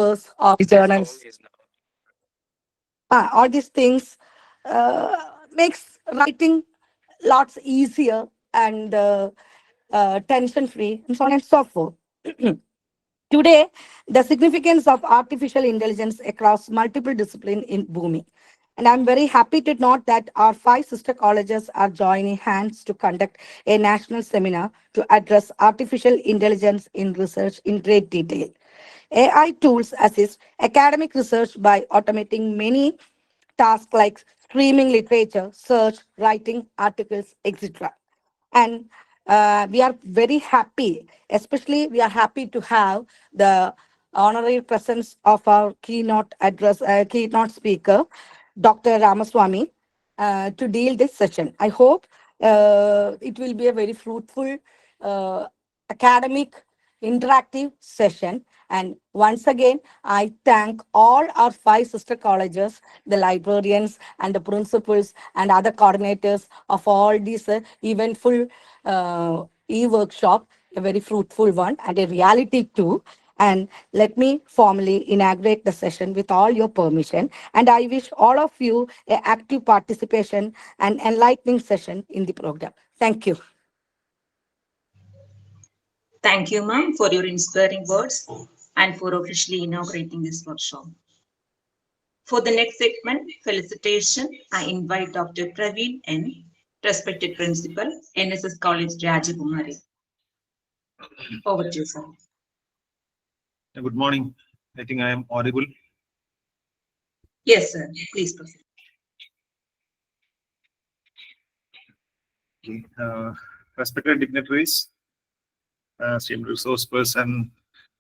editors of journals, all these things makes writing lots easier and tension free and so on and so forth. Today, the significance of artificial intelligence across multiple disciplines in booming. And I'm very happy to note that our five sister colleges are joining hands to conduct a national seminar to address artificial intelligence in research in great detail. AI tools assist academic research by automating many tasks like streaming literature, search, writing articles, etc. And we are very happy, especially we are happy to have the honorary presence of our keynote speaker, Dr. Ramaswamy, to deal this session. I hope it will be a very fruitful uh, academic interactive session. And once again, I thank all our five sister colleges, the librarians and the principals and other coordinators of all these eventful e-workshop, a very fruitful one and a reality too. And let me formally inaugurate the session with all your permission. And I wish all of you a active participation and enlightening session in the program. Thank you. Thank you, ma'am, for your inspiring words and for officially inaugurating this workshop. For the next segment, felicitation, I invite Dr. Praveen N., respected principal, NSS College, Rajakumari. Over to you, sir. Good morning. I think I am audible. Yes, sir. Please proceed. Okay. Respected dignitaries, esteemed resource person,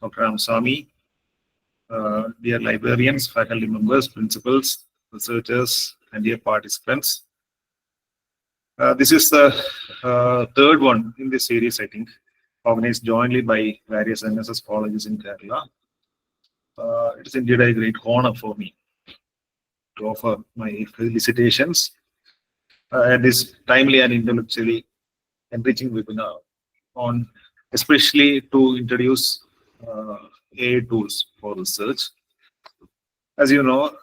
Dr. Ramsamy, dear librarians, faculty members, principals, researchers, and dear participants. This is the third one in this series, I think, organized jointly by various NSS colleges in Kerala. It is indeed a great honor for me to offer my felicitations at this timely and intellectually enriching webinar on, especially to introduce AI tools for research. As you know,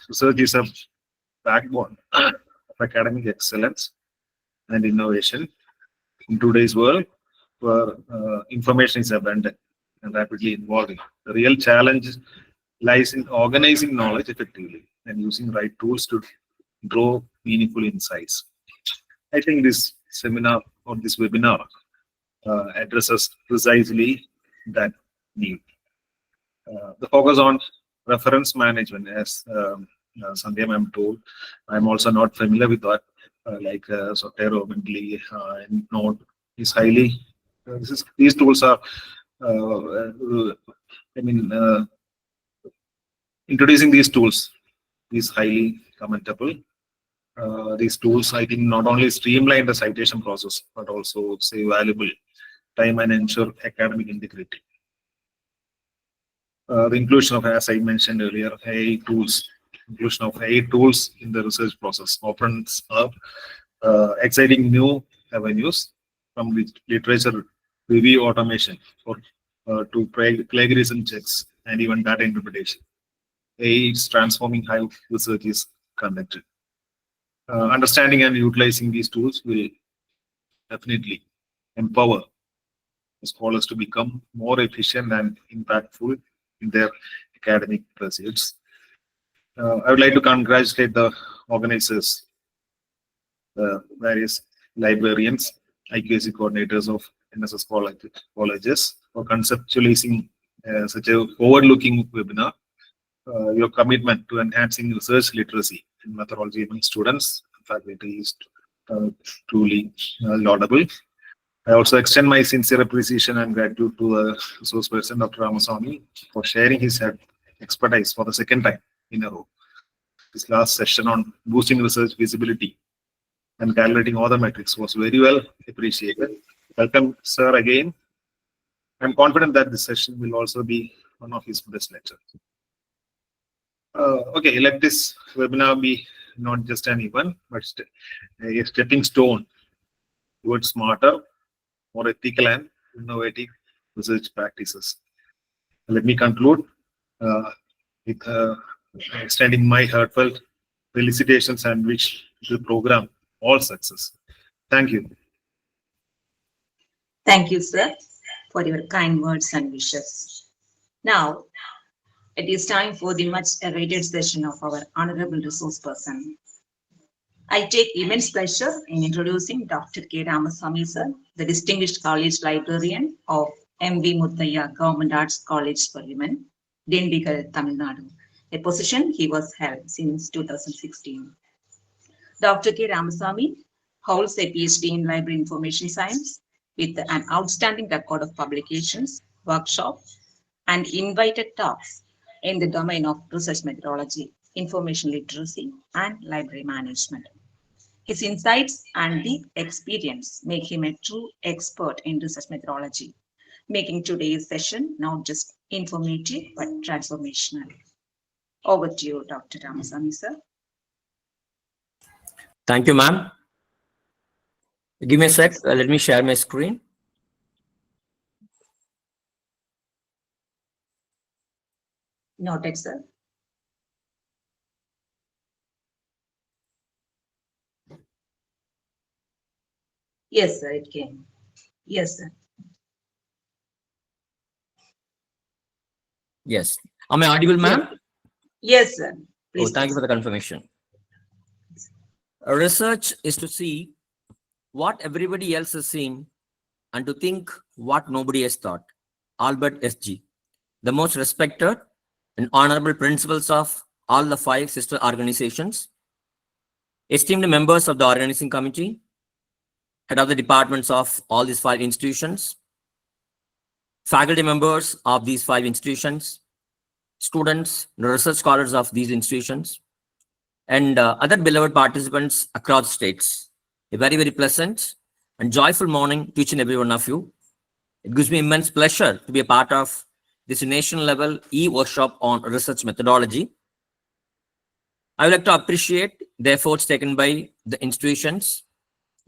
research is a backbone of academic excellence and innovation in today's world where information is abundant and rapidly evolving. The real challenge lies in organizing knowledge effectively and using right tools to draw meaningful insights. I think this seminar or this webinar addresses precisely that need. The focus on reference management, as Sandhya ma'am told, I'm also not familiar with that, like Zotero, Mendeley, and Node is highly. These tools are, I mean, introducing these tools is highly commendable. These tools, I think, not only streamline the citation process, but also save valuable time and ensure academic integrity. The inclusion of, as I mentioned earlier, AI tools, inclusion of AI tools in the research process opens up exciting new avenues from literature review automation or to plagiarism checks and even data interpretation. AI is transforming how research is conducted. Understanding and utilizing these tools will definitely empower scholars to become more efficient and impactful in their academic pursuits. I would like to congratulate the organizers, the various librarians, IQAC coordinators of NSS colleges for conceptualizing such a forward-looking webinar. Your commitment to enhancing research literacy in methodology among students and faculty is truly laudable. I also extend my sincere appreciation and gratitude to the resource person, Dr. Ramaswamy, for sharing his expertise for the second time in a row. This last session on boosting research visibility and calculating all the metrics was very well appreciated. Welcome, sir, again. I'm confident that this session will also be one of his best lectures. Okay, let this webinar be not just an event, but a stepping stone towards smarter, more ethical and innovative research practices. Let me conclude. with extending my heartfelt felicitations and wish the program all success. Thank you. Thank you, sir, for your kind words and wishes. Now, it is time for the much awaited session of our honorable resource person. I take immense pleasure in introducing Dr. K. Ramasamy, sir, the Distinguished College Librarian of M.V. Muthaiya Government Arts College for Women, Dindigul, Tamil Nadu, a position he was held since 2016. Dr. K. Ramasamy holds a PhD in Library Information Science with an outstanding record of publications, workshops, and invited talks in the domain of research methodology, information literacy, and library management. His insights and deep experience make him a true expert in research methodology, making today's session not just informative but transformational. Over to you, Dr. Ramasamy, sir. Thank you, ma'am. Give me a sec. Let me share my screen. Noted, sir. Yes, sir, it came. Yes, sir. Yes. Am I audible, ma'am? Yes, sir. Oh, Please. thank you for the confirmation. Research is to see what everybody else has seen and to think what nobody has thought. Albert S.G., the most respected and honorable principals of all the 5 sister organizations, esteemed members of the organizing committee, head of the departments of all these 5 institutions, faculty members of these 5 institutions, students, research scholars of these institutions, and other beloved participants across states. A very, very pleasant and joyful morning to each and every one of you. It gives me immense pleasure to be a part of this national level e-workshop on research methodology. I would like to appreciate the efforts taken by the institutions,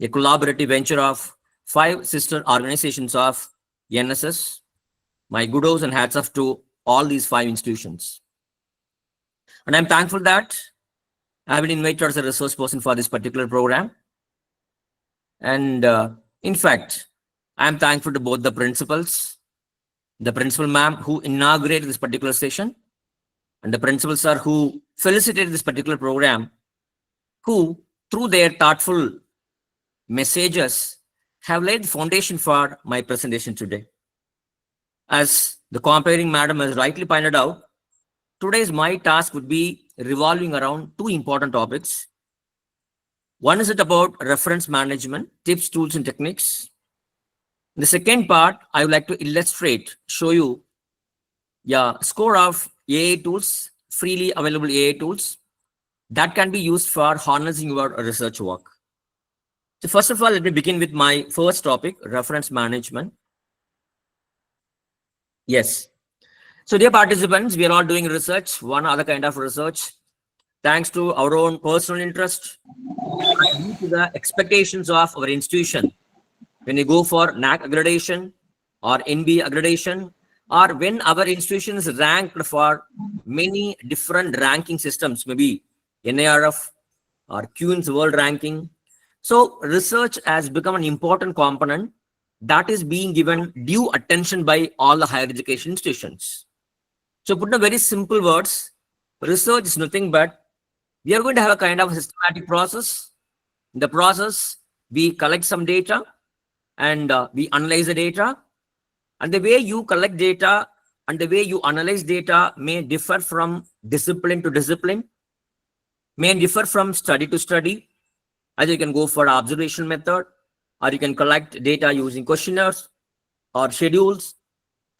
a collaborative venture of 5 sister organizations of NSS. My kudos and hats off to all these 5 institutions. And I'm thankful that I've been invited as a resource person for this particular program. And in fact, I'm thankful to both the principals, the principal ma'am who inaugurated this particular session, and the principal sir who felicitated this particular program, who through their thoughtful messages have laid the foundation for my presentation today. As the comparing madam has rightly pointed out, today's my task would be revolving around 2 important topics. One is about reference management, tips, tools, and techniques. In the second part, I would like to illustrate, show you score of AI tools, freely available AI tools that can be used for harnessing your research work. So first of all, let me begin with my first topic, reference management. Yes. So dear participants, we are all doing research, one other kind of research, thanks to our own personal interest, due to the expectations of our institution. When we go for NAAC accreditation or NB accreditation, or when our institution is ranked for many different ranking systems, maybe NARF or Queen's World Ranking. So research has become an important component that is being given due attention by all the higher education institutions. So put in very simple words, research is nothing but we are going to have a kind of systematic process. In the process, we collect some data and we analyze the data. And the way you collect data and the way you analyze data may differ from discipline to discipline, may differ from study to study. Either you can go for observation method, or you can collect data using questionnaires or schedules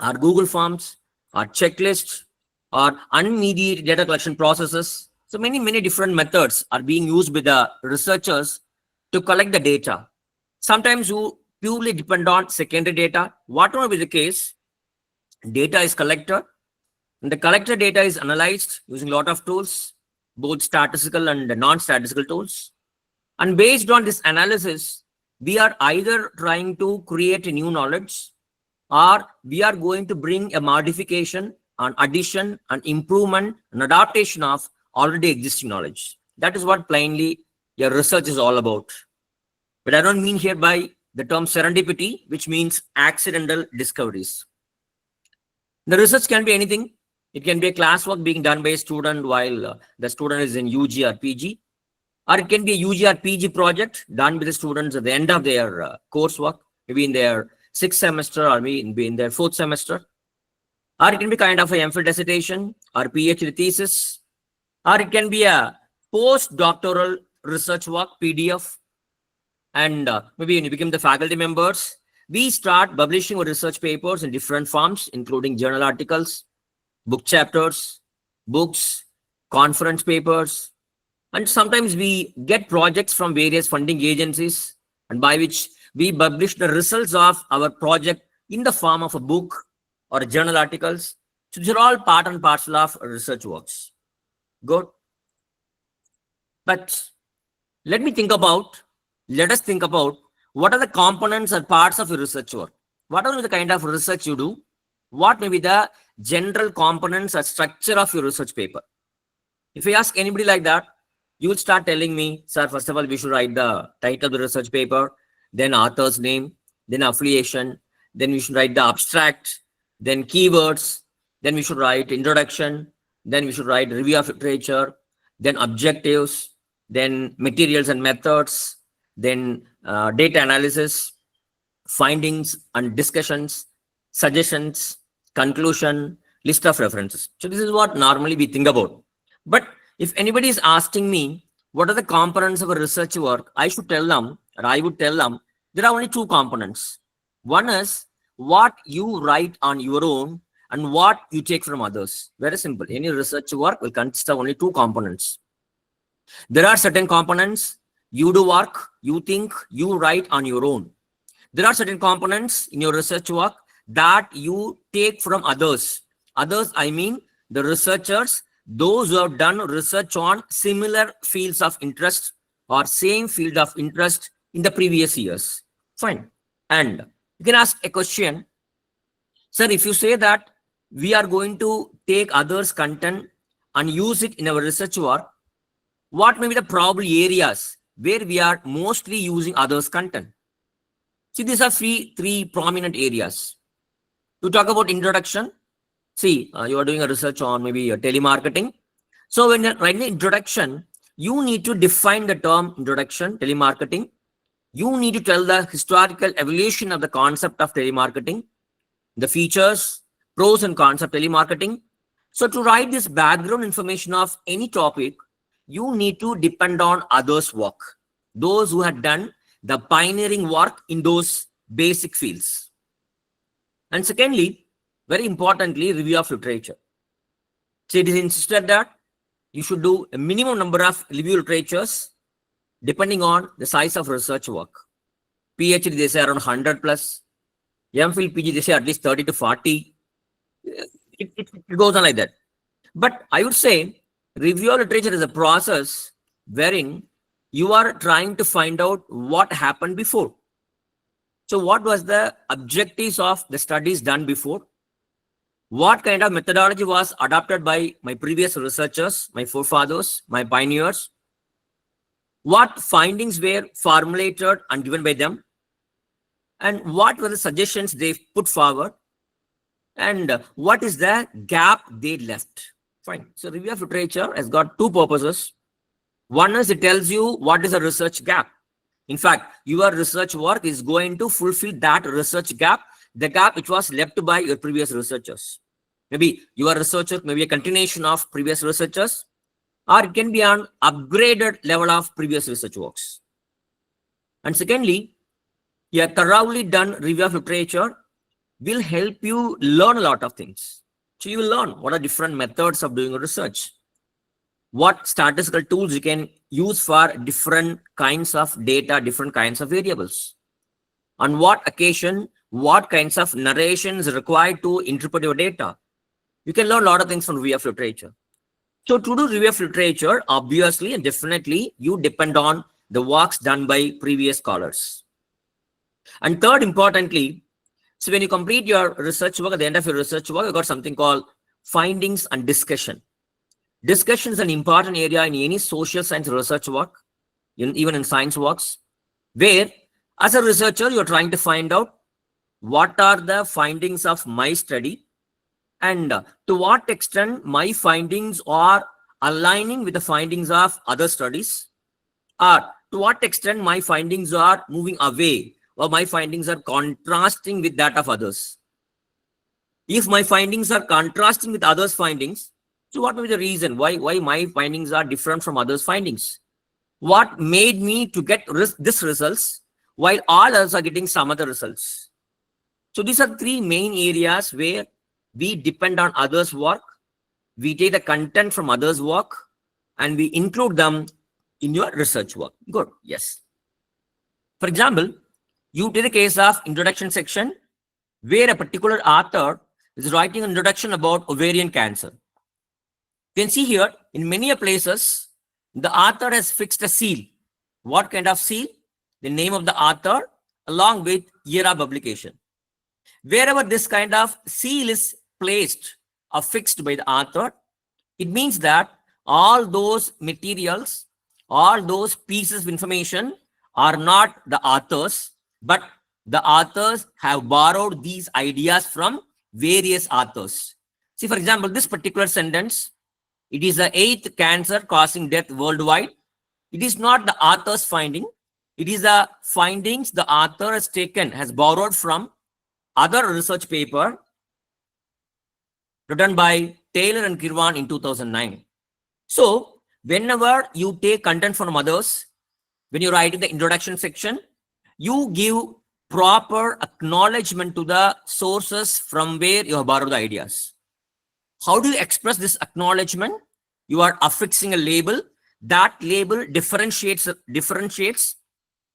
or Google Forms or checklists or unmediated data collection processes. So many different methods are being used by the researchers to collect the data. Sometimes you purely depend on secondary data. Whatever be the case, data is collected and the collected data is analyzed using a lot of tools, both statistical and non-statistical tools. And based on this analysis, we are either trying to create a new knowledge or we are going to bring a modification on addition and improvement and adaptation of already existing knowledge. That is what plainly your research is all about. But I don't mean hereby the term serendipity, which means accidental discoveries. The research can be anything. It can be a classwork being done by a student while the student is in UG or PG, or it can be a UG or PG project done by the students at the end of their coursework, maybe in their 6th semester or maybe in their 4th semester. Or it can be kind of a MPhil dissertation or PhD thesis, or it can be a postdoctoral research work, PDF. And maybe when you become the faculty members, we start publishing our research papers in different forms, including journal articles, book chapters, books, conference papers, and sometimes we get projects from various funding agencies, and by which we publish the results of our project in the form of a book or journal articles. So these are all part and parcel of research works. Good. But let us think about what are the components or parts of your research work. What are the kind of research you do? What may be the general components or structure of your research paper? If I ask anybody like that, you will start telling me, sir, first of all, we should write the title of the research paper, then author's name, then affiliation, then we should write the abstract, then keywords, then we should write introduction, then we should write review of literature, then objectives, then materials and methods, then data analysis, findings and discussions, suggestions, conclusion, list of references. So this is what normally we think about. But if anybody is asking me, what are the components of a research work, I should tell them, or I would tell them, there are only two components. One is what you write on your own and what you take from others. Very simple. Any research work will consist of only two components. There are certain components you do work, you think, you write on your own. There are certain components in your research work that you take from others. Others, I mean the researchers, those who have done research on similar fields of interest or same field of interest in the previous years. Fine. And you can ask a question, sir, if you say that we are going to take others' content and use it in our research work, what may be the probable areas where we are mostly using others' content? See, these are three prominent areas. To talk about introduction, see, you are doing a research on maybe telemarketing. So when you're writing the introduction, you need to define the term introduction, telemarketing. You need to tell the historical evolution of the concept of telemarketing, the features, pros and cons of telemarketing. So to write this background information of any topic, you need to depend on others' work, those who had done the pioneering work in those basic fields. And secondly, very importantly, review of literature. So it is insisted that you should do a minimum number of review literatures depending on the size of research work. PhD, they say around 100 plus. MPhil, PG, they say at least 30 to 40. It goes on like that. But I would say review of literature is a process wherein you are trying to find out what happened before. So what was the objectives of the studies done before? What kind of methodology was adopted by my previous researchers, my forefathers, my pioneers? What findings were formulated and given by them? And what were the suggestions they put forward? And what is the gap they left? Fine. So review of literature has got two purposes. One is it tells you what is a research gap. In fact, your research work is going to fulfill that research gap, the gap which was left by your previous researchers. Maybe your researcher may be a continuation of previous researchers, or it can be an upgraded level of previous research works. And secondly, a thoroughly done review of literature will help you learn a lot of things. So you will learn what are different methods of doing research, what statistical tools you can use for different kinds of data, different kinds of variables, on what occasion, what kinds of narration is required to interpret your data. You can learn a lot of things from review of literature. So to do review of literature, obviously and definitely, you depend on the works done by previous scholars. And third, importantly, so when you complete your research work, at the end of your research work, you got something called findings and discussion. Discussion is an important area in any social science research work, even in science works, where as a researcher, you're trying to find out what are the findings of my study and to what extent my findings are aligning with the findings of other studies, or to what extent my findings are moving away or my findings are contrasting with that of others. If my findings are contrasting with others' findings, so what may be the reason why my findings are different from others' findings? What made me to get this results while all others are getting some other results? So these are three main areas where we depend on others' work, we take the content from others' work, and we include them in your research work. Good, yes. For example, you take the case of introduction section where a particular author is writing an introduction about ovarian cancer. You can see here in many places, the author has fixed a seal. What kind of seal? The name of the author along with year of publication. Wherever this kind of seal is placed or fixed by the author, it means that all those materials, all those pieces of information are not the authors, but the authors have borrowed these ideas from various authors. See, for example, this particular sentence, it is the 8th cancer causing death worldwide. It is not the author's finding. It is the findings the author has taken, has borrowed from other research paper written by Taylor and Kirwan in 2009. So, whenever you take content from others, when you write in the introduction section, you give proper acknowledgement to the sources from where you have borrowed the ideas. How do you express this acknowledgement? You are affixing a label. That label differentiates,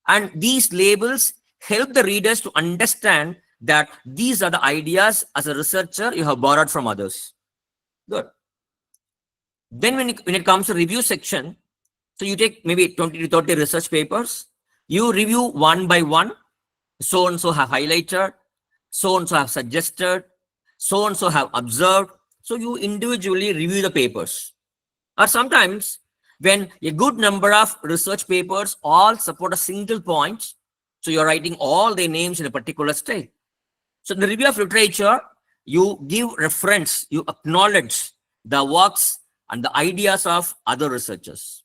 and these labels help the readers to understand that these are the ideas as a researcher you have borrowed from others. Good. Then when it comes to review section, so you take maybe 20 to 30 research papers, you review one by one. So and so have highlighted, so and so have suggested, so and so have observed. So you individually review the papers. Or sometimes when a good number of research papers all support a single point, so you're writing all their names in a particular style. So in the review of literature, you give reference, you acknowledge the works and the ideas of other researchers.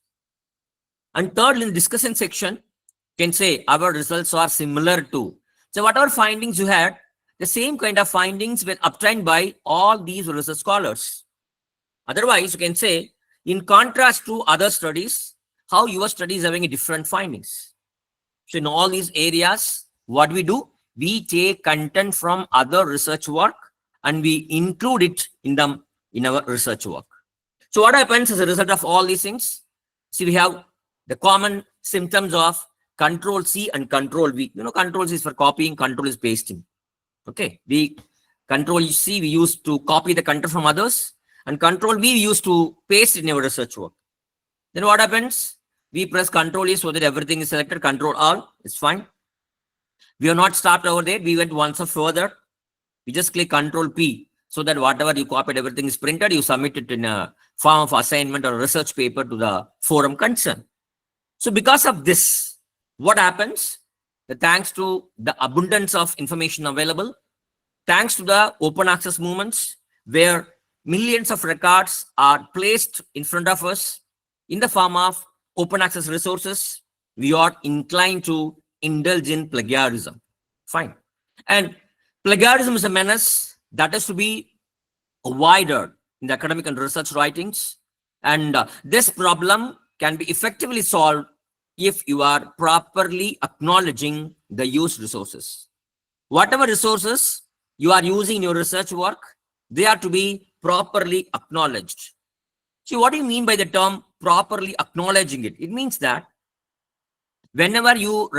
And third, in the discussion section, you can say our results are similar to. So whatever findings you had, the same kind of findings were obtained by all these research scholars. Otherwise, you can say, in contrast to other studies, how your study is having a different findings. So in all these areas, what we do, we take content from other research work and we include it in them in our research work. So what happens as a result of all these things? See, we have the common symptoms of Control C and Control V. You know, Control C is for copying, Control is pasting. Okay, the Control C we use to copy the content from others, and Control V we use to paste in our research work. Then what happens? We press Control E so that everything is selected. Control All is fine. We have not stopped over there. We went one step further. We just click Control P so that whatever you copied, everything is printed. You submit it in a form of assignment or research paper to the forum concerned. So because of this, what happens? Thanks to the abundance of information available, thanks to the open access movements, where millions of records are placed in front of us in the form of open access resources, we are inclined to indulge in plagiarism. Fine. And plagiarism is a menace that is to be avoided in the academic and research writings. And this problem can be effectively solved if you are properly acknowledging the used resources. Whatever resources you are using in your research work, they are to be properly acknowledged. See, what do you mean by the term properly acknowledging it? It means that whenever you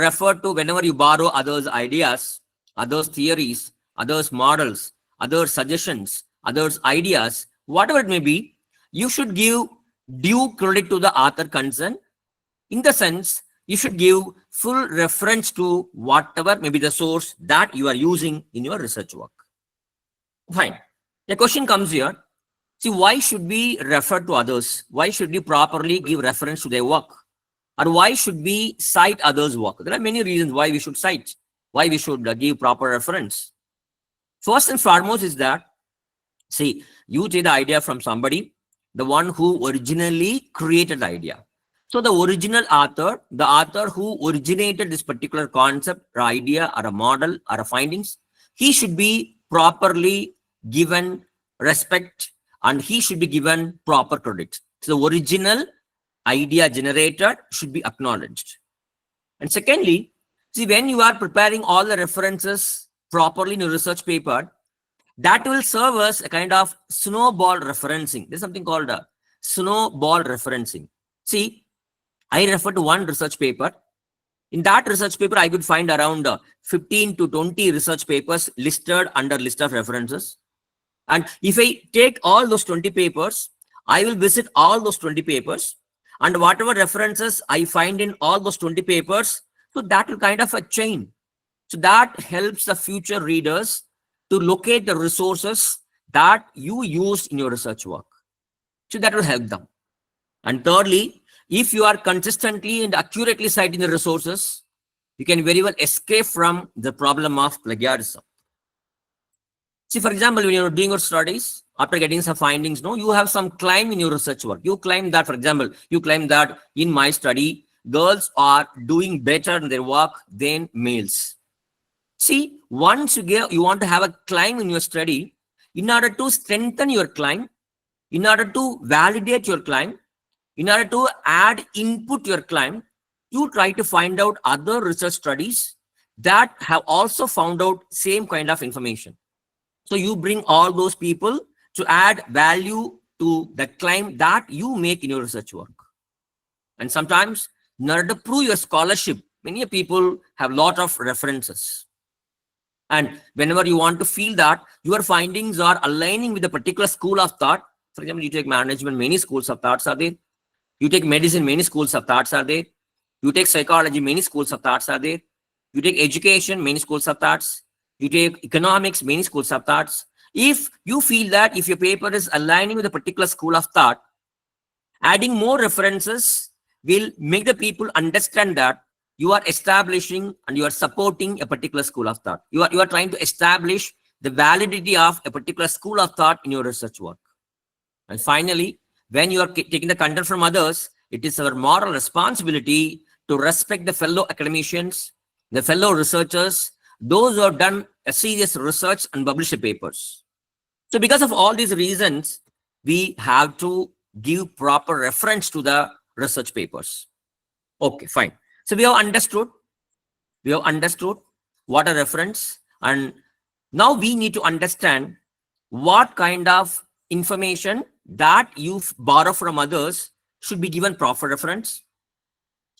borrow others' ideas, others' theories, others' models, others' suggestions, others' ideas, whatever it may be, you should give due credit to the author concerned. In the sense, you should give full reference to whatever may be the source that you are using in your research work. Fine. The question comes here, See, why should we refer to others? Why should we properly give reference to their work? Or why should we cite others' work? There are many reasons why we should cite, why we should give proper reference. First and foremost is that, see, you take the idea from somebody, the one who originally created the idea. So the original author, the author who originated this particular concept or idea or a model or a findings, he should be properly given respect and he should be given proper credit. So the original idea generated should be acknowledged. And secondly, see, when you are preparing all the references properly in your research paper, that will serve as a kind of snowball referencing. There's something called a snowball referencing. See, I refer to one research paper. In that research paper, I could find around 15 to 20 research papers listed under list of references. And if I take all those 20 papers, I will visit all those 20 papers. And whatever references I find in all those 20 papers, so that will kind of a chain. So that helps the future readers to locate the resources that you used in your research work. So that will help them. And thirdly, if you are consistently and accurately citing the resources, you can very well escape from the problem of plagiarism. See, for example, when you're doing your studies, after getting some findings, no, you have some claim in your research work. You claim that, for example, you claim that in my study, girls are doing better in their work than males. See, once you want to have a claim in your study, in order to strengthen your claim, in order to validate your claim, in order to add input to your claim, you try to find out other research studies that have also found out same kind of information. So you bring all those people to add value to the claim that you make in your research work. And sometimes, in order to prove your scholarship, many people have a lot of references. And whenever you want to feel that your findings are aligning with a particular school of thought, for example, you take management, many schools of thoughts are there. You take medicine, many schools of thoughts are there. You take psychology, many schools of thoughts are there. You take education, many schools of thoughts. You take economics, many schools of thoughts. If you feel that if your paper is aligning with a particular school of thought, adding more references will make the people understand that you are establishing and you are supporting a particular school of thought. You are trying to establish the validity of a particular school of thought in your research work. And finally, when you are taking the content from others, it is our moral responsibility to respect the fellow academicians, the fellow researchers, those who have done a serious research and published the papers. So because of all these reasons, we have to give proper reference to the research papers. Okay, fine. So we have understood what a reference, and now we need to understand what kind of information that you borrow from others should be given proper reference,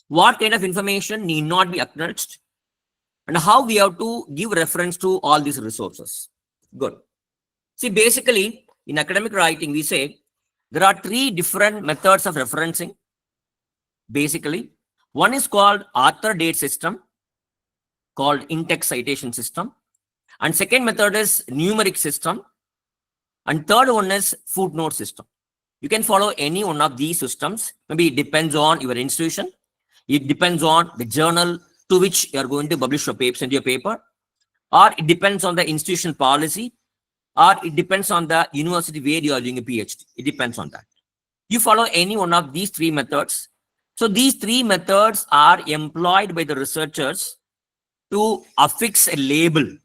what kind of information need not be acknowledged, and how we have to give reference to all these resources. Good. See, basically, in academic writing, we say there are three different methods of referencing. Basically, one is called author date system, called in-text citation system. And second method is numeric system. And third one is footnote system. You can follow any one of these systems. Maybe it depends on your institution. It depends on the journal to which you are going to publish your papers into your paper. Or it depends on the institution policy. Or it depends on the university where you are doing a PhD. It depends on that. You follow any one of these three methods. So these three methods are employed by the researchers to affix a label,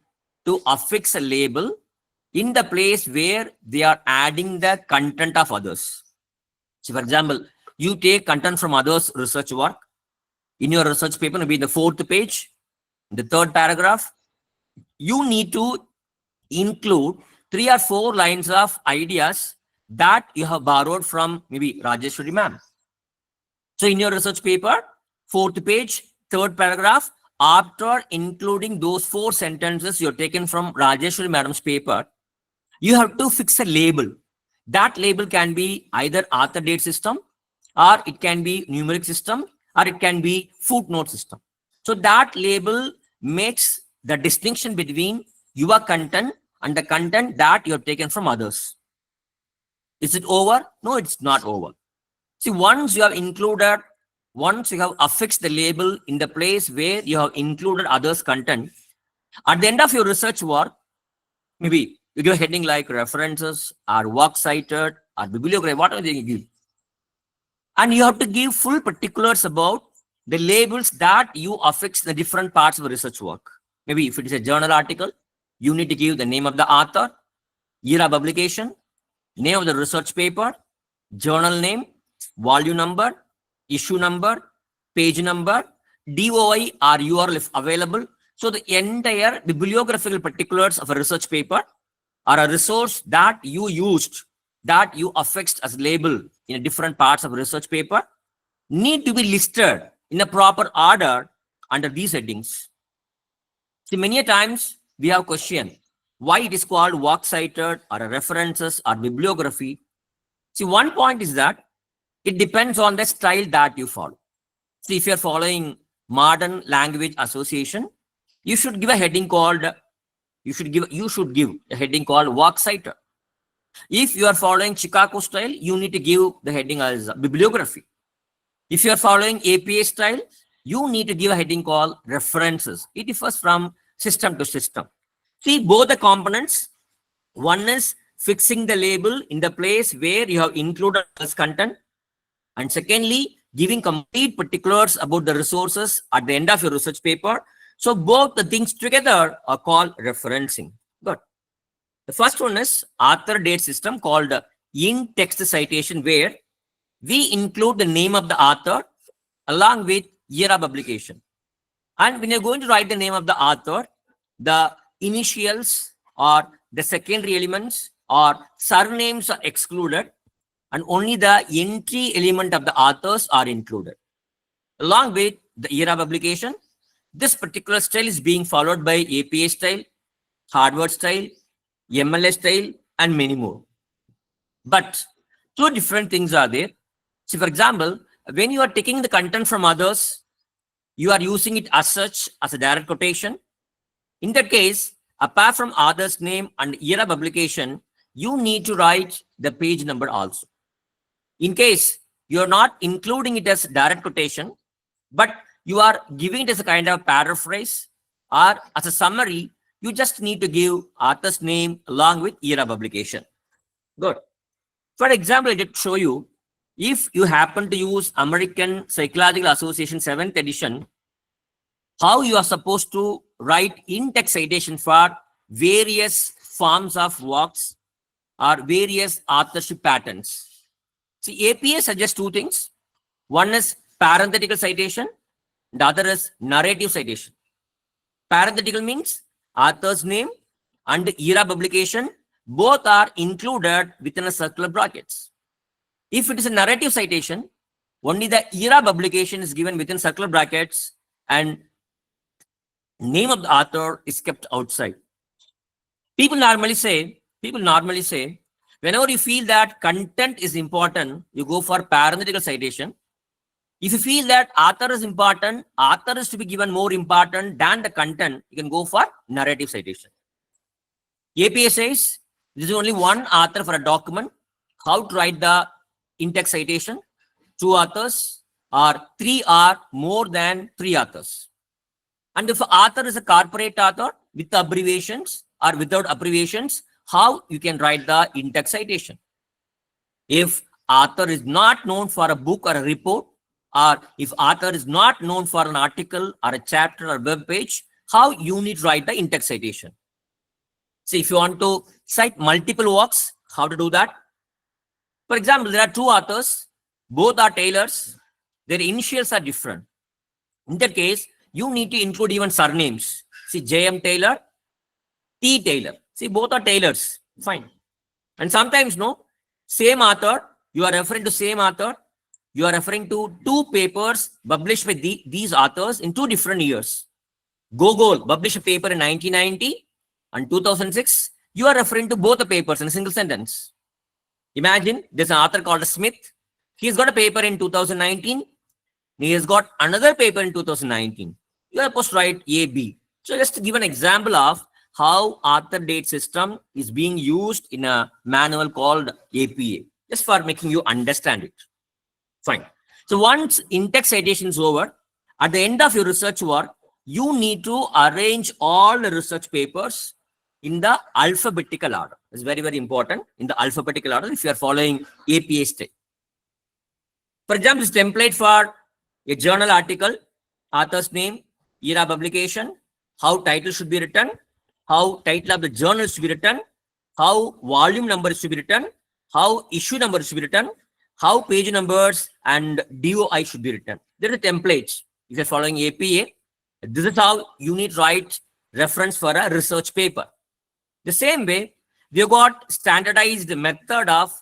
in the place where they are adding the content of others. So for example, you take content from others' research work. In your research paper, maybe the 4th page, the 3rd paragraph, you need to include 3 or 4 lines of ideas that you have borrowed from maybe Rajeshwari ma'am. So in your research paper, 4th page, 3rd paragraph, after including those 4 sentences you're taken from Rajeshwari madam's paper, you have to fix a label. That label can be either author date system, or it can be numeric system, or it can be footnote system. So that label makes the distinction between your content and the content that you have taken from others. Is it over? No, it's not over. See, once you have affixed the label in the place where you have included others' content, at the end of your research work, maybe you give a heading like references or work cited or bibliography, whatever you give. And you have to give full particulars about the labels that you affix the different parts of the research work. Maybe if it is a journal article, you need to give the name of the author, year of publication, name of the research paper, journal name, volume number, issue number, page number, DOI or URL if available. So the entire bibliographical particulars of a research paper or a resource that you used, that you affixed as label in different parts of a research paper, need to be listed in a proper order under these headings. See, many a times we have question why it is called work cited or references or bibliography. See, one point is that it depends on the style that you follow. See, if you're following modern language association, you should give a heading called you should give a heading called work cited. If you are following Chicago style, you need to give the heading as bibliography. If you are following APA style, you need to give a heading called references. It differs from system to system. See, both the components, one is fixing the label in the place where you have included this content, and secondly, giving complete particulars about the resources at the end of your research paper. So both the things together are called referencing. Good. The first one is author date system called in-text citation, where we include the name of the author along with year of publication. And when you're going to write the name of the author, the initials or the secondary elements or surnames are excluded, and only the entry element of the authors are included. Along with the year of publication, this particular style is being followed by APA style, Harvard style, MLA style, and many more. But two different things are there. So, for example, when you are taking the content from others, you are using it as such as a direct quotation. In that case, apart from author's name and year of publication, you need to write the page number also. In case you are not including it as direct quotation, but you are giving it as a kind of paraphrase or as a summary, you just need to give author's name along with year of publication. Good. For example, I did show you, if you happen to use American Psychological Association 7th edition, how you are supposed to write in-text citation for various forms of works or various authorship patterns. See, APA suggests two things. One is parenthetical citation, the other is narrative citation. Parenthetical means author's name and year of publication both are included within a circular brackets. If it is a narrative citation, only the year of publication is given within circular brackets and name of the author is kept outside. People normally say, whenever you feel that content is important, you go for parenthetical citation. If you feel that author is important, author is to be given more important than the content, you can go for narrative citation. APA says there is only one author for a document. How to write the in-text citation? Two authors or three or more than three authors. And if author is a corporate author with abbreviations or without abbreviations, how you can write the in-text citation? If author is not known for a book or a report, or if author is not known for an article or a chapter or web page, how you need to write the in-text citation? See, if you want to cite multiple works, how to do that? For example, there are two authors, both are tailors, their initials are different. In that case, you need to include even surnames. See, J.M. Taylor, T. Taylor. See, both are tailors. Fine. And sometimes, no, same author, you are referring to same author, you are referring to two papers published by these authors in 2 different years. Gogol published a paper in 1990 and 2006. You are referring to both the papers in a single sentence. Imagine there's an author called Smith. He's got a paper in 2019. He has got another paper in 2019. You are supposed to write AB. So just to give an example of how author date system is being used in a manual called APA. just for making you understand it. Fine. So once in-text citation is over, at the end of your research work, you need to arrange all the research papers in the alphabetical order. It's very, very important in the alphabetical order if you are following APA style. For example, this template for a journal article, author's name, year of publication, how title should be written, how title of the journal should be written, how volume number should be written, how issue number should be written, how page numbers and DOI should be written. There are templates. If you're following APA, this is how you need to write reference for a research paper. The same way, we have got standardized method of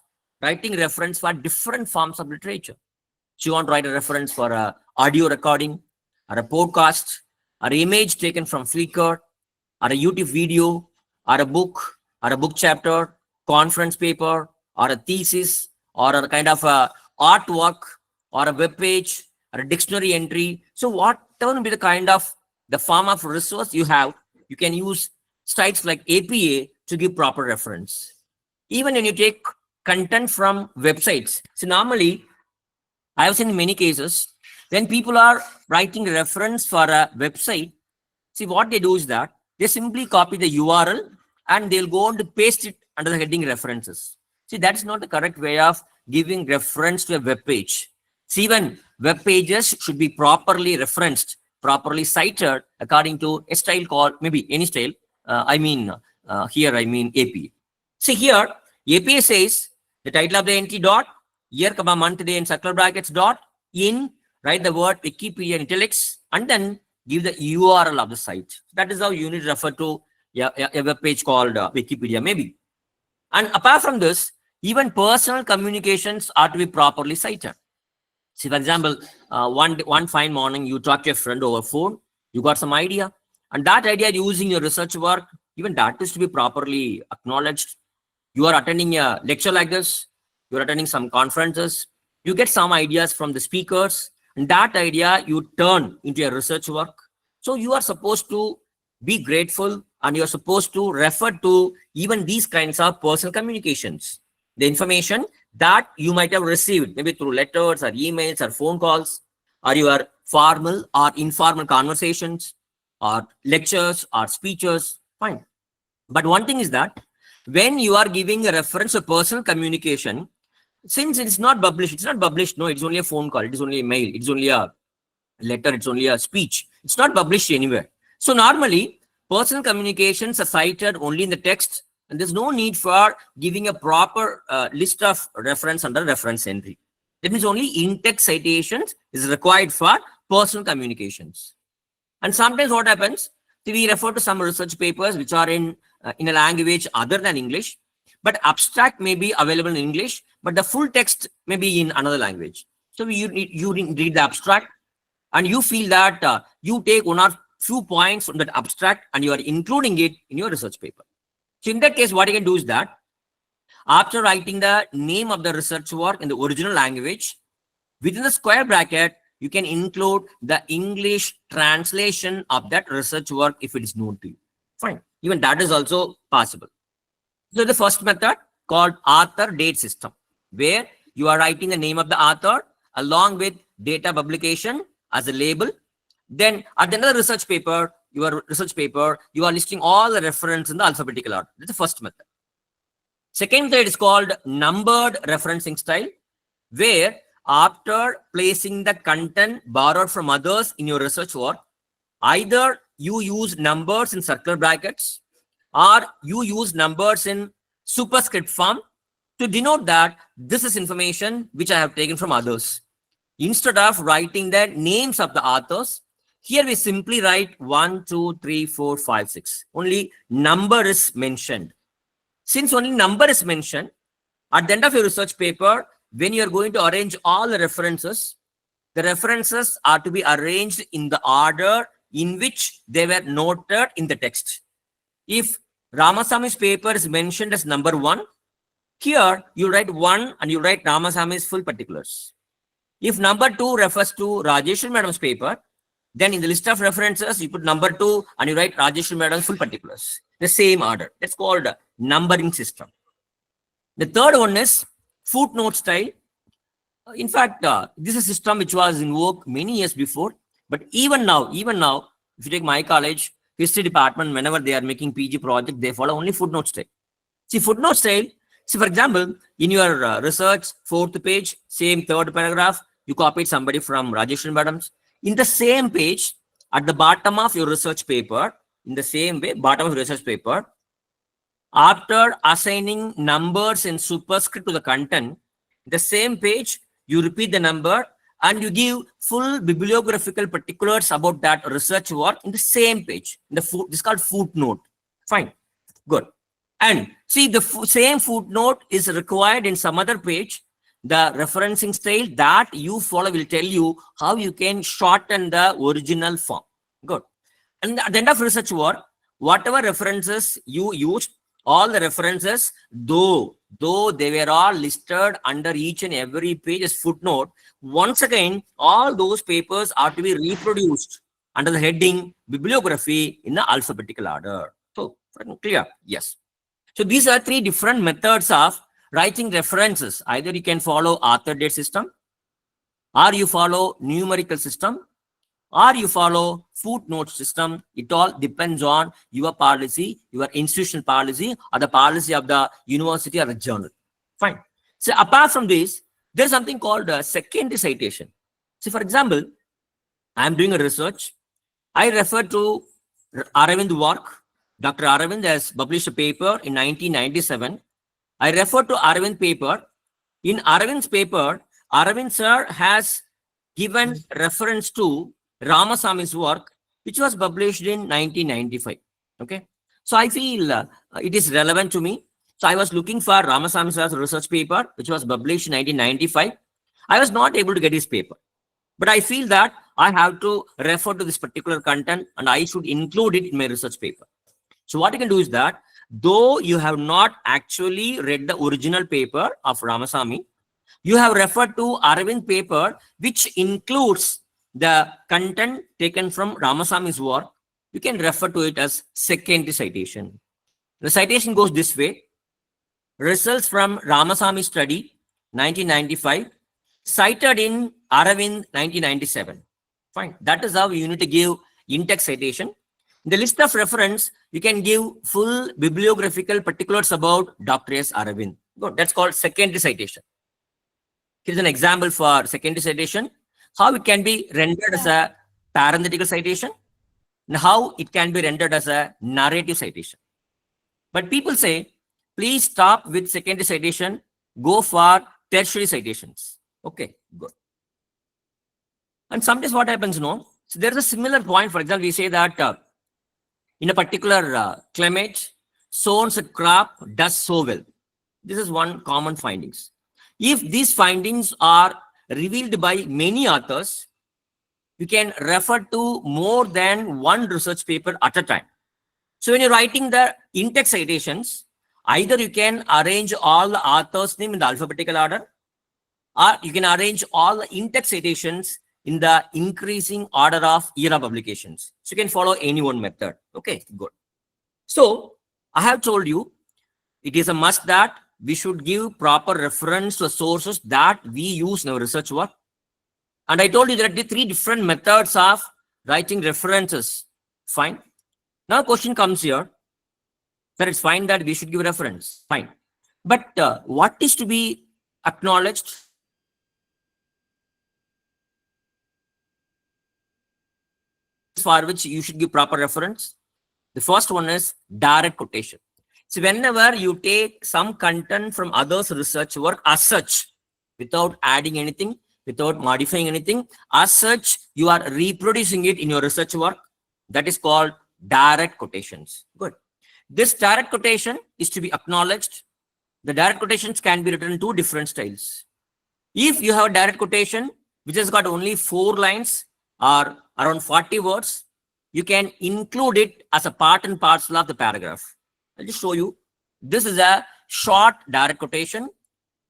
writing reference for different forms of literature. So you want to write a reference for a audio recording, or a podcast, or an image taken from Flickr, or a YouTube video, or a book chapter, conference paper, or a thesis, or a kind of a artwork, or a web page, or a dictionary entry. So whatever will be the kind of the form of resource you have, you can use sites like APA to give proper reference. Even when you take content from websites. So normally, I have seen in many cases, when people are writing reference for a website, see what they do is that they simply copy the URL and they'll go on to paste it under the heading references. See, that's not the correct way of giving reference to a web page. See, even web pages should be properly referenced, properly cited according to a style called, maybe any style. Here I mean APA. See here, APA says the title of the entry dot, year, comma, month, day in circle brackets dot, in, write the word Wikipedia in italics, and then give the URL of the site. That is how you need to refer to a web page called Wikipedia maybe. And apart from this, even personal communications are to be properly cited. See, for example, one fine morning, you talk to your friend over phone, you got some idea, and that idea using your research work, even that is to be properly acknowledged. You are attending a lecture like this, you're attending some conferences, you get some ideas from the speakers, and that idea you turn into your research work. So you are supposed to be grateful, and you're supposed to refer to even these kinds of personal communications. The information that you might have received, maybe through letters or emails or phone calls, or your formal or informal conversations, or lectures or speeches, fine. But one thing is that when you are giving a reference to personal communication, since it's not published, no, it's only a phone call, it is only a mail, it's only a letter, it's only a speech. It's not published anywhere. So normally, personal communications are cited only in the text, and there's no need for giving a proper list of reference under reference entry. That means only in-text citations is required for personal communications. And sometimes what happens, we refer to some research papers which are in a language other than English, but abstract may be available in English, but the full text may be in another language. So you read the abstract, and you feel that you take one or few points from that abstract and you are including it in your research paper. So in that case, what you can do is that after writing the name of the research work in the original language, within the square bracket, you can include the English translation of that research work if it is known to you. Fine. Even that is also possible. So the first method called author date system, where you are writing the name of the author along with date of publication as a label. Then at the end of the research paper, you are listing all the reference in the alphabetical order. That's the first method. Second method is called numbered referencing style, where after placing the content borrowed from others in your research work, either you use numbers in circle brackets or you use numbers in superscript form to denote that this is information which I have taken from others. Instead of writing the names of the authors, here we simply write 1, 2, 3, 4, 5, 6. Only number is mentioned. Since only number is mentioned, at the end of your research paper, when you are going to arrange all the references are to be arranged in the order in which they were noted in the text. If Ramasami's paper is mentioned as number 1, here you write 1 and you write Ramasami's full particulars. If number 2 refers to Rajeshwari Madam's paper, then in the list of references, you put number 2 and you write Rajeshwari Madam's full particulars. The same order. That's called numbering system. The third one is footnote style. In fact, this is a system which was in vogue many years before. But even now, if you take my college history department, whenever they are making PG project, they follow only footnote style. See, footnote style. See, for example, in your research, 4th page, same 3rd paragraph, you copied somebody from Rajesh Madam's. In the same page, at the bottom of your research paper, in the same way, bottom of research paper, after assigning numbers in superscript to the content, the same page, you repeat the number and you give full bibliographical particulars about that research work in the same page. This is called footnote. Fine. Good. And see, the same footnote is required in some other page. The referencing style that you follow will tell you how you can shorten the original form. Good. And at the end of research work, whatever references you used, all the references, though they were all listed under each and every page as footnote, once again, all those papers are to be reproduced under the heading bibliography in the alphabetical order. So, clear? Yes. So these are 3 different methods of writing references. Either you can follow author date system, or you follow numerical system, or you follow footnote system. It all depends on your policy, your institutional policy, or the policy of the university or the journal. Fine. So apart from this, there's something called secondary citation. So for example, I'm doing a research. I refer to Aravind work. Dr. Aravind has published a paper in 1997. I refer to Aravind paper. In Aravind's paper, Aravind sir has given reference to Ramasami's work, which was published in 1995. Okay. So I feel it is relevant to me. So I was looking for Ramasami's research paper, which was published in 1995. I was not able to get his paper. But I feel that I have to refer to this particular content and I should include it in my research paper. So what you can do is that, though you have not actually read the original paper of Ramasamy, you have referred to Aravind paper, which includes the content taken from Ramasamy's work. You can refer to it as secondary citation. The citation goes this way. Results from Ramasamy study, 1995, cited in Aravind, 1997. Fine. That is how you need to give in-text citation. In the list of reference, you can give full bibliographical particulars about Dr. S. Aravind. Good. That's called secondary citation. Here's an example for secondary citation. How it can be rendered as a parenthetical citation and how it can be rendered as a narrative citation. But people say, please stop with secondary citation, go for tertiary citations. Okay, good. And sometimes what happens, no? So there's a similar point. For example, we say that in a particular climate, so-and-so crop does so well. This is one common findings. If these findings are revealed by many authors, you can refer to more than one research paper at a time. So when you're writing the in-text citations, either you can arrange all the authors' name in the alphabetical order, or you can arrange all the in-text citations in the increasing order of year of publications. So you can follow any one method. Okay, good. So I have told you, it is a must that we should give proper reference to the sources that we use in our research work. And I told you there are 3 different methods of writing references. Fine. Now question comes here. That it's fine that we should give reference. Fine. But what is to be acknowledged? For which you should give proper reference. The first one is direct quotation. So whenever you take some content from others' research work as such, without adding anything, without modifying anything, as such, you are reproducing it in your research work. That is called direct quotations. Good. This direct quotation is to be acknowledged. The direct quotations can be written in 2 different styles. If you have a direct quotation, which has got only 4 lines or around 40 words, you can include it as a part and parcel of the paragraph. I'll just show you. This is a short direct quotation.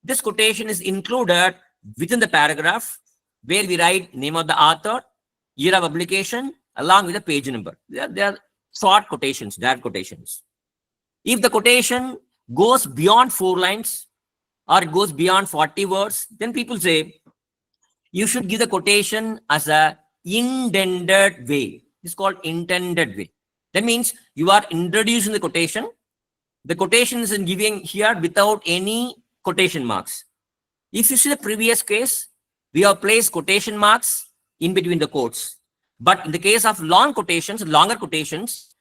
This quotation is included within the paragraph where we write name of the author, year of publication, along with the page number. They are short quotations, direct quotations. If the quotation goes beyond 4 lines or it goes beyond 40 words, then people say you should give the quotation as a intended way. It's called intended way. That means you are introducing the quotation. The quotation is giving here without any quotation marks. If you see the previous case, we have placed quotation marks in between the quotes. But in the case of long quotations, longer quotations,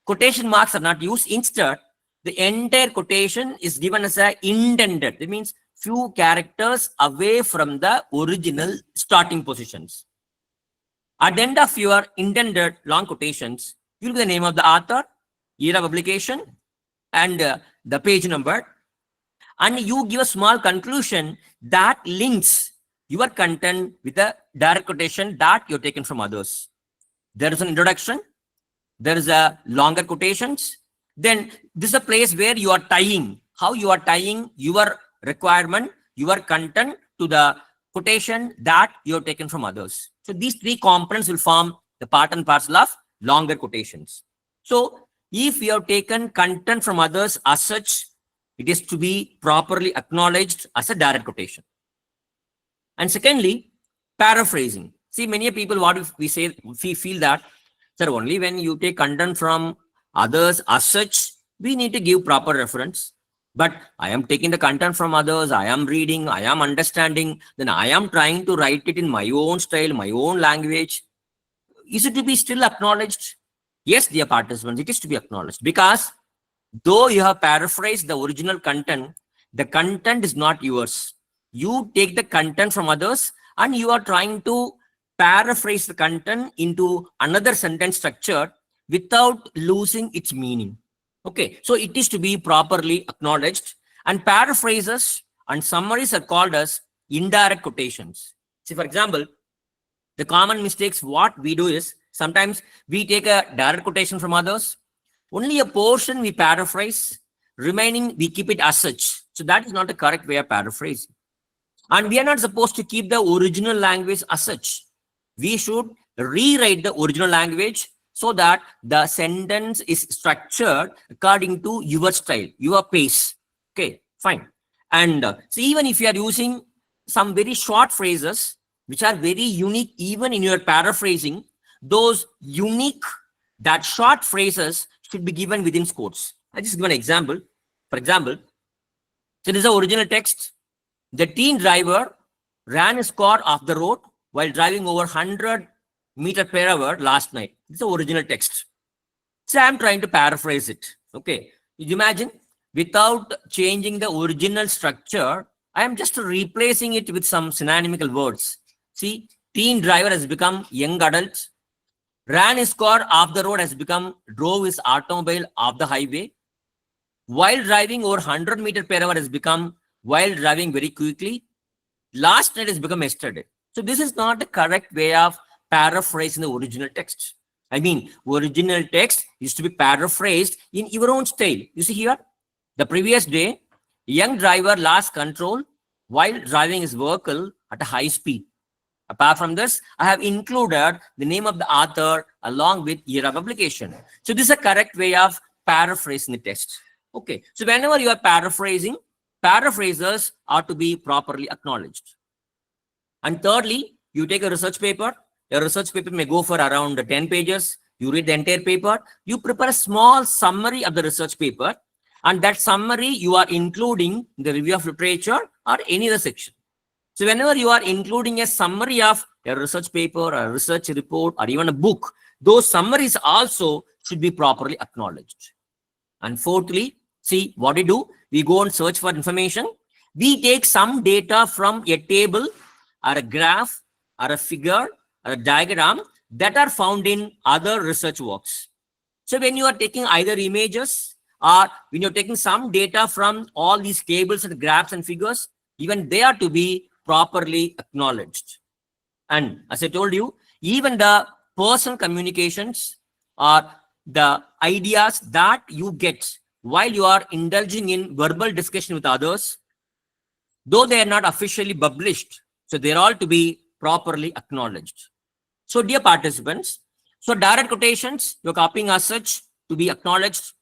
quotation marks are not used. Instead, the entire quotation is given as a intended. That means few characters away from the original starting positions. At the end of your intended long quotations, you will give the name of the author, year of publication, and the page number. And you give a small conclusion that links your content with a direct quotation that you're taken from others. There is an introduction. There is a longer quotations. Then this is a place where you are tying, how you are tying your requirement, your content to the quotation that you're taken from others. So these three components will form the part and parcel of longer quotations. So if you have taken content from others as such, it is to be properly acknowledged as a direct quotation. And secondly, paraphrasing. See, many people, what if we say, we feel that, sir, only when you take content from others as such, we need to give proper reference. But I am taking the content from others, I am reading, I am understanding, then I am trying to write it in my own style, my own language. Is it to be still acknowledged? Yes, dear participants, it is to be acknowledged, because though you have paraphrased the original content, the content is not yours. You take the content from others and you are trying to paraphrase the content into another sentence structure without losing its meaning. Okay, so it is to be properly acknowledged, and paraphrases and summaries are called as indirect quotations. See, for example, the common mistakes what we do is sometimes we take a direct quotation from others, only a portion we paraphrase, remaining we keep it as such. So that is not the correct way of paraphrasing. And we are not supposed to keep the original language as such. We should rewrite the original language so that the sentence is structured according to your style, your pace. Okay, fine. And so even if you are using some very short phrases, which are very unique, even in your paraphrasing, those unique, that short phrases should be given within quotes. I just give an example. For example, so this is the original text. The teen driver ran his car off the road while driving over 100 meters per hour last night. This is the original text. So I'm trying to paraphrase it. Okay. You imagine, without changing the original structure, I am just replacing it with some synonymical words. See, teen driver has become young adult. Ran his car off the road has become drove his automobile off the highway. While driving over 100 meters per hour has become while driving very quickly. Last night has become yesterday. So this is not the correct way of paraphrasing the original text. I mean, original text is to be paraphrased in your own style. You see here, the previous day, young driver lost control while driving his vehicle at a high speed. Apart from this, I have included the name of the author along with year of publication. So this is a correct way of paraphrasing the text. Okay, so whenever you are paraphrasing, paraphrasers are to be properly acknowledged. And thirdly, you take a research paper. A research paper may go for around 10 pages. You read the entire paper. You prepare a small summary of the research paper. And that summary you are including in the review of literature or any other section. So whenever you are including a summary of a research paper, a research report, or even a book, those summaries also should be properly acknowledged. And fourthly, see what we do. We go and search for information. We take some data from a table or a graph or a figure or a diagram that are found in other research works. So when you are taking either images or when you're taking some data from all these tables and graphs and figures, even they are to be properly acknowledged. And as I told you, even the personal communications or the ideas that you get while you are indulging in verbal discussion with others, though they are not officially published, so they're all to be properly acknowledged. So dear participants, so direct quotations, you're copying as such to be acknowledged.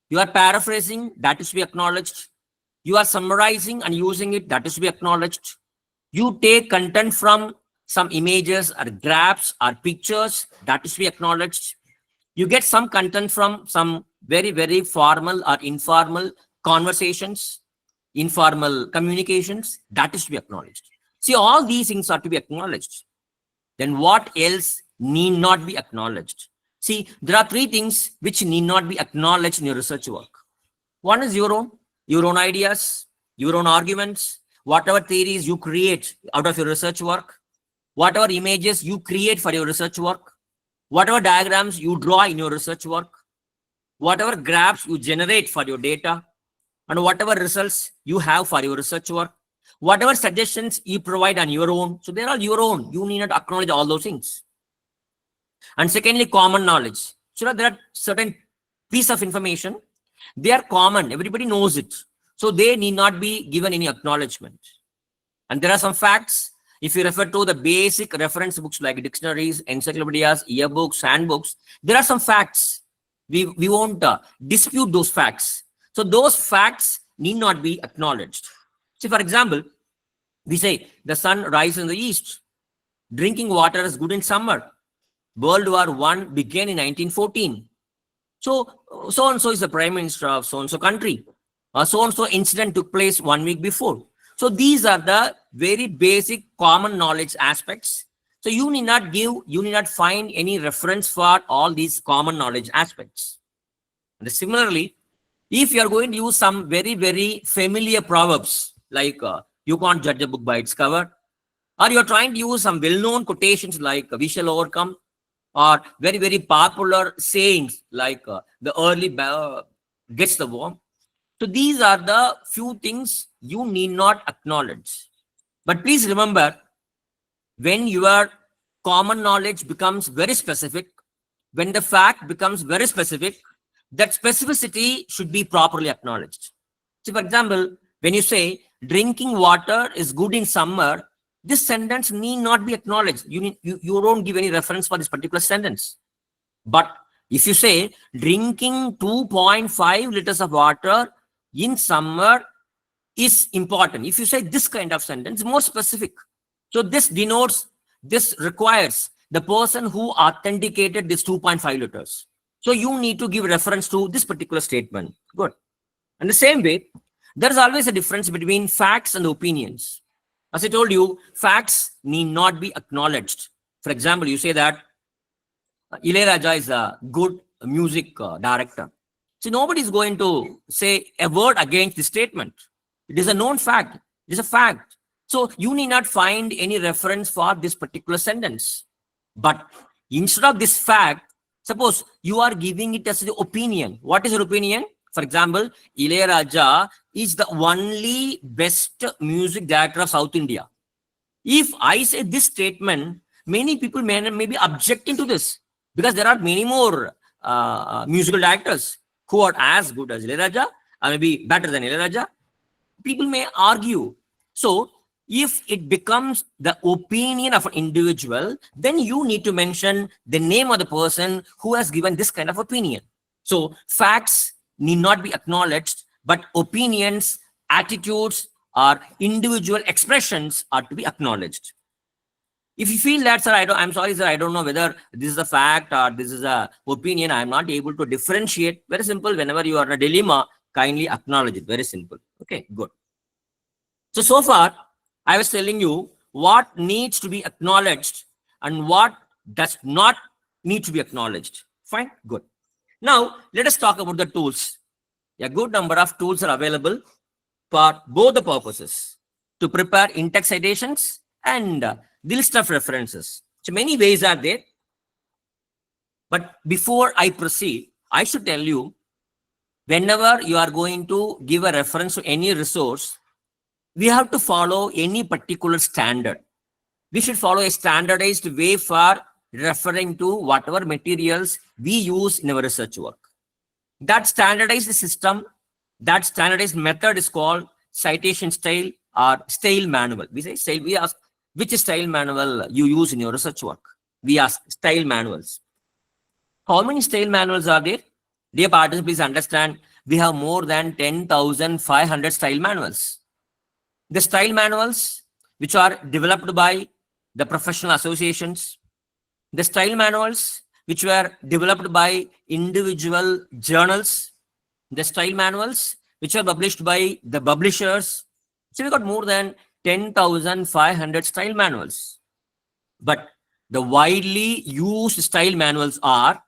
You are paraphrasing, that is to be acknowledged. You are summarizing and using it, that is to be acknowledged. You take content from some images or graphs or pictures, that is to be acknowledged. You get some content from some very, very formal or informal conversations, informal communications, that is to be acknowledged. See, all these things are to be acknowledged. Then what else need not be acknowledged? See, there are three things which need not be acknowledged in your research work. One is your own ideas, your own arguments, whatever theories you create out of your research work, whatever images you create for your research work, whatever diagrams you draw in your research work, whatever graphs you generate for your data, and whatever results you have for your research work, whatever suggestions you provide on your own. So they're all your own. You need not acknowledge all those things. And secondly, common knowledge. So there are certain piece of information, they are common, everybody knows it. So they need not be given any acknowledgement. And there are some facts. If you refer to the basic reference books like dictionaries, encyclopedias, yearbooks, handbooks, there are some facts. We won't dispute those facts. So those facts need not be acknowledged. See, for example, we say the sun rises in the east. Drinking water is good in summer. World War I began in 1914. So-and-so is the prime minister of so-and-so country. So-and-so incident took place 1 week before. So these are the very basic common knowledge aspects. So you need not find any reference for all these common knowledge aspects. And similarly, if you are going to use some very, very familiar proverbs, like you can't judge a book by its cover, or you're trying to use some well-known quotations like we shall overcome, or very, very popular sayings like the early gets the worm. So these are the few things you need not acknowledge. But please remember, when your common knowledge becomes very specific, when the fact becomes very specific, that specificity should be properly acknowledged. So for example, when you say drinking water is good in summer, this sentence need not be acknowledged. You don't give any reference for this particular sentence. But if you say drinking 2.5 liters of water in summer is important, if you say this kind of sentence, more specific. So this requires the person who authenticated this 2.5 liters. So you need to give reference to this particular statement. Good. And the same way, there is always a difference between facts and opinions. As I told you, facts need not be acknowledged. For example, you say that Ilayaraja is a good music director. So nobody is going to say a word against the statement. It is a known fact. It is a fact. So you need not find any reference for this particular sentence. But instead of this fact, suppose you are giving it as the opinion. What is your opinion? For example, Ilayaraja is the only best music director of South India. If I say this statement, many people may be objecting to this, because there are many more musical directors who are as good as Ilayaraja, or maybe better than Ilayaraja. People may argue. So if it becomes the opinion of an individual, then you need to mention the name of the person who has given this kind of opinion. So facts need not be acknowledged, but opinions, attitudes, or individual expressions are to be acknowledged. If you feel that, sir, I'm sorry, sir, I don't know whether this is a fact or this is a opinion, I'm not able to differentiate. Very simple. Whenever you are in a dilemma, kindly acknowledge it. Very simple. Okay, good. So far, I was telling you what needs to be acknowledged and what does not need to be acknowledged. Fine, good. Now, let us talk about the tools. A good number of tools are available for both the purposes, to prepare in-text citations and the list of references. So many ways are there. But before I proceed, I should tell you, whenever you are going to give a reference to any resource, we have to follow any particular standard. We should follow a standardized way for referring to whatever materials we use in our research work. That standardized system, that standardized method is called citation style or style manual. We say style, we ask which style manual you use in your research work. We ask style manuals. How many style manuals are there? Dear participants, please understand, we have more than 10,500 style manuals. The style manuals, which are developed by the professional associations, the style manuals, which were developed by individual journals, the style manuals, which are published by the publishers. So we got more than 10,500 style manuals. But the widely used style manuals are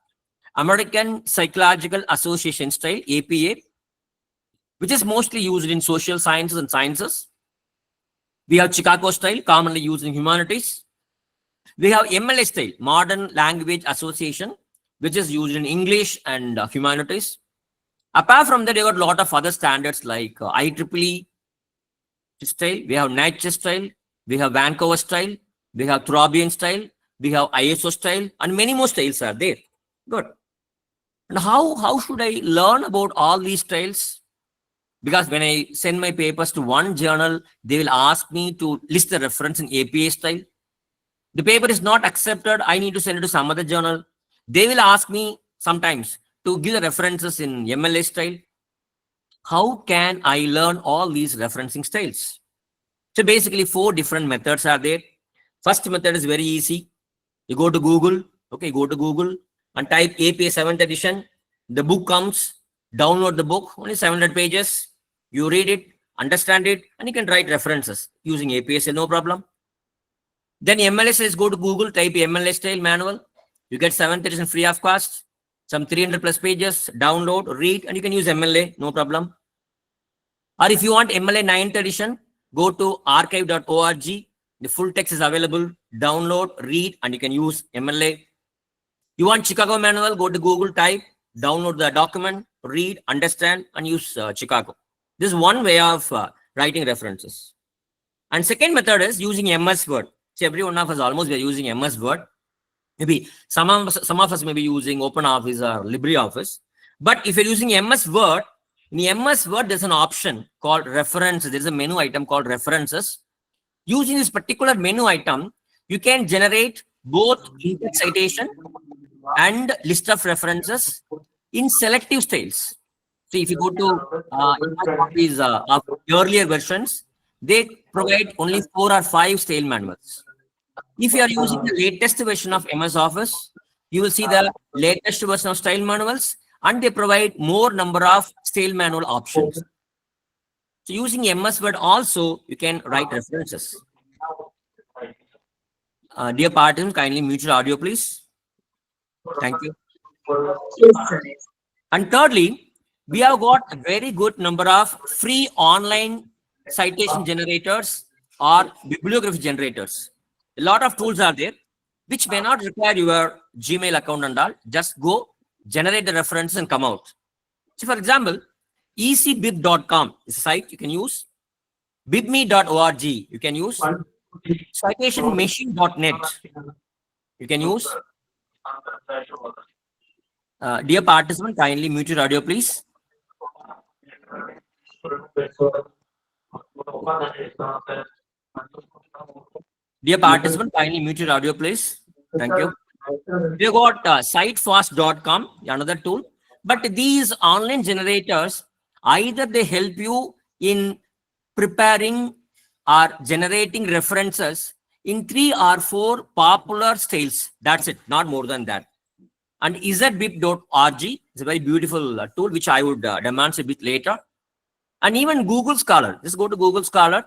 American Psychological Association style, APA, which is mostly used in social sciences and sciences. We have Chicago style, commonly used in humanities. We have MLA style, Modern Language Association, which is used in English and humanities. Apart from that, we got a lot of other standards like IEEE style, we have Nature style, we have Vancouver style, we have Throbian style, we have ISO style, and many more styles are there. Good. And how should I learn about all these styles? Because when I send my papers to one journal, they will ask me to list the reference in APA style. The paper is not accepted, I need to send it to some other journal. They will ask me sometimes to give the references in MLA style. How can I learn all these referencing styles? So basically 4 different methods are there. First method is very easy. You go to Google, and type APA 7th edition. The book comes, download the book, only 700 pages. You read it, understand it, and you can write references using APA style, no problem. Then MLA says go to Google, type MLA style manual. You get 7th edition free of cost, some 300 plus pages, download, read, and you can use MLA, no problem. Or if you want MLA 9th edition, go to archive.org. The full text is available, download, read, and you can use MLA. You want Chicago manual, go to Google, type, download the document, read, understand, and use Chicago. This is one way of writing references. And second method is using MS Word. See, every one of us almost we are using MS Word. Maybe some of us may be using OpenOffice or LibreOffice. But if you're using MS Word, in MS Word, there's an option called references. There's a menu item called references. Using this particular menu item, you can generate both in-text citation and list of references in selective styles. So if you go to these earlier versions, they provide only 4 or 5 style manuals. If you are using the latest version of MS Office, you will see the latest version of style manuals, and they provide more number of style manual options. So using MS Word also, you can write references. Dear participants, kindly mute your audio, please. Thank you. Yes, sir. And thirdly, we have got a very good number of free online citation generators or bibliography generators. A lot of tools are there, which may not require your Gmail account and all. Just go, generate the references and come out. So for example, easybib.com is a site you can use. bibme.org you can use. Citationmachine.net you can use. Dear participant, kindly mute your audio, please. Dear participant, kindly mute your audio, please. Thank you. We have got sitefast.com, another tool. But these online generators, either they help you in preparing or generating references in 3 or 4 popular styles. That's it, not more than that. And easybib.org is a very beautiful tool, which I would demonstrate a bit later. And even Google Scholar. Just go to Google Scholar.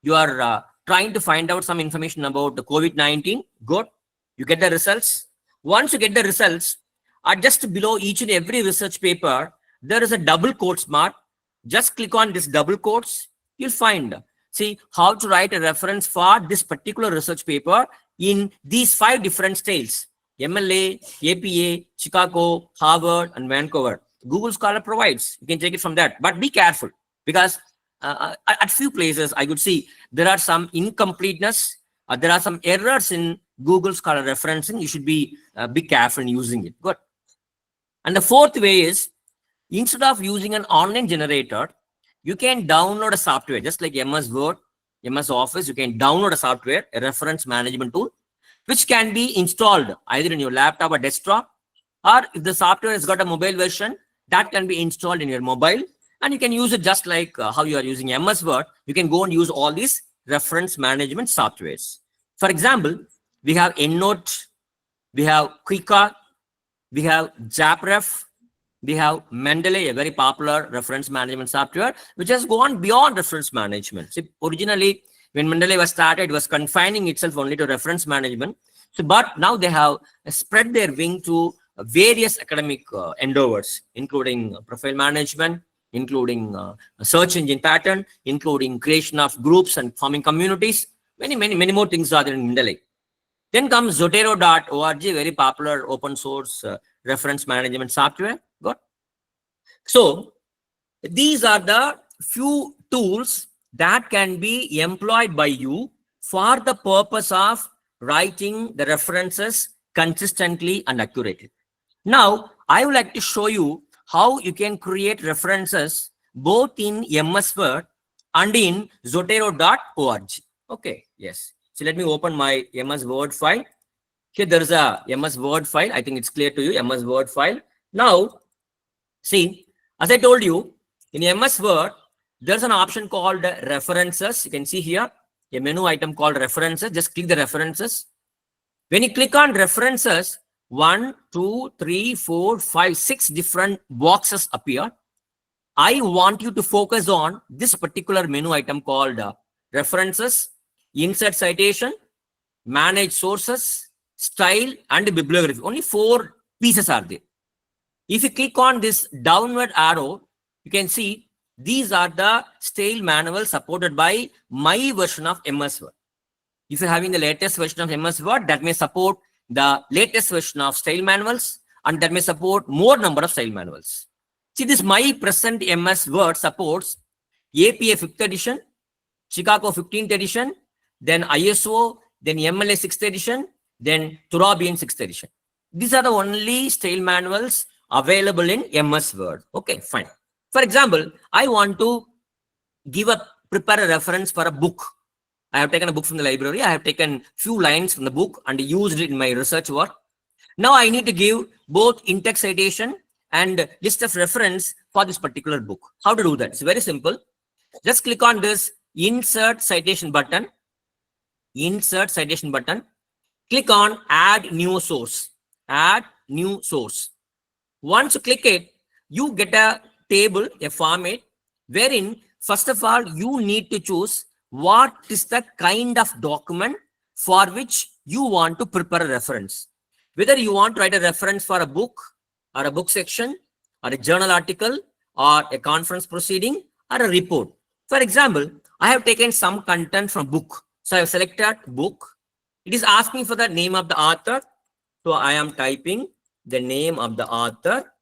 You are trying to find out some information about the COVID-19. Good. You get the results. Once you get the results, just below each and every research paper, there is a double quotes mark. Just click on this double quotes. You'll find, see, how to write a reference for this particular research paper in these 5 different styles. MLA, APA, Chicago, Harvard, and Vancouver. Google Scholar provides. You can take it from that. But be careful, because at few places I could see there are some incompleteness, there are some errors in Google Scholar referencing. You should be careful in using it. Good. And the fourth way is, instead of using an online generator, you can download a software, just like MS Word, MS Office. You can download a software, a reference management tool, which can be installed either in your laptop or desktop, or if the software has got a mobile version, that can be installed in your mobile, and you can use it just like how you are using MS Word. You can go and use all these reference management softwares. For example, we have EndNote, we have Quikka, we have JAPREF, we have Mendeley, a very popular reference management software, which has gone beyond reference management. See, originally, when Mendeley was started, it was confining itself only to reference management. So, but now they have spread their wing to various academic endeavors, including profile management, including search engine pattern, including creation of groups and forming communities. Many more things are there in Mendeley. Then comes Zotero.org, very popular open source reference management software. Got? So these are the few tools that can be employed by you for the purpose of writing the references consistently and accurately. Now, I would like to show you how you can create references both in MS Word and in Zotero.org. Okay, yes. So let me open my MS Word file. Here there is a MS Word file. I think it's clear to you, MS Word file. Now, see, as I told you, in MS Word, there's an option called references. You can see here a menu item called references. Just click the references. When you click on references, 1, 2, 3, 4, 5, 6 different boxes appear. I want you to focus on this particular menu item called references, insert citation, manage sources, style, and bibliography. Only 4 pieces are there. If you click on this downward arrow, you can see these are the style manuals supported by my version of MS Word. If you're having the latest version of MS Word, that may support the latest version of style manuals, and that may support more number of style manuals. See, this my present MS Word supports APA 5th edition, Chicago 15th edition, then ISO, then MLA 6th edition, then Turabian 6th edition. These are the only style manuals available in MS Word. Okay, fine. For example, I want to prepare a reference for a book. I have taken a book from the library. I have taken few lines from the book and used it in my research work. Now I need to give both in-text citation and list of reference for this particular book. How to do that? It's very simple. Just click on this insert citation button. Insert citation button. Click on add new source. Add new source. Once you click it, you get a table, a format, wherein first of all, you need to choose what is the kind of document for which you want to prepare a reference. Whether you want to write a reference for a book or a book section or a journal article or a conference proceeding or a report. For example, I have taken some content from book. So I have selected book. It is asking for the name of the author. So I am typing the name of the author.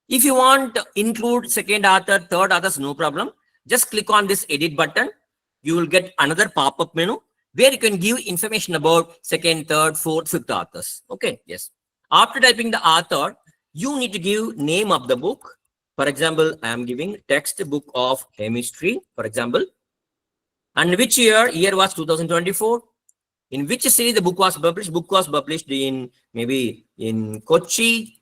If you want to include second author, third authors, no problem. Just click on this edit button. You will get another pop-up menu where you can give information about second, third, fourth, fifth authors. Okay, yes. After typing the author, you need to give name of the book. For example, I am giving textbook of chemistry, for example. And which year? Year was 2024. In which city the book was published? Book was published in maybe in Kochi.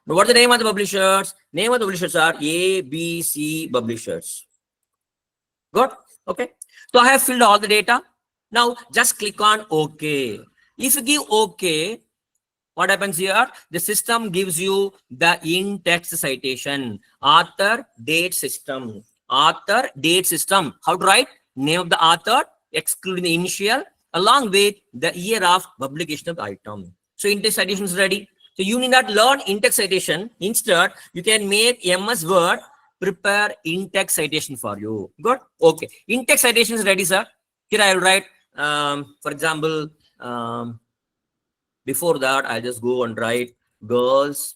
What is the name of the publishers? Name of the publishers are ABC Publishers. Good? Okay. So I have filled all the data. Now just click on OK. If you give OK, what happens here? The system gives you the in-text citation. Author, date system. Author, date system. How to write? Name of the author, excluding the initial, along with the year of publication of the item. So in-text citation is ready. So you need not learn in-text citation. Instead, you can make MS Word prepare in-text citation for you. Good? Okay. In-text citation is ready, sir. Here I will write, for example, before that, I'll just go and write girls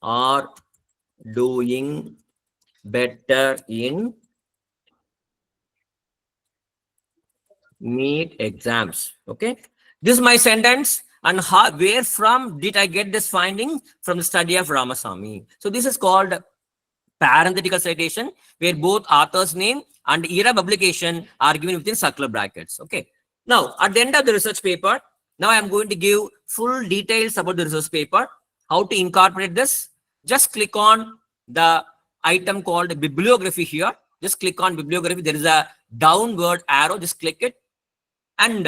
are doing better in NEET exams. Okay. This is my sentence. And where from did I get this finding? From the study of Ramasamy. So this is called parenthetical citation, where both author's name and year of publication are given within circular brackets. Okay. Now, at the end of the research paper, Now I am going to give full details about the resource paper. How to incorporate this? Just click on the item called bibliography here. Just click on bibliography. There is a downward arrow. Just click it and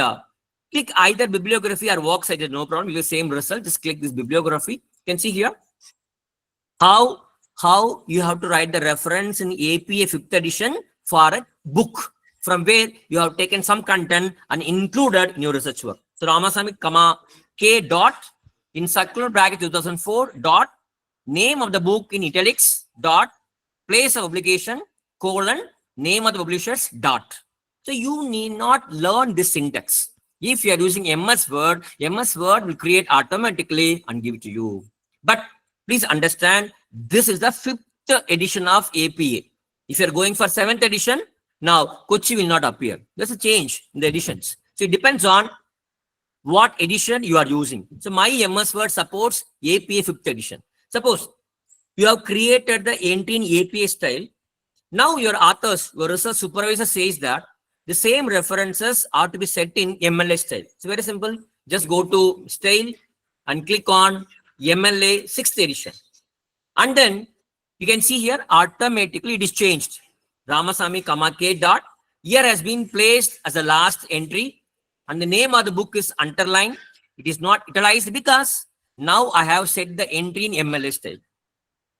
click either bibliography or works cited. No problem. You get the same result. Just click this bibliography. You can see here how you have to write the reference in APA 5th edition for a book from where you have taken some content and included in your research work. So Ramasamy, K dot in circular bracket 2004 dot name of the book in italics dot place of publication colon name of the publishers dot. So you need not learn this syntax. If you are using MS Word will create automatically and give it to you. But please understand, this is the 5th edition of APA. If you are going for 7th edition, now Kochi will not appear. There's a change in the editions. So it depends on what edition you are using. So my MS Word supports APA 5th edition. Suppose you have created the entry in APA style. Now your authors, your research supervisor says that the same references are to be set in MLA style. It's very simple. Just go to style and click on MLA 6th edition. And then you can see here automatically it is changed. Ramasamy, K dot. Here has been placed as the last entry and the name of the book is underlined. It is not italicized because now I have set the entry in MLA style.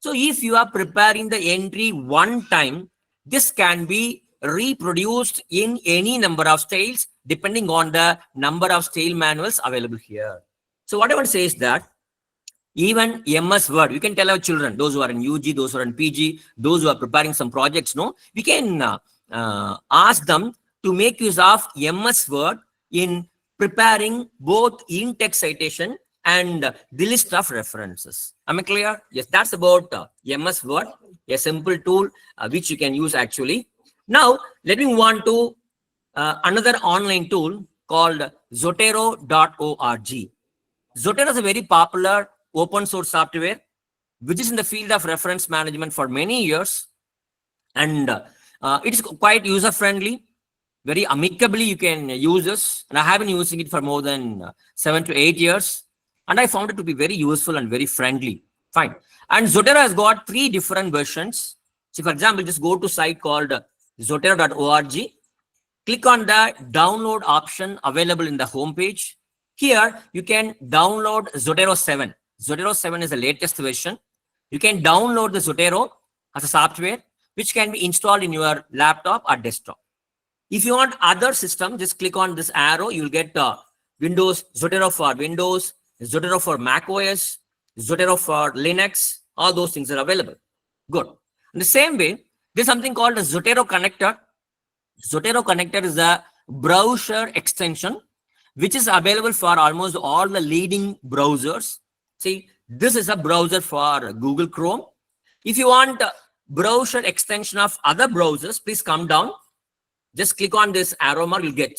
So if you are preparing the entry one time, this can be reproduced in any number of styles depending on the number of style manuals available here. So what I want to say is that even MS Word, we can tell our children, those who are in UG, those who are in PG, those who are preparing some projects, we can ask them to make use of MS Word in preparing both in-text citation and the list of references. Am I clear? Yes, that's about MS Word, a simple tool which you can use actually. Now, let me move on to another online tool called Zotero.org. Zotero is a very popular open source software which is in the field of reference management for many years, and it is quite user friendly. Very amicably you can use this, and I have been using it for more than 7 to 8 years, and I found it to be very useful and very friendly. Fine. And Zotero has got 3 different versions. So for example, just go to site called Zotero.org. Click on the download option available in the homepage. Here you can download Zotero 7. Zotero 7 is the latest version. You can download the Zotero as a software which can be installed in your laptop or desktop. If you want other system, just click on this arrow. You will get Windows, Zotero for Windows, Zotero for Mac OS, Zotero for Linux. All those things are available. Good. In the same way, there's something called a Zotero connector. Zotero connector is a browser extension which is available for almost all the leading browsers. See, this is a browser for Google Chrome. If you want a browser extension of other browsers, please come down. Just click on this arrow mark. You'll get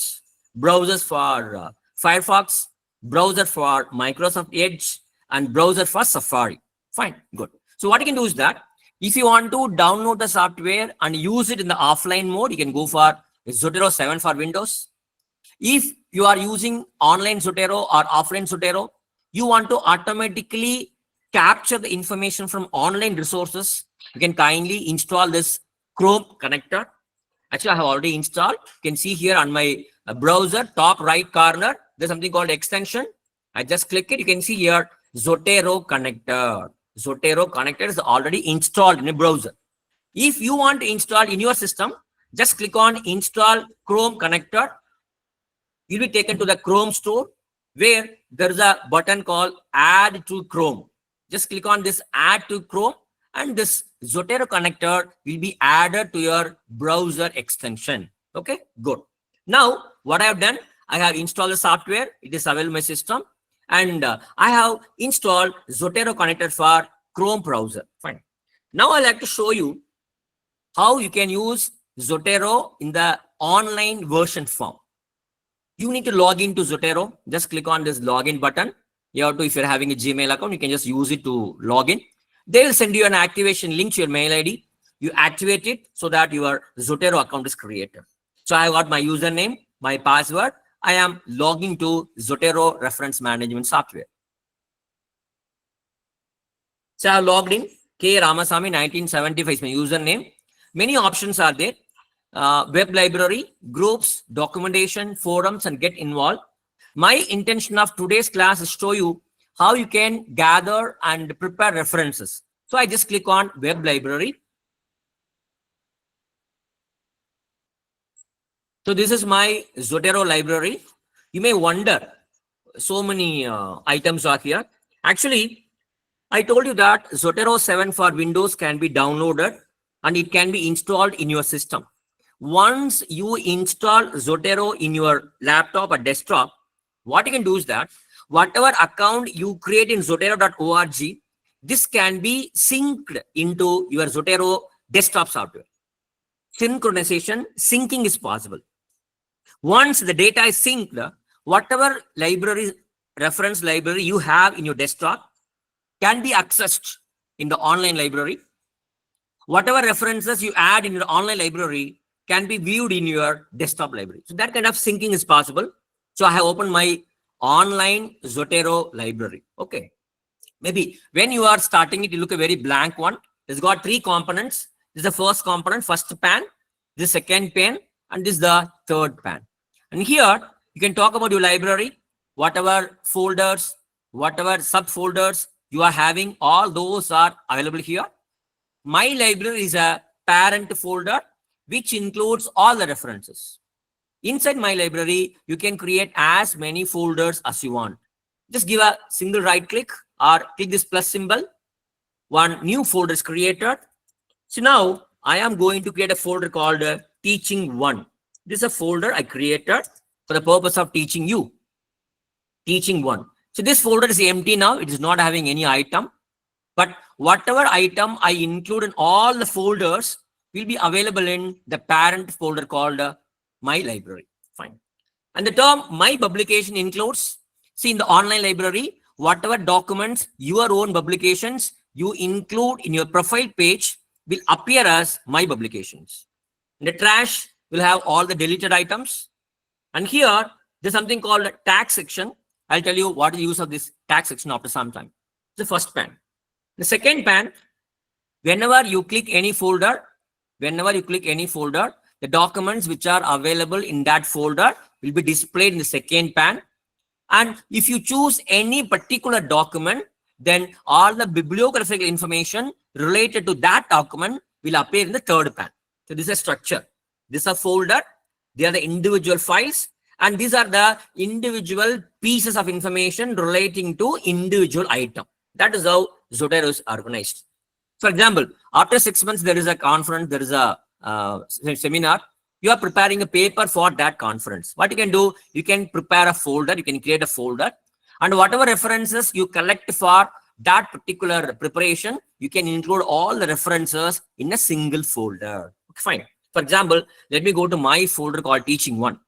browsers for Firefox, browser for Microsoft Edge, and browser for Safari. Fine, good. So what you can do is that if you want to download the software and use it in the offline mode, you can go for Zotero 7 for Windows. If you are using online Zotero or offline Zotero, you want to automatically capture the information from online resources, you can kindly install this Chrome connector. Actually, I have already installed. You can see here on my browser, top right corner, there's something called extension. I just click it. You can see here, Zotero connector. Zotero connector is already installed in a browser. If you want to install in your system, just click on install Chrome connector. You'll be taken to the Chrome store where there is a button called add to Chrome. Just click on this add to Chrome and this Zotero connector will be added to your browser extension. Okay, good. Now, what I have done, I have installed the software. It is available in my system. And I have installed Zotero connector for Chrome browser. Fine. Now I'd like to show you how you can use Zotero in the online version form. You need to log into Zotero. Just click on this login button. You have to, if you're having a Gmail account, you can just use it to log in. They will send you an activation link to your mail ID. You activate it so that your Zotero account is created. So I got my username, my password, I am logging to Zotero reference management software. So I have logged in. K. Ramasamy 1975 is my username. Many options are there. Web library, groups, documentation, forums, and get involved. My intention of today's class is to show you how you can gather and prepare references. So I just click on web library. So this is my Zotero library. You may wonder, so many items are here. Actually, I told you that Zotero 7 for Windows can be downloaded and it can be installed in your system. Once you install Zotero in your laptop or desktop, what you can do is that whatever account you create in Zotero.org, this can be synced into your Zotero desktop software. Synchronization, syncing is possible. Once the data is synced, whatever library, reference library you have in your desktop can be accessed in the online library. Whatever references you add in your online library can be viewed in your desktop library. So that kind of syncing is possible. So I have opened my online Zotero library. Okay. Maybe when you are starting it, you look a very blank one. It's got three components. This is the first component, first pan, this second pan, and this is the third pan. And here you can talk about your library, whatever folders, whatever subfolders you are having, all those are available here. My library is a parent folder, which includes all the references. Inside my library, you can create as many folders as you want. Just give a single right click or click this plus symbol. One new folder is created. So now I am going to create a folder called Teaching 1. This is a folder I created for the purpose of teaching you. Teaching 1. So this folder is empty now. It is not having any item. But whatever item I include in all the folders will be available in the parent folder called My Library. Fine. And the term My Publication includes, see, in the online library, whatever documents, your own publications you include in your profile page will appear as My Publications. In the trash will have all the deleted items. And here, there's something called a tag section. I'll tell you what is the use of this tag section after some time. The first pan. The second pan, whenever you click any folder, the documents which are available in that folder will be displayed in the second pan. And if you choose any particular document, then all the bibliographical information related to that document will appear in the third pan. So this is a structure. This is a folder. They are the individual files. And these are the individual pieces of information relating to individual item. That is how Zotero is organized. For example, after 6 months, there is a conference, there is a seminar. You are preparing a paper for that conference. What you can do, you can prepare a folder, you can create a folder, and whatever references you collect for that particular preparation, you can include all the references in a single folder. Okay, fine. For example, let me go to my folder called Teaching 1.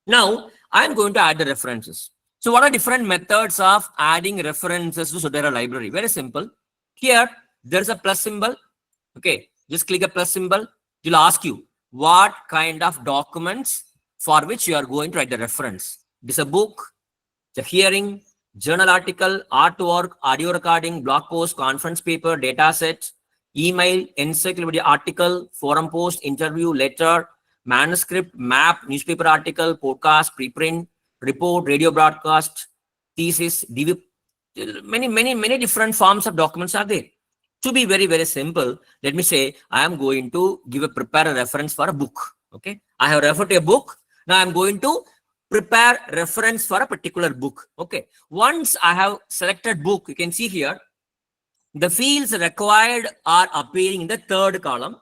Now, I am going to add the references. So what are different methods of adding references to Zotero library? Very simple. Here, there's a plus symbol. Okay, just click a plus symbol. It will ask you what kind of documents for which you are going to write the reference. It is a book, it's a hearing, journal article, artwork, audio recording, blog post, conference paper, data set, email, encyclopedia article, forum post, interview, letter, manuscript, map, newspaper article, podcast, preprint, report, radio broadcast, thesis, DV. Many different forms of documents are there. To be very, very simple, let me say I am going to prepare a reference for a book. Okay, I have referred to a book. Now I am going to prepare reference for a particular book. Okay, once I have selected book, you can see here the fields required are appearing in the third column.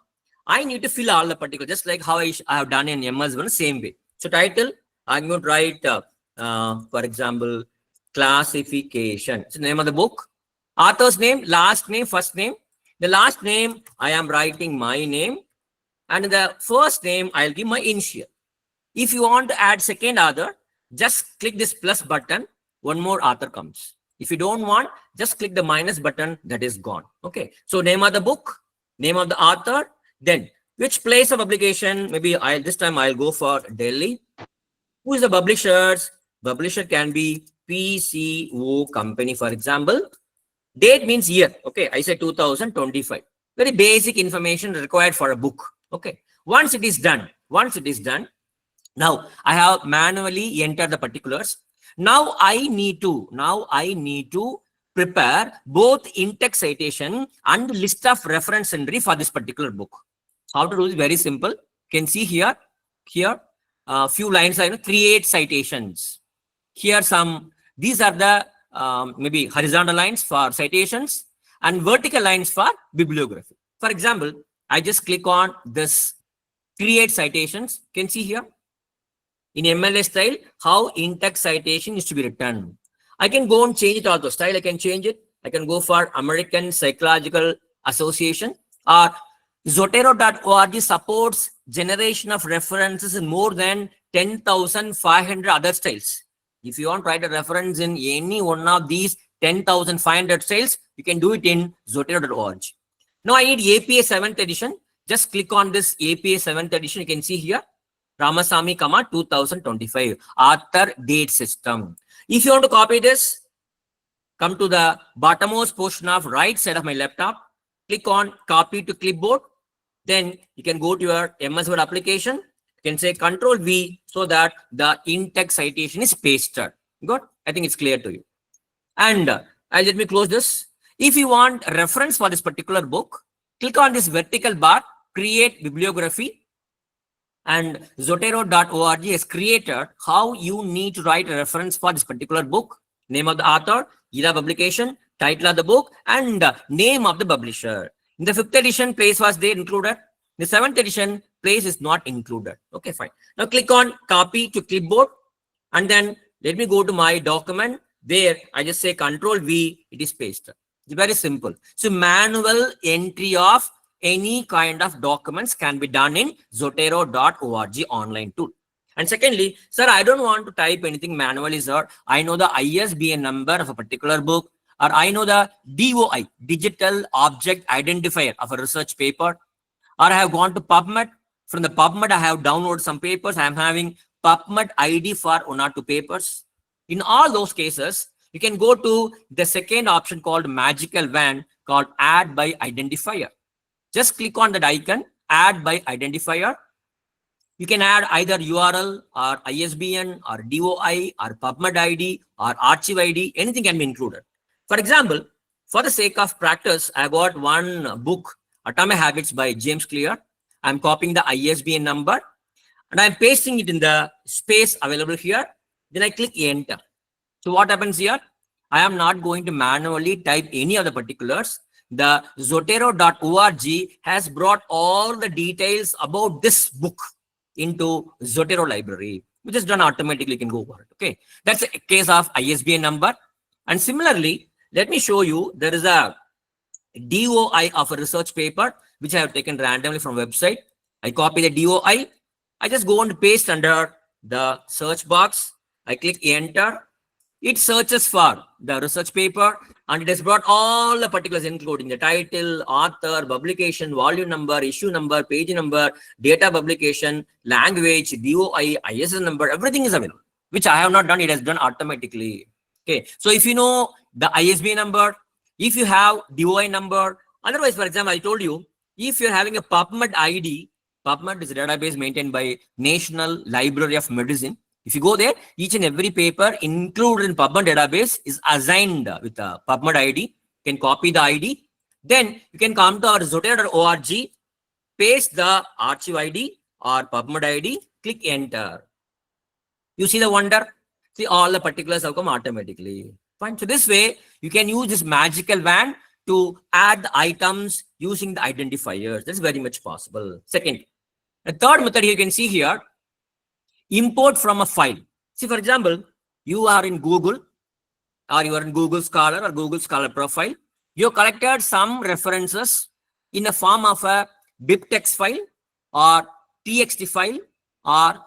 I need to fill all the particulars, just like how I have done in MS1, same way. So title, I'm going to write, for example, classification. It's the name of the book. Author's name, last name, first name. The last name, I am writing my name. And in the first name, I'll give my initial. If you want to add second author, just click this plus button. One more author comes. If you don't want, just click the minus button. That is gone. Okay. So name of the book, name of the author. Then which place of publication? Maybe this time I'll go for Delhi. Who is the publishers? Publisher can be PCO company, for example. Date means year. Okay, I said 2025. Very basic information required for a book. Okay, once it is done, now I have manually entered the particulars. Now I need to prepare both in-text citation and list of reference entry for this particular book. How to do this? Very simple. You can see here, few lines are create citations. Here these are the maybe horizontal lines for citations and vertical lines for bibliography. For example, I just click on this create citations. You can see here in MLA style how in-text citation is to be written. I can go and change it also. Style I can change it. I can go for American Psychological Association, or Zotero.org supports generation of references in more than 10,500 other styles. If you want to write a reference in any one of these 10,500 styles, you can do it in Zotero.org. Now I need APA 7th edition. Just click on this APA 7th edition. You can see here, Ramasamy, 2025, author date system. If you want to copy this, come to the bottommost portion of right side of my laptop, click on copy to clipboard. Then you can go to your MS Word application. You can say Control V so that the in-text citation is pasted. Good? I think it's clear to you. And let me close this. If you want reference for this particular book, click on this vertical bar, create bibliography. And Zotero.org has created how you need to write a reference for this particular book, name of the author, year of publication, title of the book, and name of the publisher. In the 5th edition, place was there included. In the 7th edition, place is not included. Okay, fine. Now click on copy to clipboard, and then let me go to my document. There, I just say Control V, it is pasted. It's very simple. So manual entry of any kind of documents can be done in Zotero.org online tool. And secondly, sir, I don't want to type anything manually, sir. I know the ISBN number of a particular book, or I know the DOI, Digital Object Identifier of a research paper, or I have gone to PubMed. From the PubMed, I have downloaded some papers. I am having PubMed ID for 1 or 2 papers. In all those cases, you can go to the second option called Magical Wand, called Add by Identifier. Just click on that icon, Add by Identifier. You can add either URL or ISBN or DOI or PubMed ID or Archive ID. Anything can be included. For example, for the sake of practice, I got one book, Atomic Habits by James Clear. I'm copying the ISBN number and I'm pasting it in the space available here. Then I click enter. So what happens here? I am not going to manually type any of the particulars. The Zotero.org has brought all the details about this book into Zotero library, which is done automatically. You can go over it. Okay, that's a case of ISBN number. And similarly, let me show you, there is a DOI of a research paper, which I have taken randomly from website. I copy the DOI. I just go and paste under the search box. I click enter. It searches for the research paper and it has brought all the particulars, including the title, author, publication, volume number, issue number, page number, date of publication, language, DOI, ISSN number, everything is available, which I have not done. It has done automatically. Okay, so if you know the ISBN number, if you have DOI number, otherwise, for example, I told you, if you're having a PubMed ID, PubMed is a database maintained by National Library of Medicine. If you go there, each and every paper included in PubMed database is assigned with a PubMed ID. You can copy the ID. Then you can come to our Zotero.org, paste the archive ID or PubMed ID, click enter. You see the wonder? See, all the particulars have come automatically. Fine. So this way, you can use this magical wand to add the items using the identifiers. That's very much possible. Second, the third method you can see here, import from a file. See, for example, you are in Google or you are in Google Scholar or Google Scholar profile. You collected some references in the form of a BibTeX file or TXT file or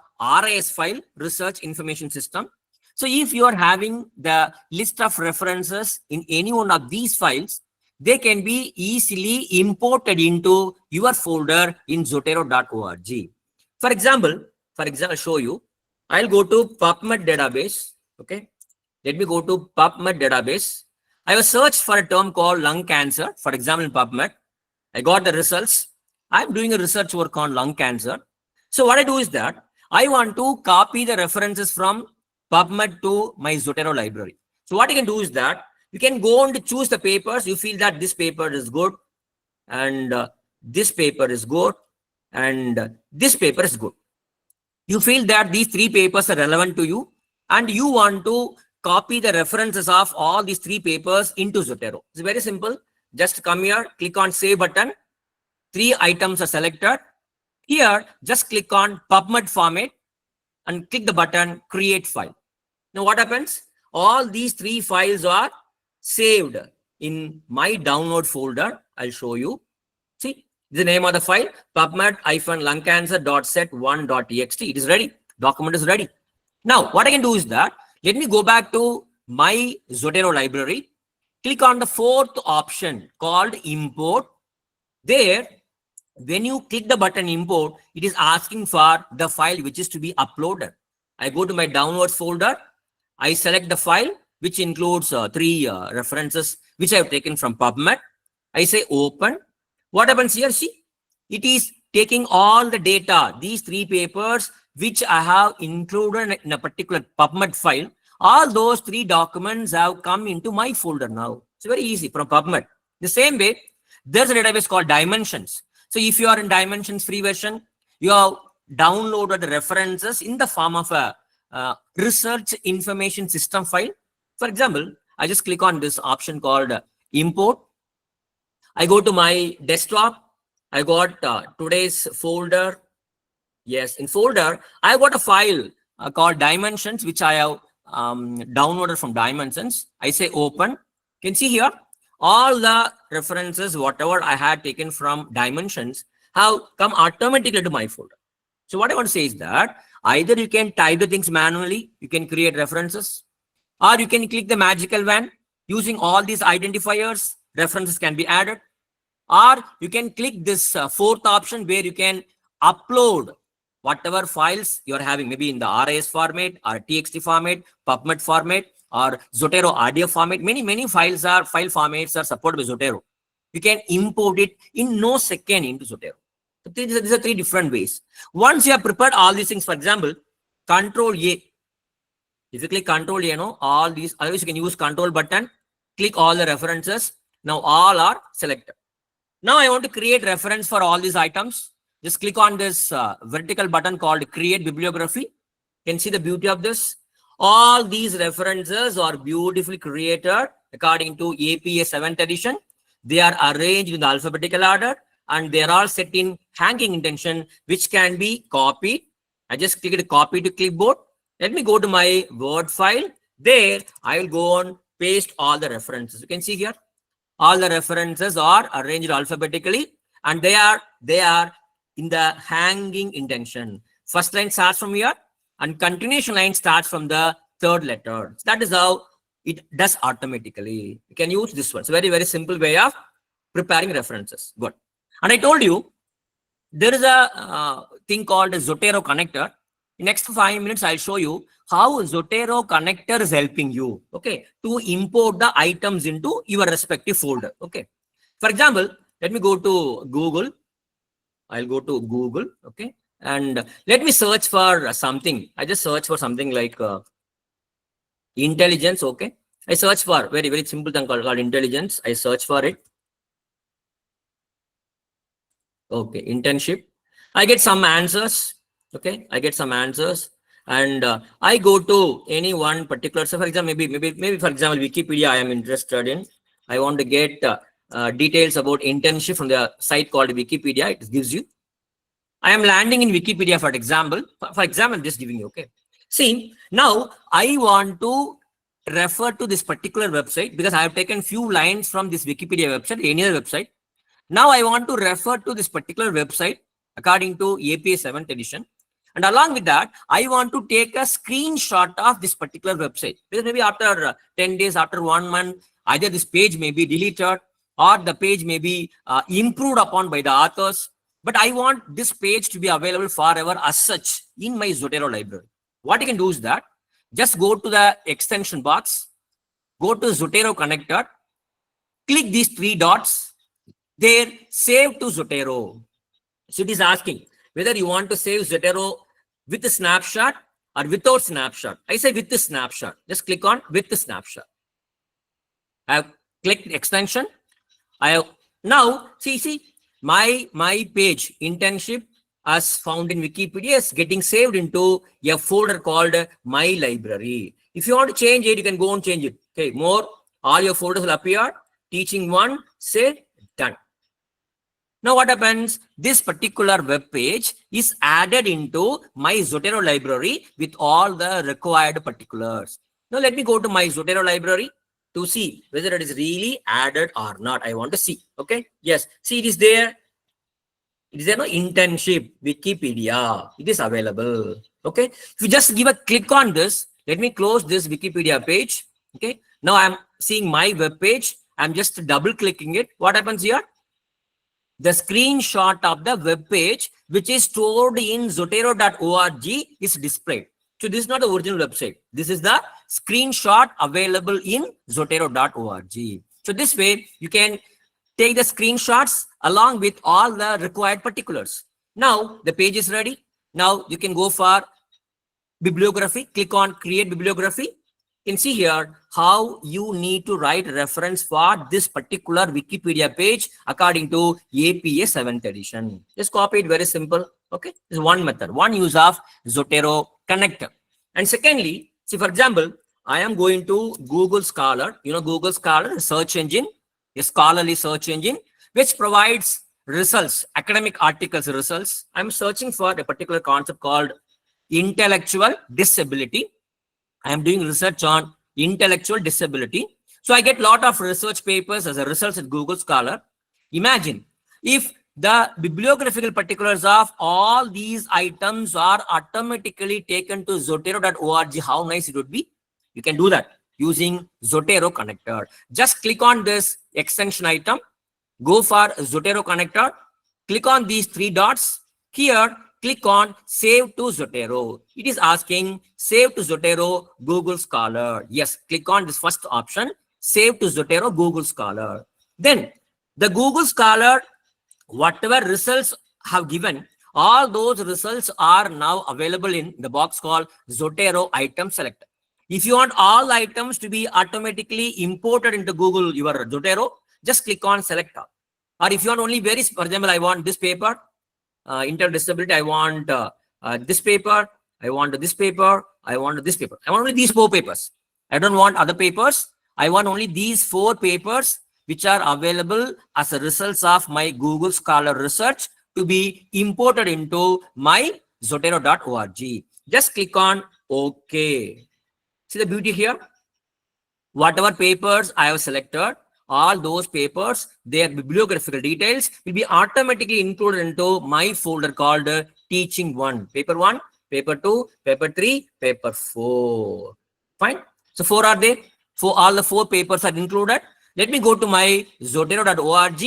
RIS file, Research Information System. So if you are having the list of references in any one of these files, they can be easily imported into your folder in Zotero.org. For example, I'll show you. I'll go to PubMed database. Okay. Let me go to PubMed database. I have searched for a term called lung cancer. For example, in PubMed, I got the results. I'm doing a research work on lung cancer. So what I do is that I want to copy the references from PubMed to my Zotero library. So what you can do is that you can go on to choose the papers. You feel that this paper is good and this paper is good and this paper is good. You feel that these three papers are relevant to you and you want to copy the references of all these three papers into Zotero. It's very simple. Just come here, click on Save button. 3 items are selected. Here, just click on PubMed format and click the button Create File. Now what happens? All these 3 files are saved in my download folder. I'll show you. See, the name of the file, pubmed-lungcancer.set1.txt. It is ready. Document is ready. Now, what I can do is that, let me go back to my Zotero library. Click on the 4th option called Import. There, when you click the button Import, it is asking for the file which is to be uploaded. I go to my downloads folder. I select the file, which includes 3 references, which I have taken from PubMed. I say Open. What happens here? See, it is taking all the data, these 3 papers, which I have included in a particular PubMed file. All those 3 documents have come into my folder now. It's very easy from PubMed. The same way, there's a database called Dimensions. So if you are in Dimensions free version, you have downloaded the references in the form of a research information system file. For example, I just click on this option called Import. I go to my desktop. I got today's folder. Yes, in folder, I got a file called Dimensions, which I have downloaded from Dimensions. I say Open. You can see here, all the references, whatever I had taken from Dimensions, have come automatically to my folder. So what I want to say is that either you can type the things manually, you can create references, or you can click the magical wand. Using all these identifiers, references can be added. Or you can click this 4th option where you can upload whatever files you're having, maybe in the RIS format or TXT format, PubMed format, or Zotero audio format. Many file formats are supported by Zotero. You can import it in no second into Zotero. So these are 3 different ways. Once you have prepared all these things, for example, Control A. If you click Control A, all these, otherwise you can use Control button, click all the references. Now all are selected. Now I want to create reference for all these items. Just click on this vertical button called Create Bibliography. You can see the beauty of this. All these references are beautifully created according to APA 7th edition. They are arranged in the alphabetical order and they are all set in hanging intention, which can be copied. I just click Copy to Clipboard. Let me go to my Word file. There, I will go on paste all the references. You can see here, all the references are arranged alphabetically and they are in the hanging intention. First line starts from here and continuation line starts from the 3rd letter. So that is how it does automatically. You can use this one. It's a very simple way of preparing references. Good. And I told you there is a thing called a Zotero connector. In next 5 minutes, I'll show you how Zotero connector is helping you, okay, to import the items into your respective folder. Okay. For example, let me go to Google. I'll go to Google, okay, and let me search for something. I just search for something like intelligence, okay. I search for very simple thing called intelligence. I search for it. Okay, internship. I get some answers, okay. I get some answers and I go to any one particular. So for example, maybe for example, Wikipedia I am interested in. I want to get details about internship from the site called Wikipedia. It gives you. I am landing in Wikipedia, for example. For example, I'm just giving you, okay. See, now I want to refer to this particular website because I have taken few lines from this Wikipedia website, any other website. Now I want to refer to this particular website according to APA 7th edition. And along with that, I want to take a screenshot of this particular website. Because maybe after 10 days, after 1 month, either this page may be deleted or the page may be improved upon by the authors. But I want this page to be available forever as such in my Zotero library. What you can do is that just go to the extension box, go to Zotero connector, click these three dots, there, save to Zotero. So it is asking whether you want to save Zotero with a snapshot or without snapshot. I say with the snapshot. Just click on with the snapshot. I have clicked extension. I have now see my page internship as found in Wikipedia is getting saved into a folder called My Library. If you want to change it, you can go and change it. Okay, more, all your folders will appear. Teaching one, say done. Now what happens? This particular web page is added into my Zotero library with all the required particulars. Now let me go to my Zotero library to see whether it is really added or not. I want to see. Okay. Yes. See, it is there. It is there, no, internship, Wikipedia. It is available. Okay. If you just give a click on this, let me close this Wikipedia page. Okay. Now I'm seeing my web page. I'm just double clicking it. What happens here? The screenshot of the web page, which is stored in zotero.org, is displayed. So this is not the original website. This is the screenshot available in zotero.org. So this way you can take the screenshots along with all the required particulars. Now the page is ready. Now you can go for bibliography. Click on create bibliography. You can see here how you need to write reference for this particular Wikipedia page according to APA 7th edition. Just copy it, very simple. Okay, this is one method, one use of Zotero connector. And secondly, see, for example, I am going to Google Scholar. You know, Google Scholar, a search engine, a scholarly search engine, which provides results, academic articles results. I'm searching for a particular concept called intellectual disability. I am doing research on intellectual disability. So I get a lot of research papers as a result at Google Scholar. Imagine if the bibliographical particulars of all these items are automatically taken to zotero.org, how nice it would be. You can do that using Zotero connector. Just click on this extension item, go for Zotero connector, click on these three dots. Here, click on Save to Zotero. It is asking Save to Zotero Google Scholar. Yes, click on this first option, Save to Zotero Google Scholar. Then the Google Scholar, whatever results have given, all those results are now available in the box called Zotero Item Selector. If you want all items to be automatically imported into Google, your Zotero, just click on Select All. Or if you want only very, for example, I want this paper, intellectual disability, I want this paper, I want this paper, I want this paper. I want only these 4 papers. I don't want other papers. I want only these 4 papers which are available as a results of my Google Scholar research to be imported into my zotero.org. Just click on OK. See the beauty here? Whatever papers I have selected, all those papers, their bibliographical details will be automatically included into my folder called Teaching 1. Paper 1, Paper 2, Paper 3, Paper 4. Fine. So 4 are there. All the 4 papers are included. Let me go to my zotero.org.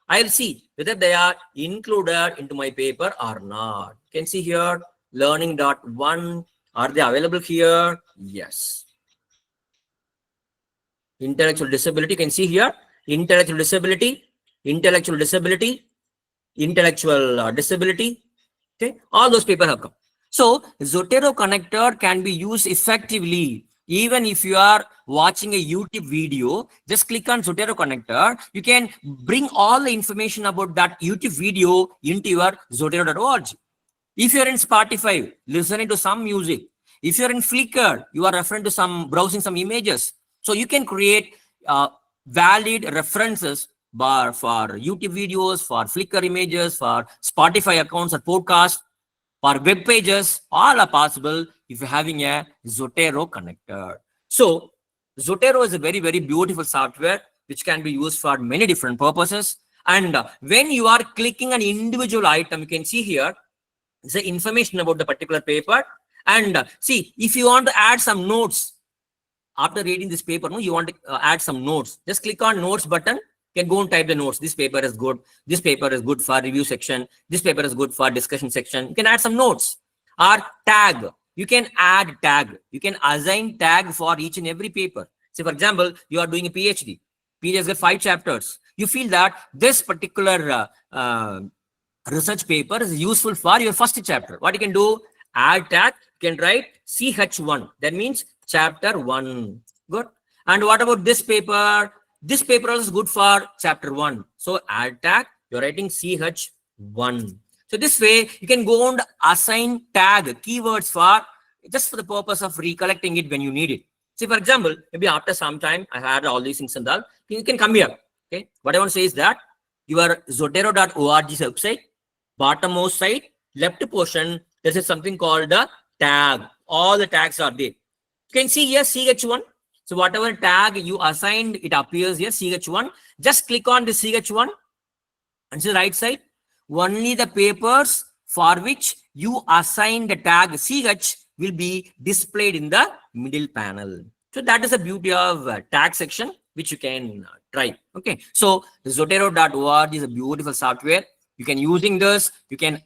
I will see whether they are included into my paper or not. You can see here, learning.1. Are they available here? Yes. Intellectual disability, you can see here, intellectual disability, intellectual disability, intellectual disability. Okay, all those papers have come. So Zotero connector can be used effectively. Even if you are watching a YouTube video, just click on Zotero connector. You can bring all the information about that YouTube video into your Zotero.org. If you're in Spotify, listening to some music, if you're in Flickr, you are referring to some, browsing some images. So you can create valid references bar for YouTube videos, for Flickr images, for Spotify accounts or podcasts, for web pages. All are possible if you're having a Zotero connector. So Zotero is a very, very beautiful software which can be used for many different purposes. And when you are clicking an individual item, you can see here, the information about the particular paper. And see, if you want to add some notes after reading this paper, you want to add some notes, just click on notes button. You can go and type the notes. This paper is good. This paper is good for review section. This paper is good for discussion section. You can add some notes or tag. you can add tag. You can assign tag for each and every paper. Say, for example, you are doing a PhD. PhD has got 5 chapters. You feel that this particular research paper is useful for your first chapter. What you can do? Add tag. You can write CH1. That means chapter 1. Good. And what about this paper? This paper is good for chapter 1. So add tag. You're writing CH1. So this way, you can go and assign tag keywords for just for the purpose of recollecting it when you need it. See, for example, maybe after some time, I had all these things and all, you can come here. Okay. What I want to say is that your Zotero.org website, bottommost side, left portion, there is something called the tag. All the tags are there. You can see here CH1. So whatever tag you assigned, it appears here CH1. Just click on the CH1 and see the right side. Only the papers for which you assign the tag CH will be displayed in the middle panel. So that is the beauty of tag section, which you can try. Okay. So Zotero.org is a beautiful software. You can using this, you can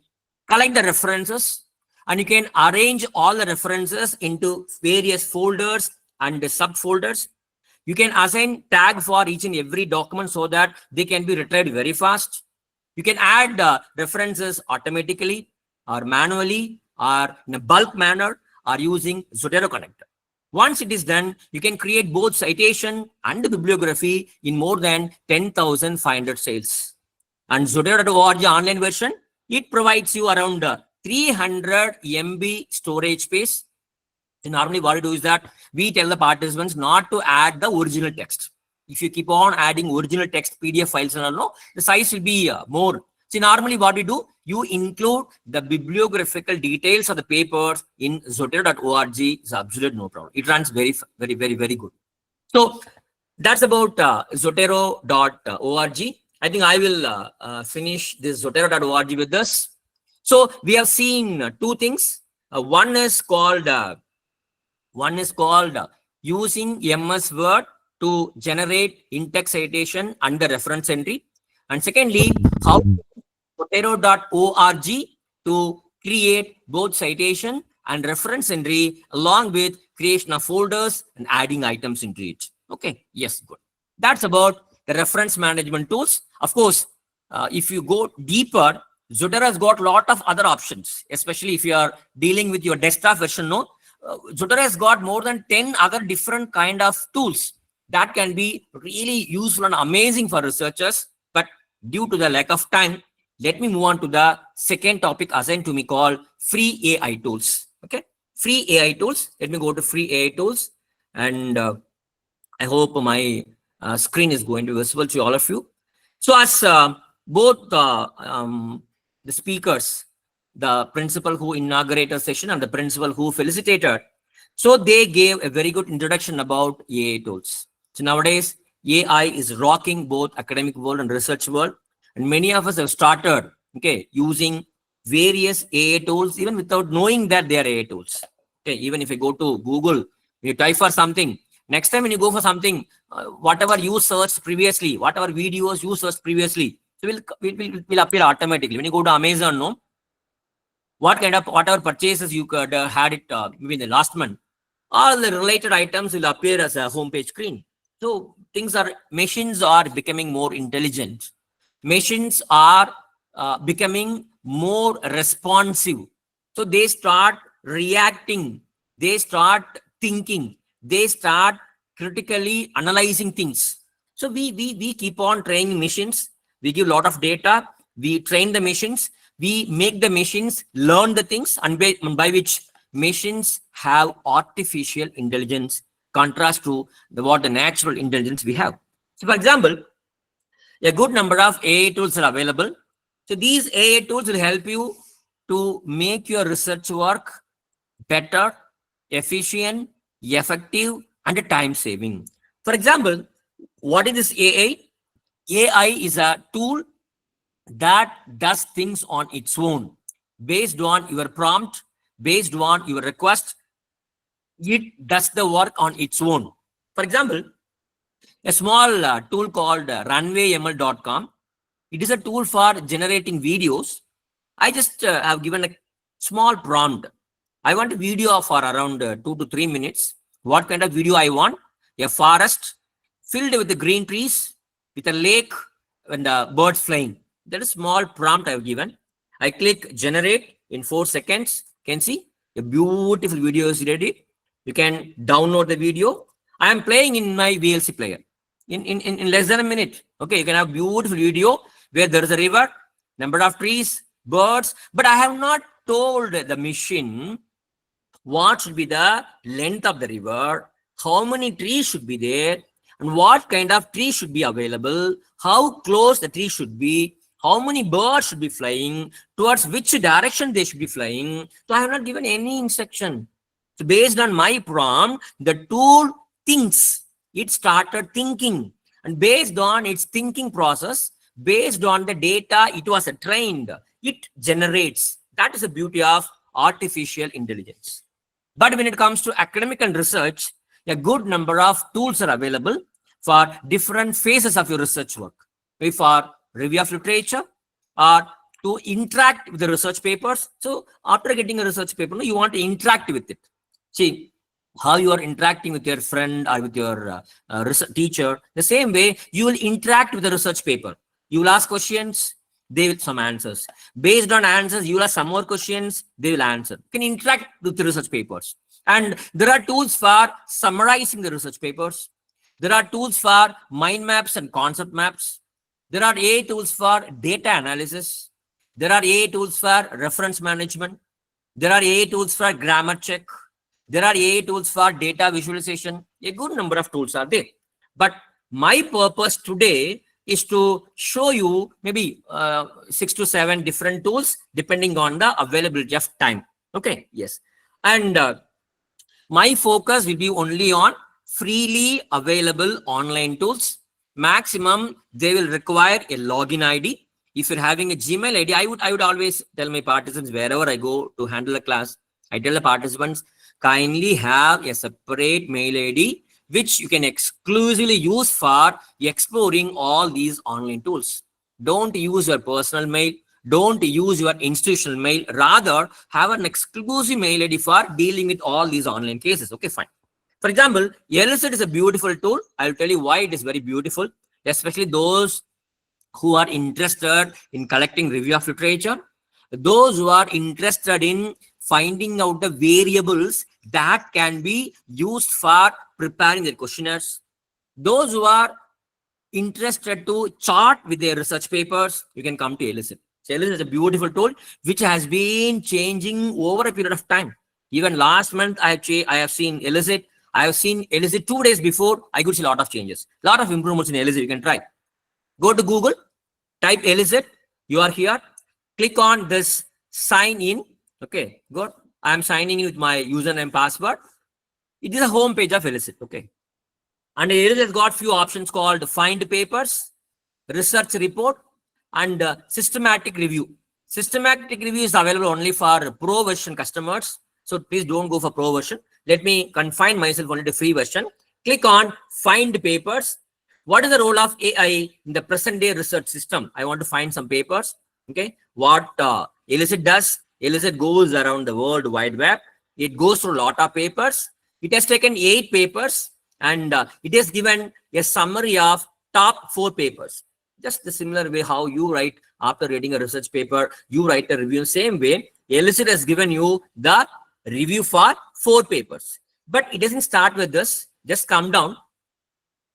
collect the references and you can arrange all the references into various folders and subfolders. You can assign tag for each and every document so that they can be retrieved very fast. You can add references automatically or manually or in a bulk manner or using Zotero connector. Once it is done, you can create both citation and bibliography in more than 10,500 cells. And Zotero.org online version, it provides you around 300 MB storage space. So normally what we do is that we tell the participants not to add the original text. If you keep on adding original text PDF files and all, the size will be more. See, normally what we do, you include the bibliographical details of the papers in Zotero.org. It's absolute no problem. It runs very good. So that's about Zotero.org. I think I will finish this Zotero.org with this. So we have seen 2 things. One is called using MS Word to generate in-text citation and the reference entry. And secondly, how Zotero.org to create both citation and reference entry along with creation of folders and adding items into it. Okay, yes, good. That's about the reference management tools. Of course, if you go deeper, Zotero has got a lot of other options, especially if you are dealing with your desktop version. Zotero has got more than 10 other different kind of tools that can be really useful and amazing for researchers. But due to the lack of time, let me move on to the second topic assigned to me called free AI tools. Okay, free AI tools. Let me go to free AI tools, and I hope my screen is going to be visible to all of you. So as both the speakers, the principal who inaugurated the session and the principal who felicitated, so they gave a very good introduction about AI tools. So nowadays, AI is rocking both academic world and research world. And many of us have started, okay, using various AI tools, even without knowing that they are AI tools. Okay, even if you go to Google, you type for something. Next time when you go for something, whatever you searched previously, whatever videos you searched previously, so will appear automatically. When you go to Amazon, whatever purchases you could had it maybe in the last month, all the related items will appear as a homepage screen. So machines are becoming more intelligent. Machines are becoming more responsive. So they start reacting, they start thinking, they start critically analyzing things. So we keep on training machines. We give a lot of data. We train the machines. We make the machines learn the things, and by which machines have artificial intelligence, contrast to what the natural intelligence we have. So for example, a good number of AI tools are available. So these AI tools will help you to make your research work better, efficient, effective, and time saving. For example, what is this AI? AI is a tool that does things on its own based on your prompt, based on your request. It does the work on its own. For example, a small tool called runwayml.com. It is a tool for generating videos. I just have given a small prompt. I want a video for around 2 to 3 minutes. What kind of video I want? A forest filled with the green trees, with a lake and birds flying. That is small prompt I have given. I click generate in 4 seconds. Can see a beautiful video is ready. You can download the video. I am playing in my VLC player in less than a minute. Okay, you can have beautiful video where there is a river, number of trees, birds, but I have not told the machine what should be the length of the river, how many trees should be there, and what kind of tree should be available, how close the tree should be, how many birds should be flying, towards which direction they should be flying. So I have not given any instruction. So based on my prompt, the tool thinks. It started thinking. And based on its thinking process, based on the data it was trained, it generates. That is the beauty of artificial intelligence. But when it comes to academic and research, a good number of tools are available for different phases of your research work. Maybe for review of literature or to interact with the research papers. So after getting a research paper, you want to interact with it. See how you are interacting with your friend or with your research teacher. The same way you will interact with the research paper. You will ask questions, they will some answers. Based on answers, you will ask some more questions, they will answer. You can interact with the research papers. And there are tools for summarizing the research papers. There are tools for mind maps and concept maps. There are AI tools for data analysis. There are AI tools for reference management. There are AI tools for grammar check. There are AI tools for data visualization. A good number of tools are there. But my purpose today is to show you maybe 6 to 7 different tools depending on the availability of time. Okay, yes. And my focus will be only on freely available online tools. Maximum, they will require a login ID. If you're having a Gmail ID, I would always tell my participants wherever I go to handle a class, I tell the participants, kindly have a separate mail ID, which you can exclusively use for exploring all these online tools. Don't use your personal mail. Don't use your institutional mail. Rather, have an exclusive mail ID for dealing with all these online cases. Okay, fine. For example, Elicit is a beautiful tool. I'll tell you why it is very beautiful, especially those who are interested in collecting review of literature, those who are interested in finding out the variables that can be used for preparing their questionnaires, those who are interested to chart with their research papers, you can come to Elicit. So Elicit is a beautiful tool which has been changing over a period of time. Even last month, I have seen Elicit. I have seen Elicit 2 days before. I could see a lot of changes, a lot of improvements in Elicit. You can try. Go to Google, type Elicit. You are here. Click on this sign in. Okay, good. I am signing in with my username and password. It is a home page of Elicit. Okay. And Elicit has got few options called find papers, research report, and systematic review. Systematic review is available only for pro version customers. So please don't go for pro version. Let me confine myself only to free version. Click on find papers. What is the role of AI in the present day research system? I want to find some papers. Okay. What Elicit does, Elicit goes around the world wide web. It goes through a lot of papers. It has taken 8 papers and it has given a summary of top 4 papers. Just the similar way how you write after reading a research paper, you write a review. Same way, Elicit has given you the review for 4 papers. But it doesn't start with this. Just come down.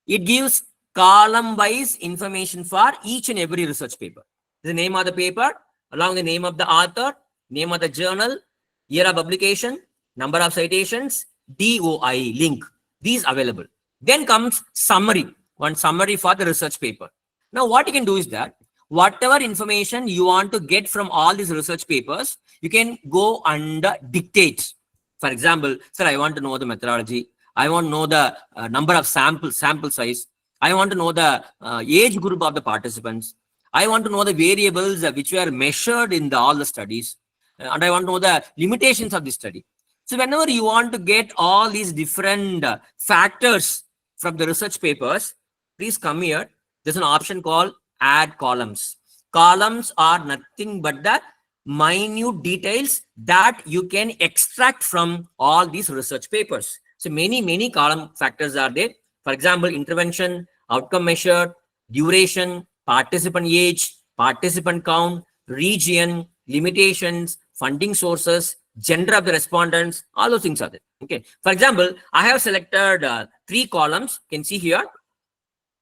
It gives column-wise information for each and every research paper. The name of the paper, along the name of the author, name of the journal, year of publication, number of citations, DOI link. These available. Then comes summary, one summary for the research paper. Now what you can do is that whatever information you want to get from all these research papers, you can go and dictate. For example, sir, I want to know the methodology. I want to know the number of sample size. I want to know the age group of the participants. I want to know the variables which were measured in all the studies. And I want to know the limitations of the study. So whenever you want to get all these different factors from the research papers, please come here. There's an option called add columns. Columns are nothing but the minute details that you can extract from all these research papers. So many column factors are there. For example, intervention, outcome measure, duration, participant age, participant count, region, limitations, funding sources, gender of the respondents, all those things are there. Okay. For example, I have selected 3 columns. You can see here.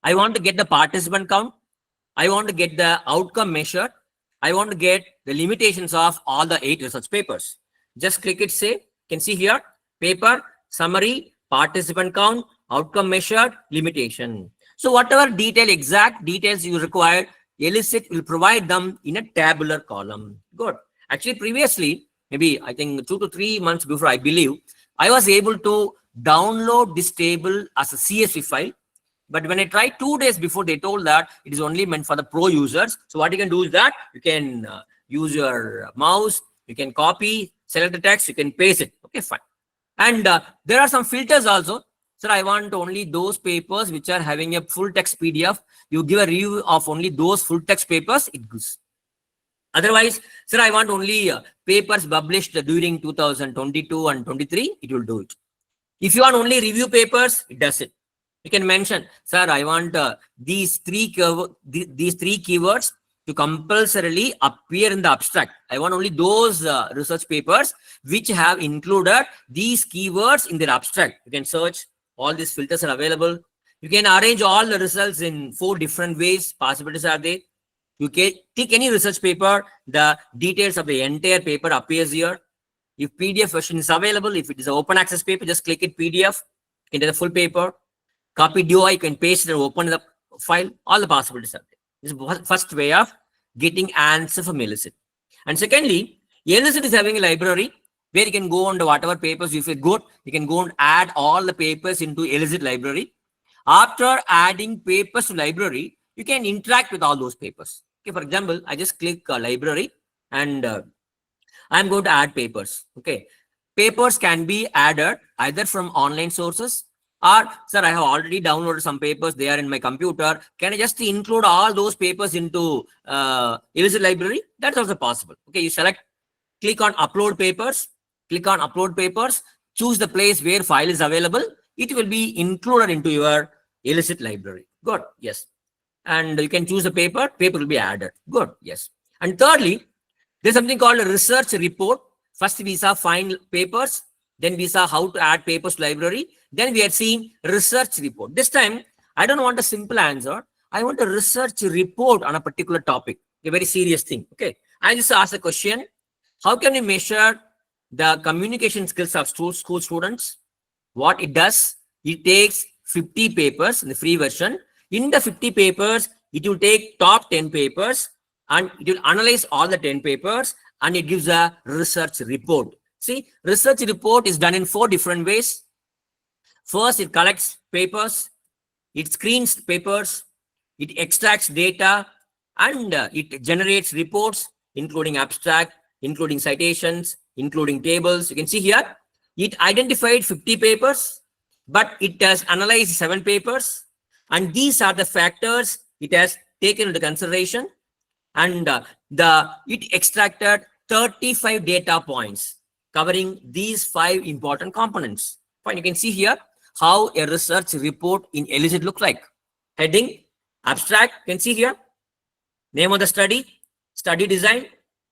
I want to get the participant count. I want to get the outcome measure. I want to get the limitations of all the 8 research papers. Just click it, say, you can see here, paper, summary, participant count, outcome measure, limitation. So whatever exact details you require, Elicit will provide them in a tabular column. Good. Actually, previously, maybe I think 2 to 3 months before, I believe, I was able to download this table as a CSV file. But when I tried 2 days before, they told that it is only meant for the pro users. So what you can do is that you can use your mouse, you can copy, select the text, you can paste it. Okay, fine. And there are some filters also. So I want only those papers which are having a full text PDF. You give a review of only those full text papers, it goes. Otherwise, sir, I want only papers published during 2022 and 23, it will do it. If you want only review papers, it does it. You can mention, sir, I want these three keywords to compulsorily appear in the abstract. I want only those research papers which have included these keywords in their abstract. You can search. All these filters are available. You can arrange all the results in 4 different ways. Possibilities are there. You can click any research paper. The details of the entire paper appears here. If PDF version is available, if it is an open access paper, just click it PDF. You can get the full paper. Copy DOI, you can paste it and open the file. All the possibilities are there. This is the first way of getting answer from Elicit. And secondly, Elicit is having a library where you can go on to whatever papers you feel good. You can go and add all the papers into Elicit library. After adding papers to library, you can interact with all those papers. Okay, for example, I just click library and I'm going to add papers. Okay, papers can be added either from online sources or, sir, I have already downloaded some papers. They are in my computer. Can I just include all those papers into Elicit library? That's also possible. Okay, you select, click on upload papers. Click on upload papers. Choose the place where file is available. It will be included into your Elicit library. Good. Yes. And you can choose the paper. Paper will be added. Good. Yes. And thirdly, there's something called a research report. First, we saw find papers. Then we saw how to add papers to library. Then we had seen research report. This time, I don't want a simple answer. I want a research report on a particular topic. A very serious thing. Okay. I just ask a question. How can we measure the communication skills of school students? What it does, it takes 50 papers in the free version. In the 50 papers, it will take top 10 papers and it will analyze all the 10 papers and it gives a research report. See, research report is done in 4 different ways. First, it collects papers, it screens papers, it extracts data, and it generates reports, including abstract, including citations, including tables. You can see here, it identified 50 papers, but it has analyzed 7 papers. And these are the factors it has taken into consideration. And it extracted 35 data points covering these 5 important components. Fine, you can see here how a research report in Elicit looks like. Heading, abstract, you can see here, name of the study, study design,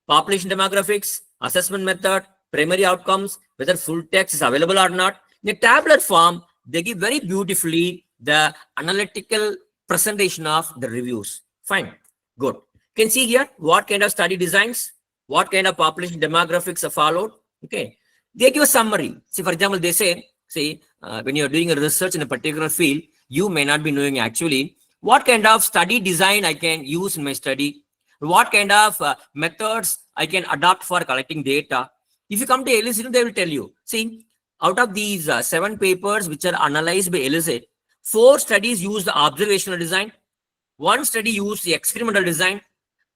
population demographics, assessment method, primary outcomes, whether full text is available or not. In a tabular form, they give very beautifully the analytical presentation of the reviews. Fine, good. You can see here what kind of study designs, what kind of population demographics are followed. Okay, they give a summary. See, for example, they say, when you're doing a research in a particular field, you may not be knowing actually what kind of study design I can use in my study, what kind of methods I can adopt for collecting data. If you come to Elicit, they will tell you, see, out of these 7 papers which are analyzed by Elicit, 4 studies use the observational design, 1 study used the experimental design,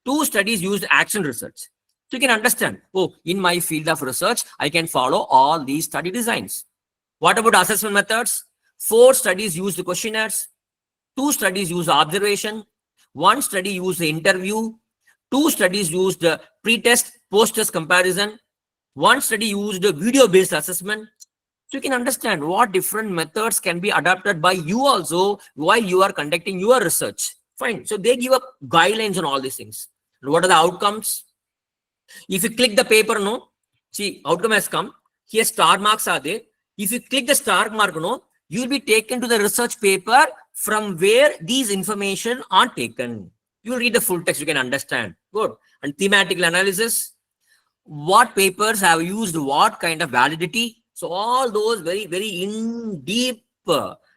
2 studies used action research. So you can understand, oh, in my field of research, I can follow all these study designs. What about assessment methods? 4 studies use the questionnaires, 2 studies use observation, 1 study used the interview, 2 studies used the pre-test, post-test comparison. One study used a video-based assessment. So you can understand what different methods can be adapted by you also while you are conducting your research. Fine. So they give up guidelines on all these things. And what are the outcomes? If you click the paper, no, see, outcome has come. Here star marks are there. If you click the star mark, no, you will be taken to the research paper from where these information are taken. You will read the full text, you can understand. Good. And thematic analysis. What papers have used what kind of validity? So all those very, very in-deep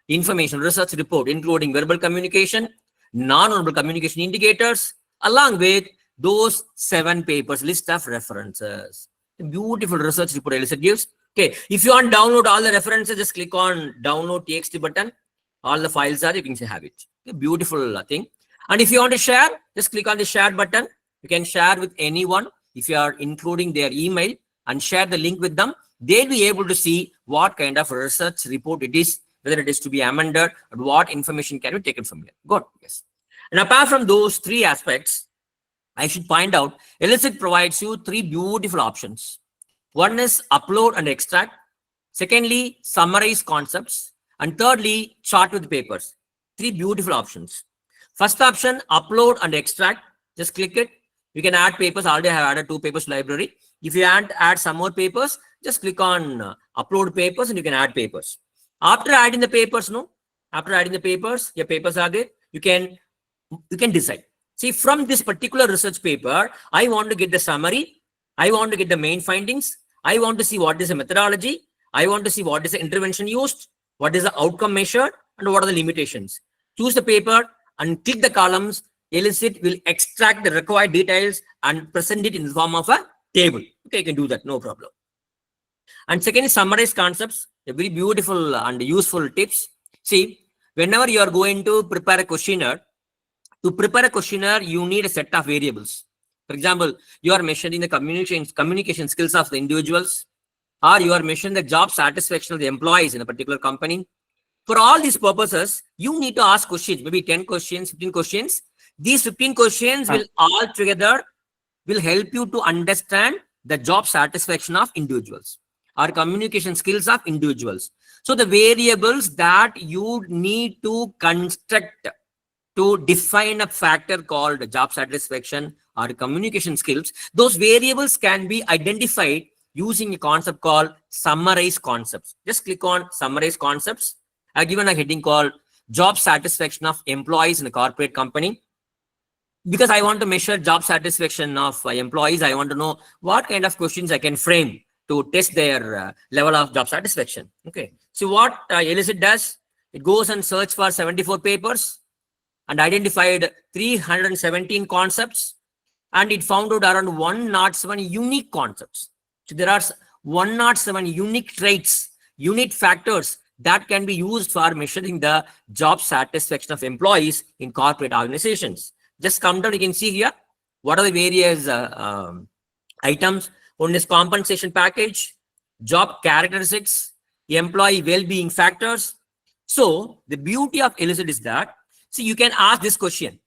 information, research report, including verbal communication, non-verbal communication indicators, along with those 7 papers, list of references. A beautiful research report Elicit gives. Okay, if you want to download all the references, just click on download TXT button. All the files are, you can have it. A beautiful thing. And if you want to share, just click on the share button. You can share with anyone. If you are including their email and share the link with them, they'll be able to see what kind of research report it is, whether it is to be amended, and what information can be taken from here. Good. Yes. And apart from those 3 aspects, I should point out, Elicit provides you 3 beautiful options. One is upload and extract. Secondly, summarize concepts. And thirdly, chart with papers. 3 beautiful options. First option, upload and extract. Just click it. You can add papers. Already I have added 2 papers library. If you add some more papers, just click on upload papers and you can add papers. After adding the papers, your papers are there. You can decide. See, from this particular research paper, I want to get the summary. I want to get the main findings. I want to see what is the methodology. I want to see what is the intervention used, what is the outcome measured, and what are the limitations. Choose the paper and click the columns. Elicit will extract the required details and present it in the form of a table. Okay, you can do that, no problem. And second is summarize concepts, a very beautiful and useful tips. See, whenever you are going to prepare a questionnaire, you need a set of variables. For example, you are measuring the communication skills of the individuals, or you are measuring the job satisfaction of the employees in a particular company. For all these purposes, you need to ask questions, maybe 10 questions, 15 questions. These 15 questions will all together will help you to understand the job satisfaction of individuals or communication skills of individuals. So the variables that you need to construct to define a factor called job satisfaction or communication skills, those variables can be identified using a concept called summarize concepts. Just click on summarize concepts. I've given a heading called job satisfaction of employees in a corporate company. Because I want to measure job satisfaction of employees, I want to know what kind of questions I can frame to test their level of job satisfaction. Okay. So what Elicit does, it goes and search for 74 papers and identified 317 concepts, and it found out around 107 unique concepts. So there are 107 unique traits, unique factors that can be used for measuring the job satisfaction of employees in corporate organizations. Just come down, you can see here, what are the various items. One is compensation package, job characteristics, employee well-being factors. So the beauty of Elicit is that, see, you can ask this question,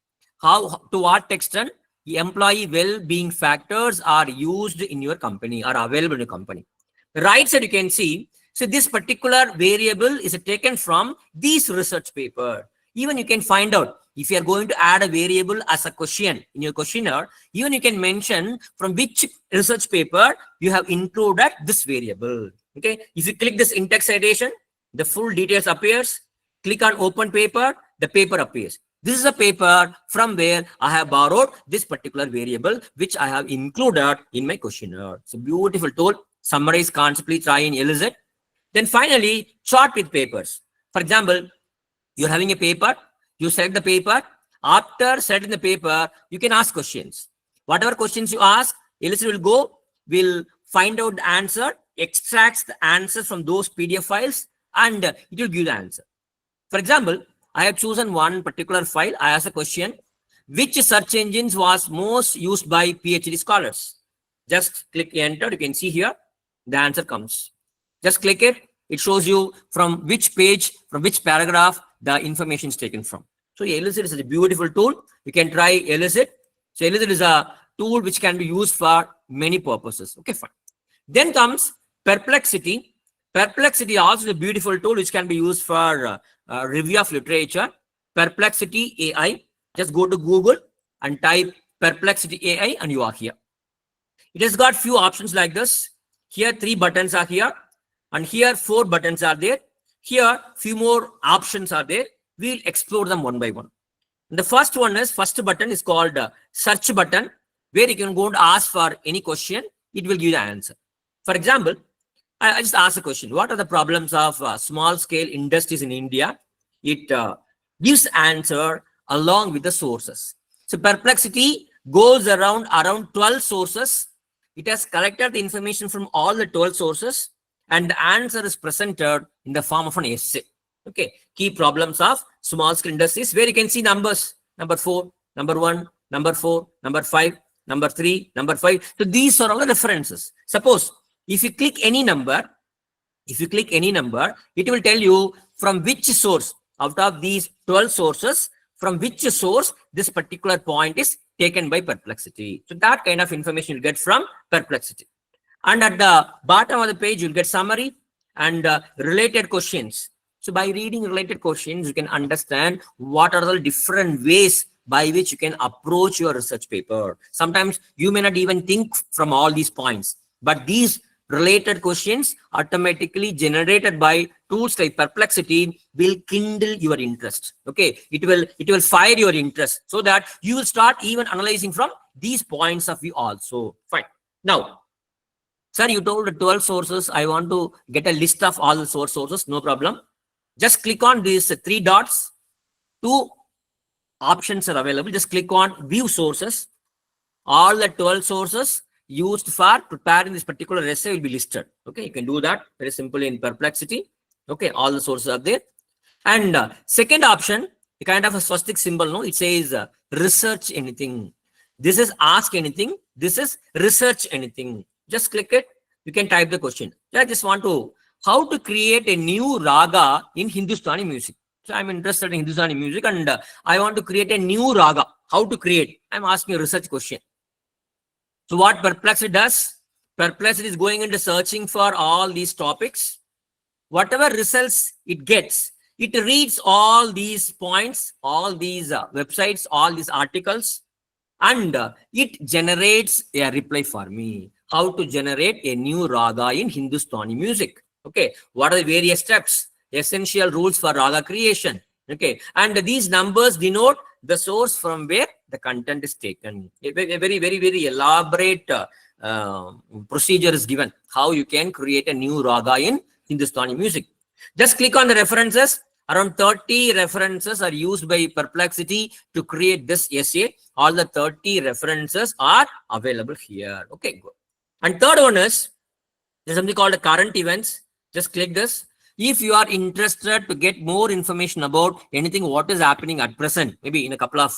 to what extent the employee well-being factors are used in your company or available in your company. The right side you can see, so this particular variable is taken from this research paper. Even you can find out, if you are going to add a variable as a question in your questionnaire, even you can mention from which research paper you have included this variable. Okay. If you click this in-text citation, the full details appears. Click on open paper, the paper appears. This is a paper from where I have borrowed this particular variable, which I have included in my questionnaire. It's a beautiful tool. Summarize concept, please try in Elicit. Then finally, chart with papers. For example, you're having a paper, you select the paper. After selecting the paper, you can ask questions. Whatever questions you ask, Elicit will find out the answer, extracts the answers from those PDF files, and it will give the answer. For example, I have chosen one particular file. I ask a question, which search engines was most used by PhD scholars? Just click enter. You can see here, the answer comes. Just click it. It shows you from which page, from which paragraph the information is taken from. So Elicit is a beautiful tool. You can try Elicit. So Elicit is a tool which can be used for many purposes. Okay, fine. Then comes Perplexity. Perplexity also is a beautiful tool which can be used for review of literature. Perplexity AI. Just go to Google and type Perplexity AI and you are here. It has got few options like this. Here 3 buttons are here and here 4 buttons are there. Here few more options are there. We'll explore them one by one. The first button is called search button, where you can go and ask for any question. It will give you the answer. For example, I just ask a question. What are the problems of small scale industries in India? It gives answer along with the sources. So Perplexity goes around 12 sources. It has collected the information from all the 12 sources and the answer is presented in the form of an essay. Okay, key problems of small scale industries, where you can see numbers, number 4, number 1, number 4, number 5, number 3, number 5. So these are all the references. Suppose if you click any number, it will tell you from which source out of these 12 sources, from which source this particular point is taken by Perplexity. So that kind of information you get from Perplexity. And at the bottom of the page, you'll get summary and related questions. So by reading related questions, you can understand what are the different ways by which you can approach your research paper. Sometimes you may not even think from all these points, but these related questions automatically generated by tools like Perplexity will kindle your interest. Okay, it will fire your interest so that you will start even analyzing from these points of view also. Fine. Now, sir, you told 12 sources. I want to get a list of all the sources. No problem. Just click on these 3 dots. 2 options are available. Just click on view sources. All the 12 sources used for preparing this particular essay will be listed. Okay, you can do that very simply in Perplexity. Okay, all the sources are there. And second option, a kind of a swastik symbol, no? It says research anything. This is ask anything. This is research anything. Just click it. You can type the question. I just want to, how to create a new raga in Hindustani music. So I'm interested in Hindustani music and I want to create a new raga. How to create? I'm asking a research question. So what Perplexity does? Perplexity is going into searching for all these topics. Whatever results it gets, it reads all these points, all these websites, all these articles, and it generates a reply for me. How to generate a new raga in Hindustani music. Okay, what are the various steps? Essential rules for raga creation. Okay, and these numbers denote the source from where the content is taken. A very elaborate procedure is given how you can create a new raga in Hindustani music. Just click on the references. Around 30 references are used by Perplexity to create this essay. All the 30 references are available here. Okay, good. And third one is, there's something called current events. Just click this. If you are interested to get more information about anything, what is happening at present, maybe in a couple of,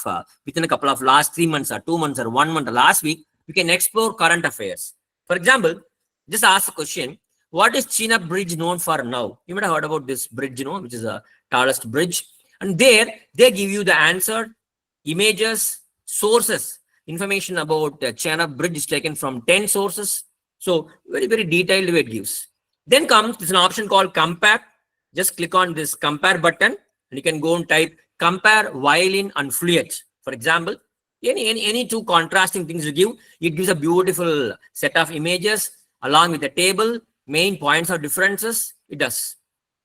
within a couple of last 3 months or 2 months or 1 month or last week, you can explore current affairs. For example, just ask a question. What is Chenab Bridge known for now? You might have heard about this bridge, you know, which is the tallest bridge. And there, they give you the answer, images, sources. Information about Chenab Bridge is taken from 10 sources. So very detailed way it gives. Then comes this an option called compare. Just click on this compare button and you can go and type compare violin and flute. For example, any 2 contrasting things you give, it gives a beautiful set of images along with the table, main points or differences. It does.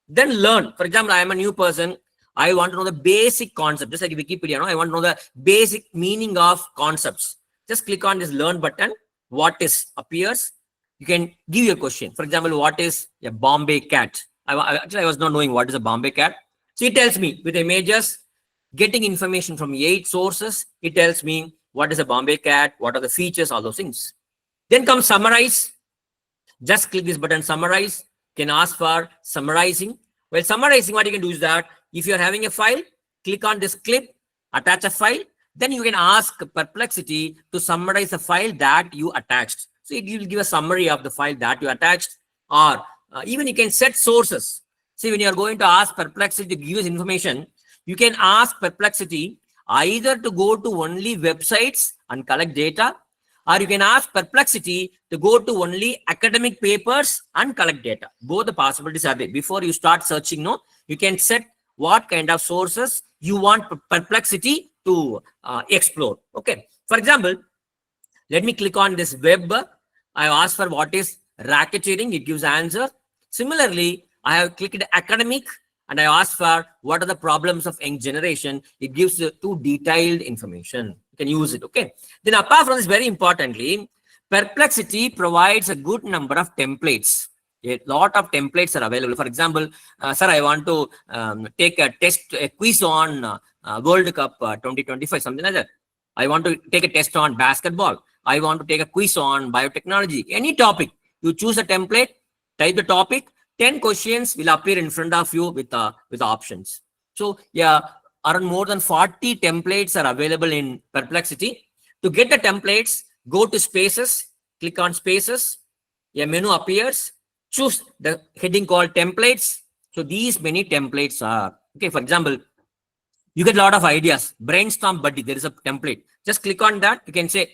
Then learn. For example, I am a new person. I want to know the basic concept. Just like Wikipedia, no? I want to know the basic meaning of concepts. Just click on this learn button. What is appears. You can give your question. For example, what is a Bombay cat? Actually, I was not knowing what is a Bombay cat. So it tells me with images, getting information from 8 sources. It tells me what is a Bombay cat, what are the features, all those things. Then comes summarize. Just click this button, summarize. You can ask for summarizing. Well, summarizing, what you can do is that if you're having a file, click on this clip, attach a file. Then you can ask Perplexity to summarize the file that you attached. So it will give a summary of the file that you attached, or even you can set sources. See, when you are going to ask Perplexity to give you information, you can ask Perplexity either to go to only websites and collect data, or you can ask Perplexity to go to only academic papers and collect data. Both the possibilities are there. Before you start searching, no, you can set what kind of sources you want Perplexity to explore. Okay. For example, let me click on this web. I ask for what is racketeering. It gives answer. Similarly, I have clicked academic and I ask for what are the problems of young generation. It gives too detailed information. You can use it. Okay. Then apart from this, very importantly, Perplexity provides a good number of templates. A lot of templates are available. For example, sir, I want to take a test, a quiz on World Cup 2025, something like that. I want to take a test on basketball. I want to take a quiz on biotechnology. Any topic, you choose a template, type the topic, 10 questions will appear in front of you with options. So yeah, around more than 40 templates are available in Perplexity. To get the templates, go to Spaces, click on Spaces, a menu appears, choose the heading called Templates. So these many templates are, okay, for example, you get a lot of ideas. Brainstorm Buddy, there is a template. Just click on that. You can say,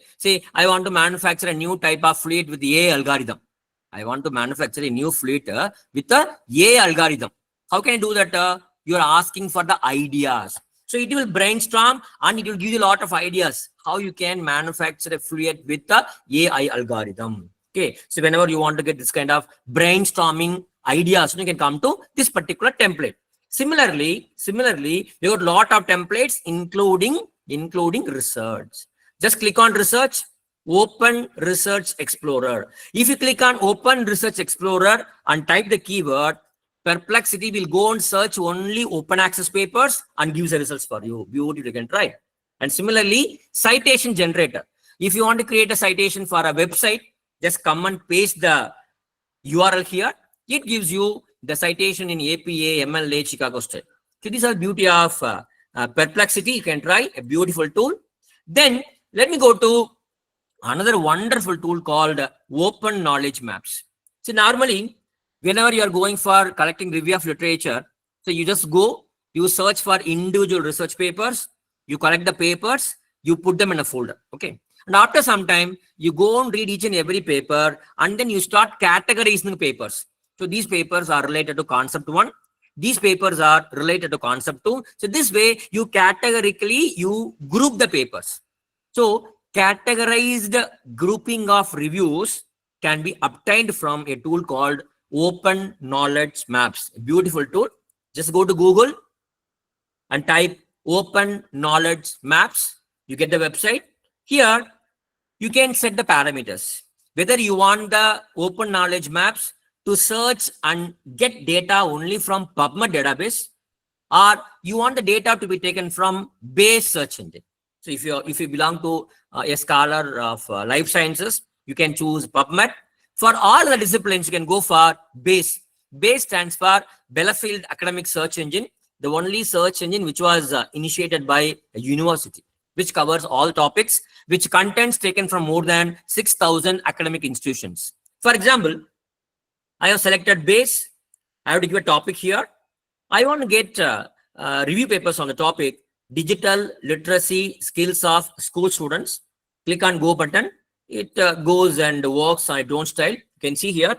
I want to manufacture a new type of fluid with the AI algorithm. I want to manufacture a new fluid with the AI algorithm. How can I do that? You are asking for the ideas. So it will brainstorm and it will give you a lot of ideas how you can manufacture a fluid with the AI algorithm. Okay. So whenever you want to get this kind of brainstorming ideas, you can come to this particular template. Similarly, we got a lot of templates, including research. Just click on research, open Research Explorer. If you click on open Research Explorer and type the keyword, Perplexity will go and search only open access papers and gives the results for you. Beautiful, you can try. And similarly, citation generator. If you want to create a citation for a website, just come and paste the URL here. It gives you the citation in APA, MLA, Chicago State. So these are the beauty of Perplexity. You can try a beautiful tool. Then let me go to another wonderful tool called Open Knowledge Maps. So normally, whenever you are going for collecting review of literature, so you just go, you search for individual research papers, you collect the papers, you put them in a folder. Okay. And after some time, you go and read each and every paper, and then you start categorizing papers. So these papers are related to concept 1. These papers are related to concept 2. So this way, you categorically, you group the papers. So categorized grouping of reviews can be obtained from a tool called Open Knowledge Maps. A beautiful tool. Just go to Google and type Open Knowledge Maps. You get the website. Here, you can set the parameters. Whether you want the Open Knowledge Maps to search and get data only from PubMed database, or you want the data to be taken from Bayes search engine. So if you belong to a scholar of life sciences, you can choose PubMed. For all the disciplines, you can go for Bayes. Bayes stands for Bellefield Academic Search Engine, the only search engine which was initiated by a university, which covers all topics, which contents taken from more than 6,000 academic institutions. For example, I have selected Bayes. I have to give a topic here. I want to get review papers on the topic, digital literacy skills of school students. Click on go button. It goes and works on its own style. You can see here,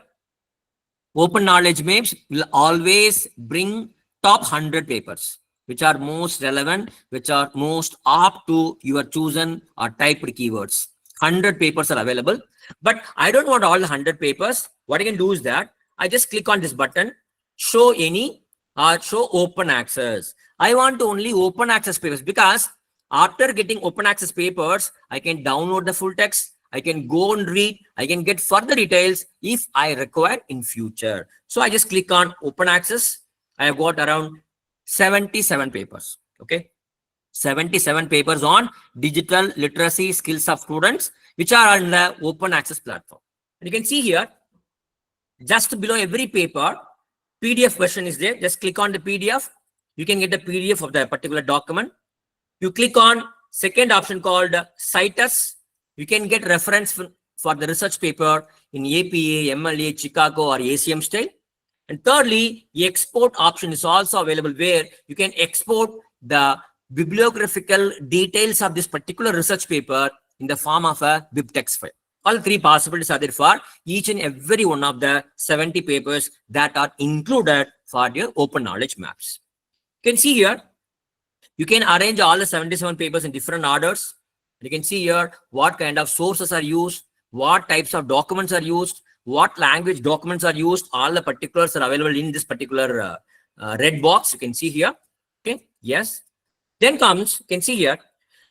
Open Knowledge Maps will always bring top 100 papers, which are most relevant, which are most apt to your chosen or typed keywords. 100 papers are available, but I don't want all the 100 papers. What I can do is that I just click on this button, show any or show open access. I want to only open access papers, because after getting open access papers, I can download the full text. I can go and read. I can get further details if I require in future. So I just click on open access. I have got around 77 papers. Okay. 77 papers on digital literacy skills of students, which are on the open access platform. And you can see here, just below every paper, PDF version is there. Just click on the PDF. You can get the PDF of the particular document. You click on second option called Cite Us. You can get reference for the research paper in APA, MLA, Chicago, or ACM style. And thirdly, the export option is also available, where you can export the bibliographical details of this particular research paper in the form of a BibTeX file. All three possibilities are there for each and every one of the 70 papers that are included for your open knowledge maps. You can see here, you can arrange all the 77 papers in different orders. You can see here what kind of sources are used, what types of documents are used, what language documents are used. All the particulars are available in this particular red box. You can see here. Okay, yes. Then comes, you can see here,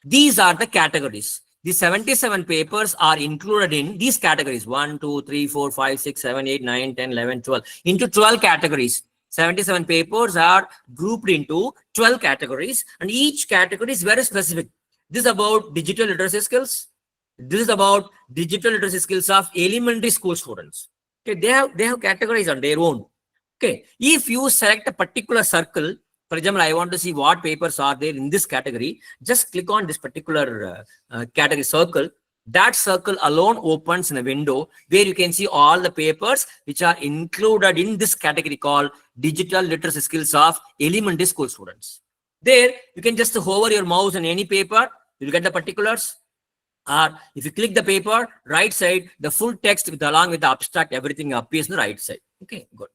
these are the categories. The 77 papers are included in these categories 1, 2, 3, 4, 5, 6, 7, 8, 9, 10, 11, 12 into 12 categories. 77 papers are grouped into 12 categories, and each category is very specific. This is about digital literacy skills. This is about digital literacy skills of elementary school students. Okay, they have categories on their own. Okay, if you select a particular circle, for example, I want to see what papers are there in this category, just click on this particular category circle. That circle alone opens in a window where you can see all the papers which are included in this category called digital literacy skills of elementary school students. There, you can just hover your mouse on any paper, you'll get the particulars. Or if you click the paper, right side, the full text along with the abstract, everything appears on the right side. Okay, good.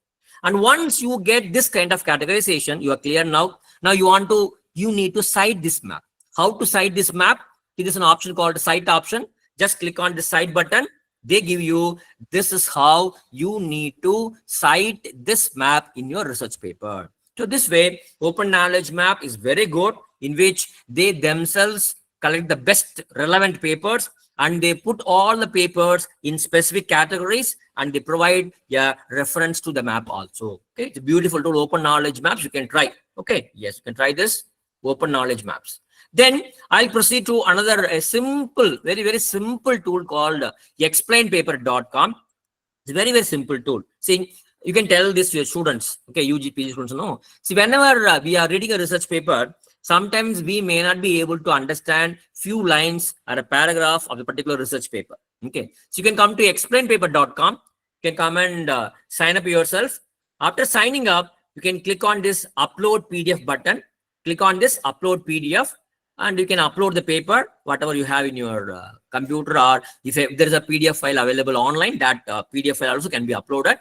And once you get this kind of categorization, you are clear now. Now you need to cite this map. How to cite this map? It is an option called cite option. Just click on the cite button. They give you, this is how you need to cite this map in your research paper. So this way, open knowledge map is very good, in which they themselves collect the best relevant papers and they put all the papers in specific categories and they provide a reference to the map also. Okay, it's a beautiful tool, open knowledge maps. You can try. Okay, yes, you can try this open knowledge maps. Then I'll proceed to another simple, very simple tool called explainpaper.com. It's a very simple tool. See, you can tell this to your students. Okay, UG, PG students know. See, whenever we are reading a research paper, sometimes we may not be able to understand few lines or a paragraph of a particular research paper. Okay, so you can come to explainpaper.com. You can come and sign up yourself. After signing up, you can click on this upload PDF button. Click on this upload PDF and you can upload the paper, whatever you have in your computer, or if there is a PDF file available online, that PDF file also can be uploaded.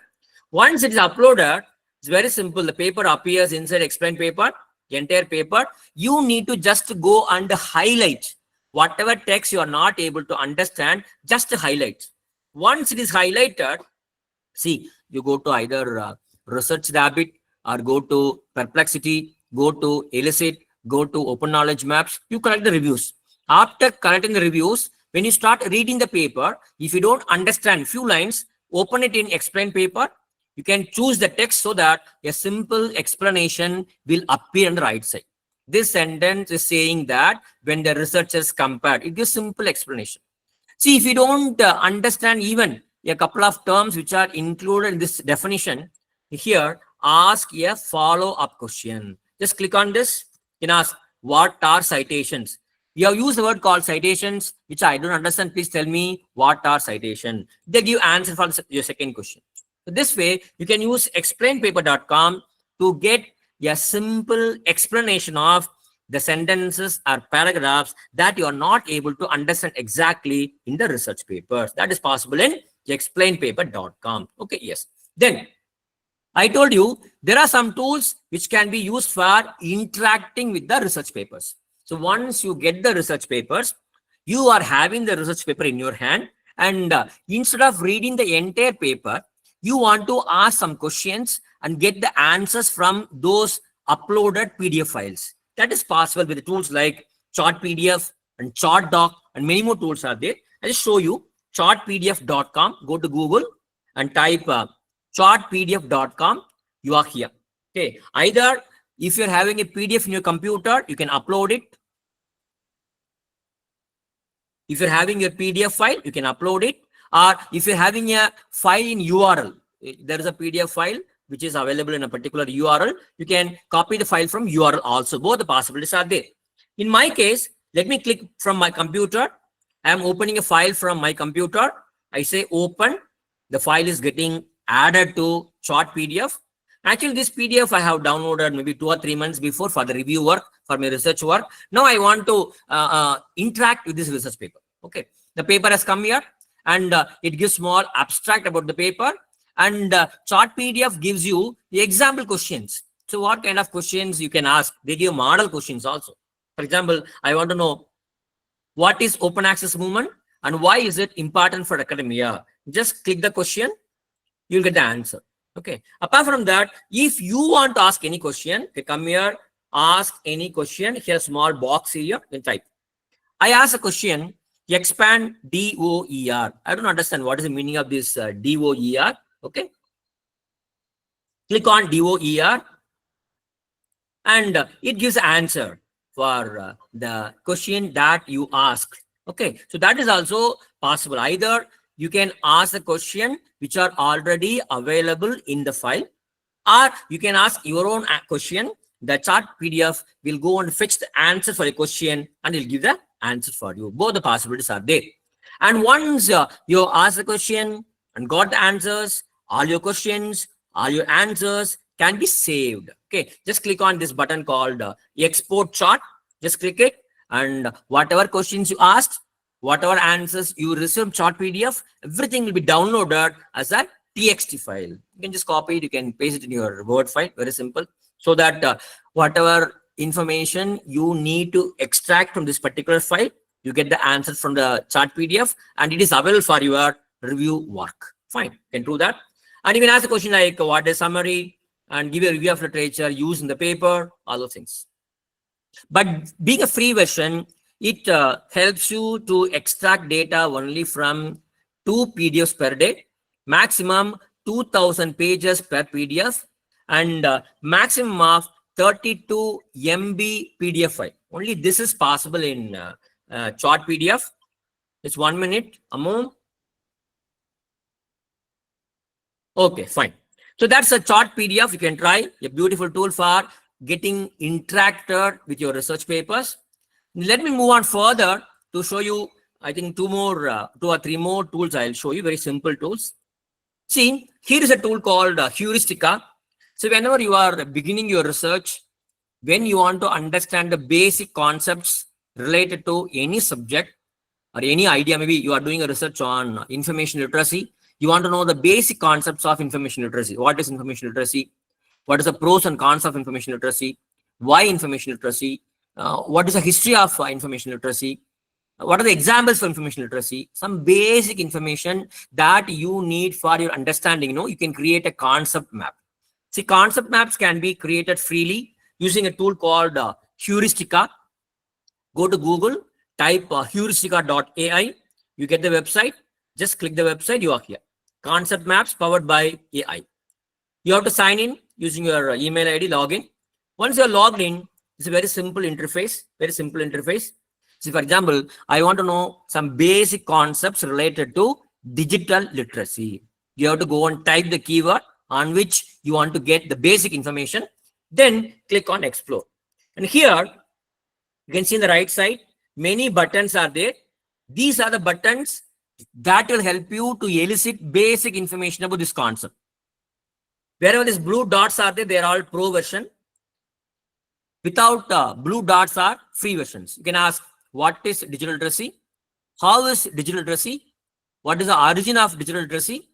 Once it is uploaded, it's very simple. The paper appears inside explain paper, entire paper. You need to just go and highlight whatever text you are not able to understand, just highlight. Once it is highlighted, see, you go to either Research Rabbit or go to Perplexity, go to Elicit, go to Open Knowledge Maps, you collect the reviews. After collecting the reviews, when you start reading the paper, if you don't understand few lines, open it in explain paper. You can choose the text so that a simple explanation will appear on the right side. This sentence is saying that when the researchers compared, it gives simple explanation. See, if you don't understand even a couple of terms which are included in this definition, here, ask a follow-up question. Just click on this. You can ask, what are citations? You have used the word called citations, which I don't understand. Please tell me what are citations. They give answer for your second question. So this way, you can use explainpaper.com to get a simple explanation of the sentences or paragraphs that you are not able to understand exactly in the research papers. That is possible in explainpaper.com. Okay, yes. Then I told you there are some tools which can be used for interacting with the research papers. So once you get the research papers, you are having the research paper in your hand, and instead of reading the entire paper, you want to ask some questions and get the answers from those uploaded PDF files. That is possible with the tools like Chart PDF and Chart Doc, and many more tools are there. I'll show you chartpdf.com. Go to Google and type chartpdf.com. You are here. Okay. Either if you're having a PDF in your computer, you can upload it. If you're having a PDF file, you can upload it. Or if you're having a file in URL, there is a PDF file which is available in a particular URL. You can copy the file from URL also. Both the possibilities are there. In my case, let me click from my computer. I am opening a file from my computer. I say open. The file is getting added to Chart PDF. Actually, this PDF I have downloaded maybe 2 or 3 months before for the review work, for my research work. Now I want to interact with this research paper. Okay, the paper has come here, and it gives small abstract about the paper, and chart PDF gives you the example questions. So what kind of questions you can ask? They give model questions also. For example, I want to know what is open access movement and why is it important for academia. Just click the question, you'll get the answer. Okay, apart from that, if you want to ask any question, you come here, ask any question. Here's a small box here, you type. I ask a question, expand DOER. I don't understand what is the meaning of this DOER. Okay, click on DOER, and it gives answer for the question that you asked. Okay, so that is also possible. Either you can ask a question which are already available in the file, or you can ask your own question. The chart PDF will go and fetch the answer for a question and it will give the answer for you. Both the possibilities are there. And once you ask the question and got the answers, all your questions, all your answers can be saved. Okay, just click on this button called export chart. Just click it, and whatever questions you asked, whatever answers you received chart PDF, everything will be downloaded as a TXT file. You can just copy it, you can paste it in your Word file, very simple. So that whatever information you need to extract from this particular file, you get the answer from the chart PDF, and it is available for your review work. Fine, you can do that. And you can ask a question like what is summary, and give a review of literature used in the paper, all those things. But being a free version, it helps you to extract data only from 2 PDFs per day, maximum 2000 pages per PDF, and maximum of 32 MB PDF file. Only this is possible in chart PDF. It's 1 minute, Ammo. Okay, fine. So that's a chart PDF. You can try, a beautiful tool for getting interacted with your research papers. Let me move on further to show you, I think 2 or 3 more tools I'll show you, very simple tools. See, here is a tool called Heuristica. So whenever you are beginning your research, when you want to understand the basic concepts related to any subject or any idea, maybe you are doing a research on information literacy, you want to know the basic concepts of information literacy. What is information literacy? What is the pros and cons of information literacy? Why information literacy? What is the history of information literacy? What are the examples for information literacy? Some basic information that you need for your understanding. You can create a concept map. See, concept maps can be created freely using a tool called Heuristica. Go to Google, type heuristica.ai. You get the website. Just click the website, you are here. Concept maps powered by AI. You have to sign in using your email ID, login. Once you're logged in, it's a very simple interface, So for example, I want to know some basic concepts related to digital literacy. You have to go and type the keyword on which you want to get the basic information. Then click on explore. And here, you can see on the right side, many buttons are there. These are the buttons that will help you to elicit basic information about this concept. Wherever these blue dots are there, they are all pro version. Without blue dots are free versions. You can ask, what is digital literacy? How is digital literacy? What is the origin of digital literacy?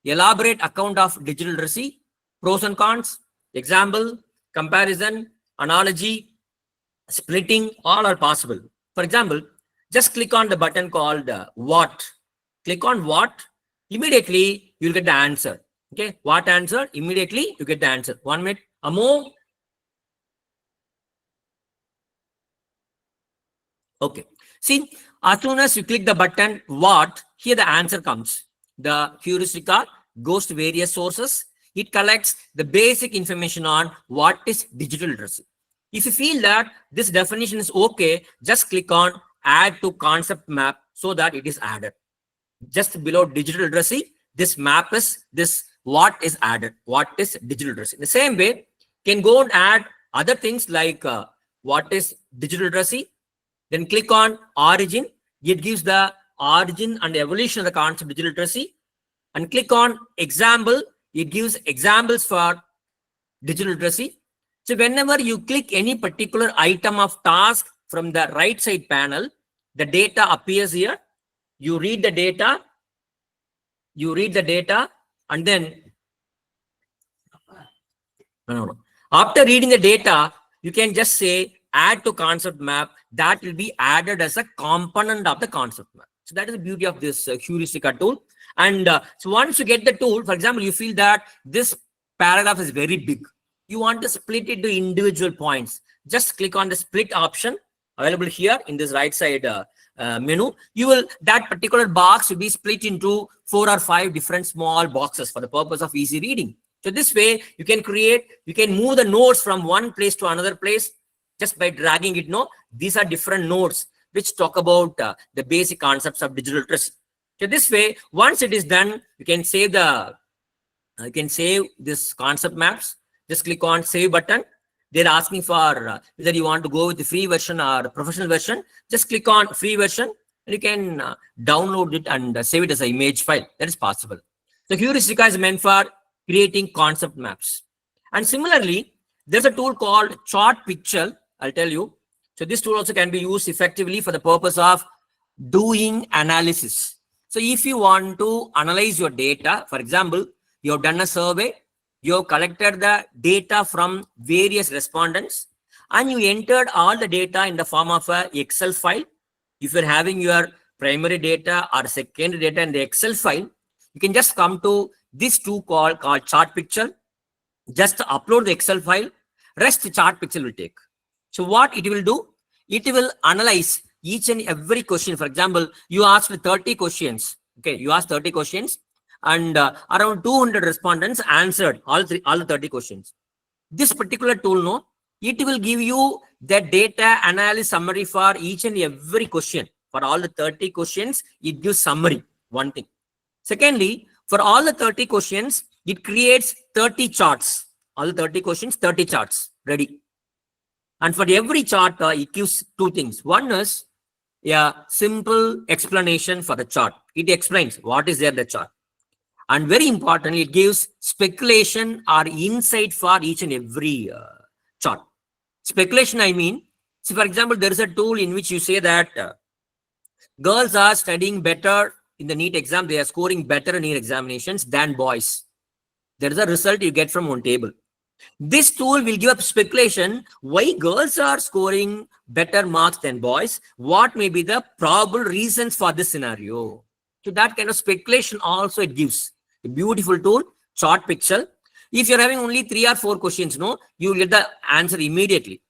Elaborate account of digital literacy, pros and cons, example, comparison, analogy, splitting, all are possible. For example, just click on the button called what. Click on what, immediately you'll get the answer. Okay, what answer? Immediately you get the answer. 1 minute, Amo. Okay, see, as soon as you click the button what, here the answer comes. The Heuristica goes to various sources. It collects the basic information on what is digital literacy. If you feel that this definition is okay, just click on add to concept map so that it is added. Just below digital literacy, this map is this what is added, what is digital literacy. In the same way, can go and add other things like what is digital literacy. Then click on origin. It gives the origin and evolution of the concept digital literacy. And click on example. It gives examples for digital literacy. So whenever you click any particular item of task from the right side panel, the data appears here you read the data, and then no. After reading the data, you can just say add to concept map. That will be added as a component of the concept map. So that is the beauty of this heuristic tool. And so once you get the tool, for example, you feel that this paragraph is very big. You want to split it to individual points. Just click on the split option available here in this right side menu. That particular box will be split into 4 or 5 different small boxes for the purpose of easy reading. So this way you can move the nodes from one place to another place just by dragging it. No, these are different nodes which talk about the basic concepts of digital literacy. So this way, once it is done, you can save this concept maps. Just click on save button. They're asking for whether you want to go with the free version or professional version. Just click on free version and you can download it and save it as an image file. That is possible. So Heuristica is meant for creating concept maps. And similarly, there's a tool called Chart Picture. I'll tell you. So this tool also can be used effectively for the purpose of doing analysis. So if you want to analyze your data, for example, you have done a survey, you have collected the data from various respondents, and you entered all the data in the form of an Excel file. If you're having your primary data or secondary data in the Excel file, you can just come to this tool called Chart Picture. Just upload the Excel file. Rest the Chart Picture will take. So what it will do? It will analyze each and every question. For example, you asked 30 questions. Okay, you asked 30 questions, and around 200 respondents answered all the 30 questions. This particular tool, it will give you the data analysis summary for each and every question. For all the 30 questions, it gives summary. One thing. Secondly, for all the 30 questions, it creates 30 charts. All the 30 questions, 30 charts ready. And for every chart, it gives 2 things. One is a simple explanation for the chart. It explains what is there in the chart. And very importantly, it gives speculation or insight for each and every chart. Speculation, I mean, so for example, there is a tool in which you say that girls are studying better in the NEET exam. They are scoring better in NEET examinations than boys. There is a result you get from one table. This tool will give up speculation why girls are scoring better marks than boys. What may be the probable reasons for this scenario? So that kind of speculation also it gives. A beautiful tool, Chart Picture. If you're having only 3 or 4 questions, you will get the answer immediately.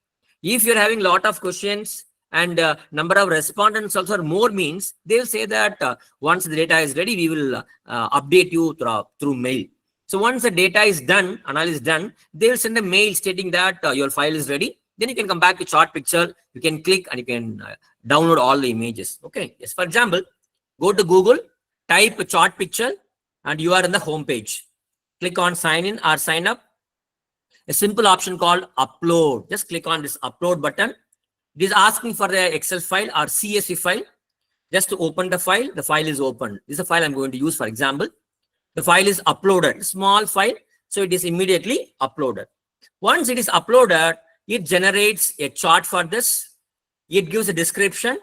If you're having a lot of questions and number of respondents also more, means they will say that once the data is ready, we will update you through mail. So once the data is done, analysis done, they will send a mail stating that your file is ready. Then you can come back to Chart Picture. You can click and you can download all the images. Okay. Yes. For example, go to Google, type Chart Picture, and you are in the home page. Click on sign in or sign up. A simple option called upload. Just click on this upload button. It is asking for the Excel file or CSV file. Just to open the file is open. This is a file I'm going to use, for example. The file is uploaded, small file. So it is immediately uploaded. Once it is uploaded, it generates a chart for this. It gives a description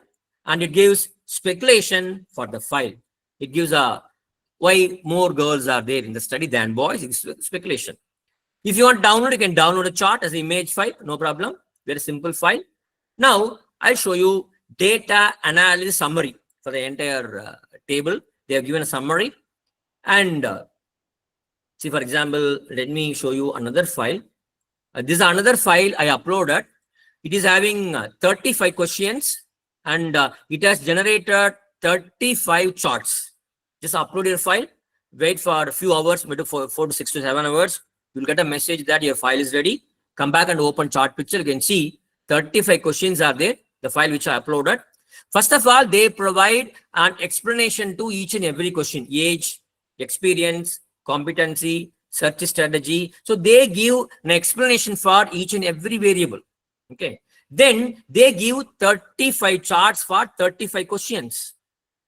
and it gives speculation for the file. It gives why more girls are there in the study than boys. It's speculation. If you want to download, you can download a chart as an image file. No problem. Very simple file. Now, I'll show you data analysis summary for the entire table. They have given a summary. And see, for example, let me show you another file. This is another file I uploaded. It is having 35 questions and it has generated 35 charts. Just upload your file, wait for a few hours, maybe 4 to 6 to 7 hours. You'll get a message that your file is ready. Come back and open Chart Picture. You can see 35 questions are there, the file which I uploaded. First of all, they provide an explanation to each and every question: age, experience, competency, search strategy. So they give an explanation for each and every variable. Okay. Then they give 35 charts for 35 questions.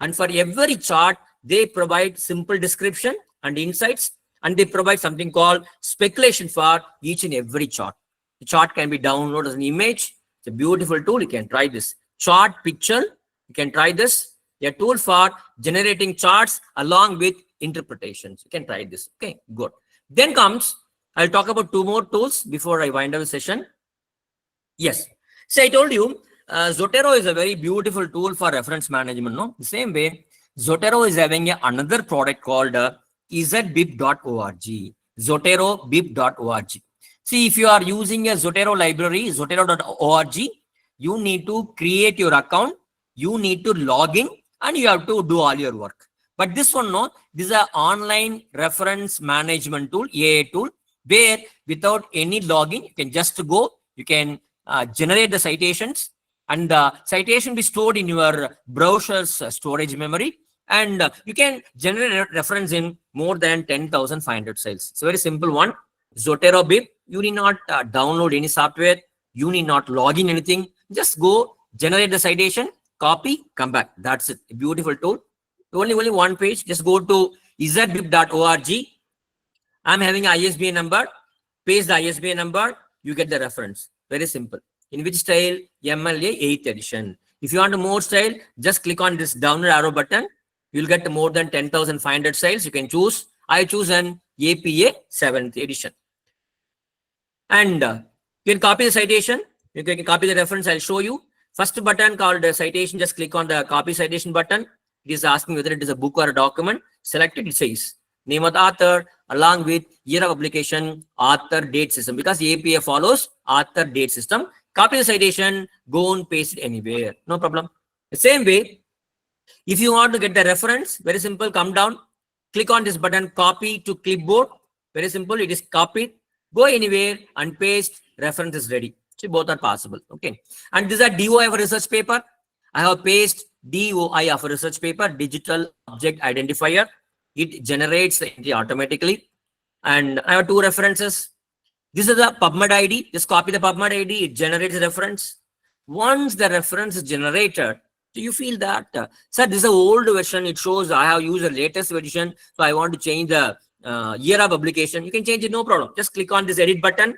And for every chart, they provide simple description and insights. And they provide something called speculation for each and every chart. The chart can be downloaded as an image. It's a beautiful tool. You can try this. Chart Picture. You can try this. a tool for generating charts along with interpretations. You can try this. Okay, good. Then comes, I'll talk about two more tools before I wind up the session. Yes. So I told you, Zotero is a very beautiful tool for reference management. No, the same way, Zotero is having another product called ezbib.org. ZoteroBib.org. See, if you are using a Zotero library, Zotero.org, you need to create your account, you need to log in, and you have to do all your work. But this one, no, this is an online reference management tool, AA tool, where without any login, you can just go, you can generate the citations, and the citation be stored in your browser's storage memory, and you can generate a reference in more than 10,500 cells. It's a very simple one. Zotero Bib, you need not download any software, you need not log in anything, just go generate the citation, copy, come back. That's it. A beautiful tool. Only one page. Just go to ezbib.org. I'm having an ISBN number. Paste the ISBN number, you get the reference. Very simple. In which style? MLA 8th edition. If you want more style, just click on this downward arrow button. You'll get more than 10,500 styles. You can choose. I choose an APA 7th edition. And you can copy the citation. You can copy the reference. I'll show you. First button called citation. Just click on the copy citation button. It is asking whether it is a book or a document. Select it. It says name of the author along with year of publication, author, date system. Because APA follows author, date system. Copy the citation. Go and paste it anywhere. No problem. The same way, if you want to get the reference, very simple. Come down. Click on this button. Copy to clipboard. Very simple. It is copied. Go anywhere and paste. Reference is ready. So both are possible. Okay. And this is a DOI of a research paper. I have pasted DOI of a research paper, digital object identifier. It generates the entry automatically. And I have two references. This is the PubMed ID. Just copy the PubMed ID. It generates a reference. Once the reference is generated, so you feel that, sir, this is an old version. It shows I have used the latest version. So I want to change the year of publication. You can change it, no problem. Just click on this edit button.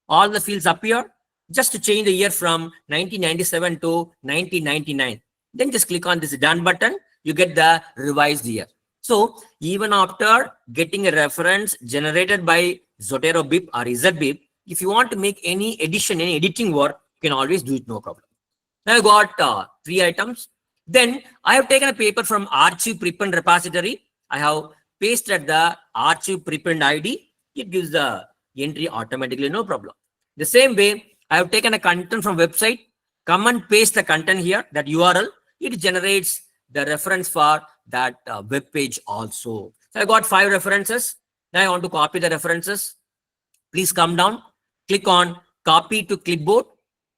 All the fields appear. Just to change the year from 1997 to 1999. Then just click on this done button. You get the revised year. So even after getting a reference generated by Zotero Bib or EZBib, if you want to make any addition, any editing work, you can always do it, no problem. Now I got 3 items. Then I have taken a paper from archive preprint repository. I have pasted the archive preprint ID. It gives the entry automatically, no problem. The same way, I have taken a content from website. Come and paste the content here, that URL. It generates the reference for that web page also. So I got 5 references. Now I want to copy the references. Please come down. Click on copy to clipboard.